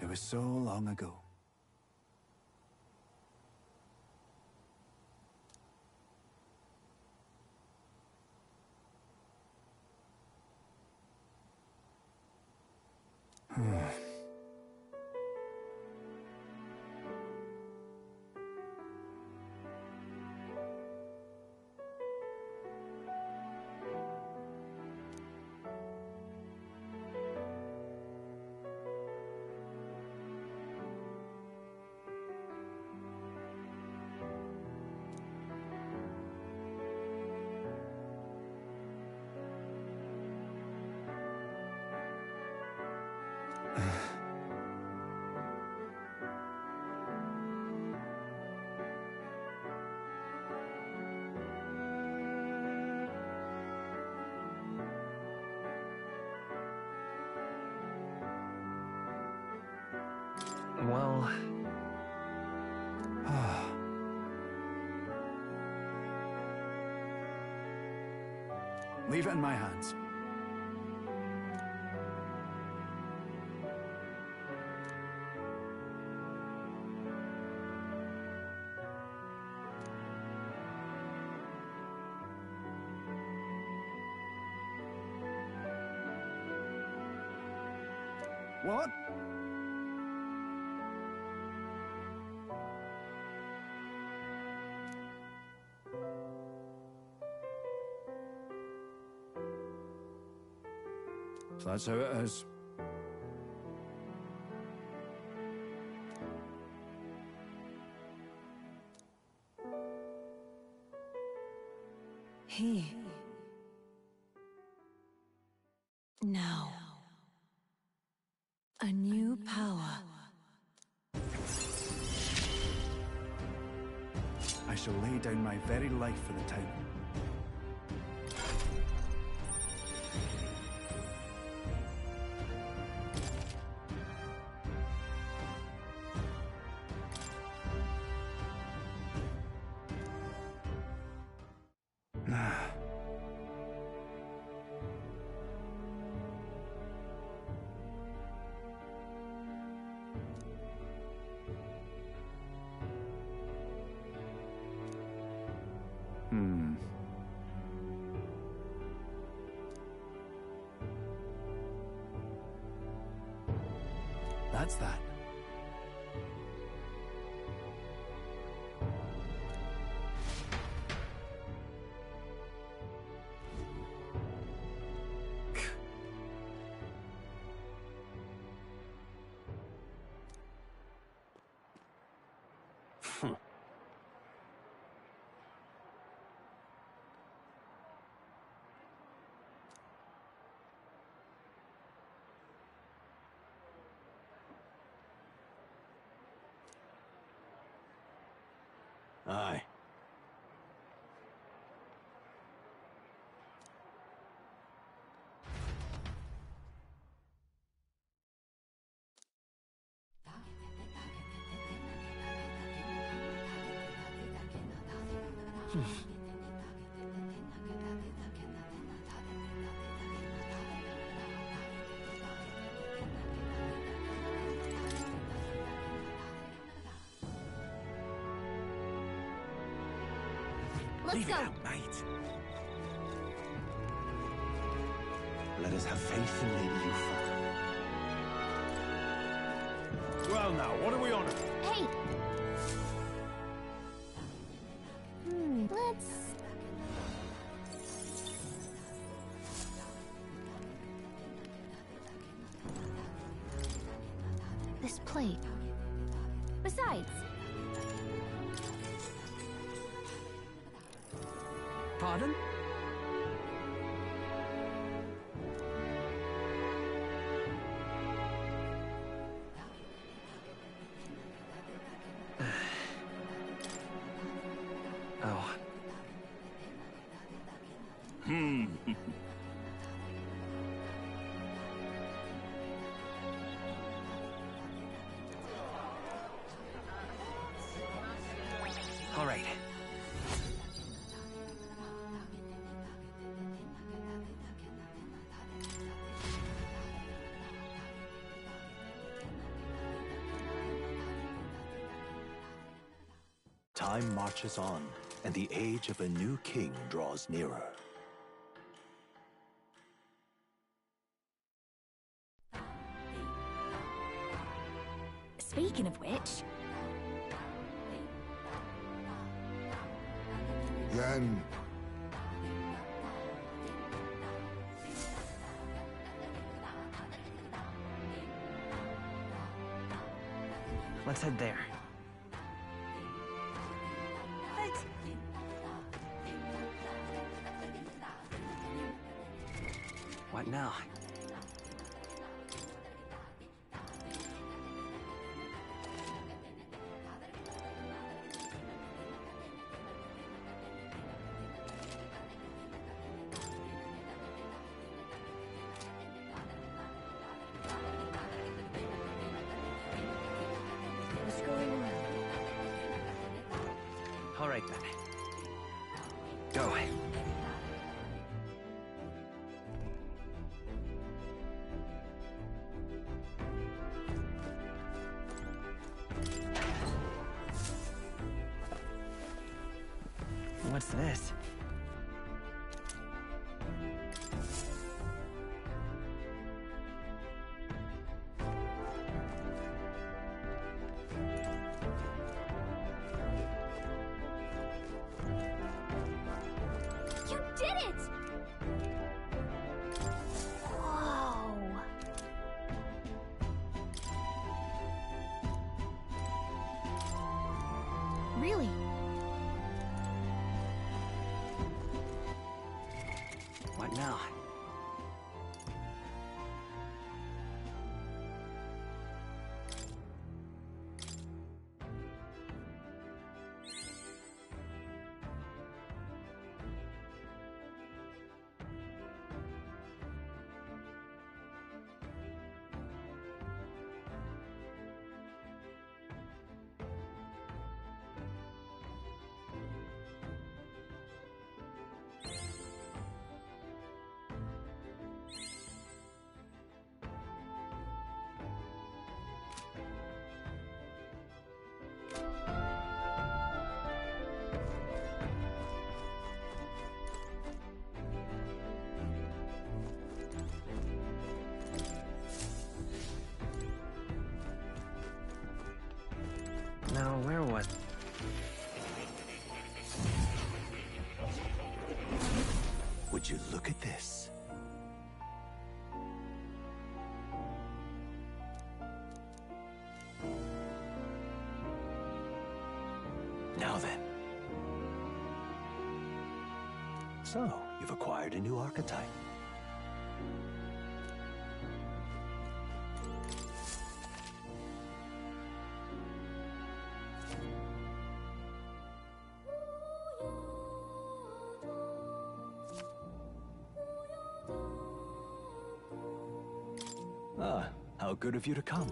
It was so long ago. Well... Leave it in my hands. What? So that's how it is. He. Now. A new power. I shall lay down my very life for the town. That's that. Aye. Let's Leave go. it out, mate. Let us have faith in Lady Yuffie. Well now, what are we on? Hey! Let's... This plate. Besides... Pardon? Oh. All right. Time marches on, and the age of a new king draws nearer. Speaking of which... Then... Let's head there. What now? What's going on? All right, then. Go. What's this? You did it! Whoa. Really? What now? Now, where was... Would you look at this? Now then. So, you've acquired a new archetype. Ah, how good of you to come.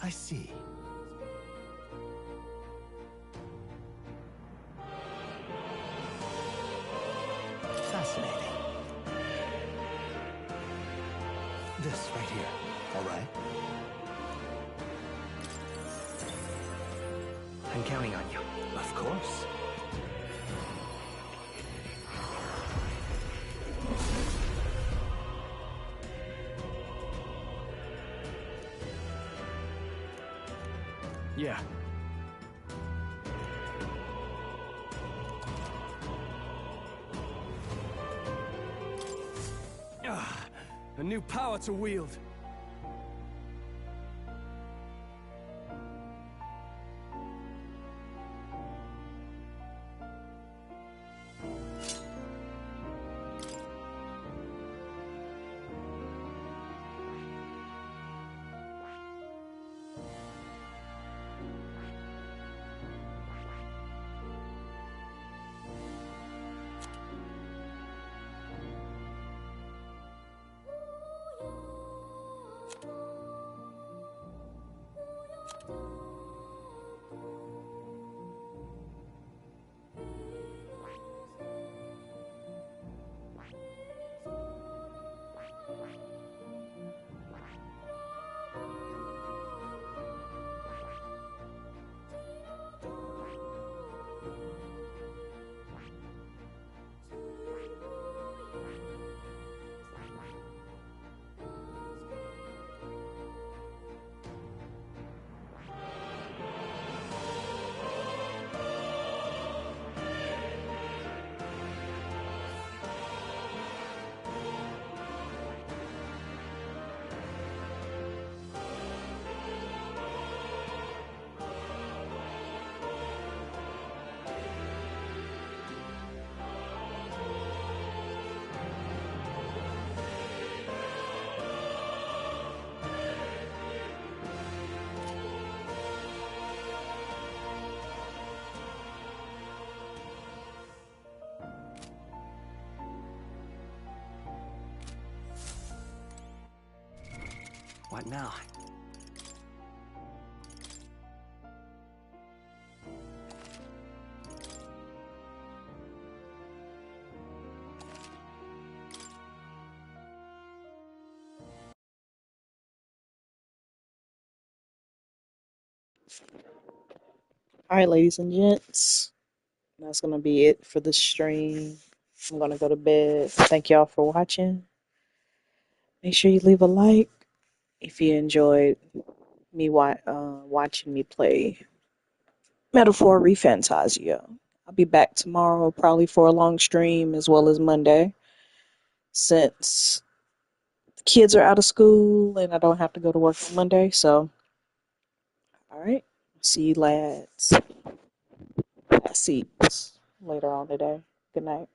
I see. Fascinating. This right here, all right? I'm counting on you. Of course. Yeah. Ah, a new power to wield. What now? Alright, ladies and gents, that's gonna be it for the stream. I'm gonna go to bed. Thank y'all for watching. Make sure you leave a like if you enjoyed me watching me play Metaphor Refantazio. I'll be back tomorrow, probably for a long stream, as well as Monday, since the kids are out of school and I don't have to go to work on Monday. So, alright. See you lads. Seats later on today. Good night.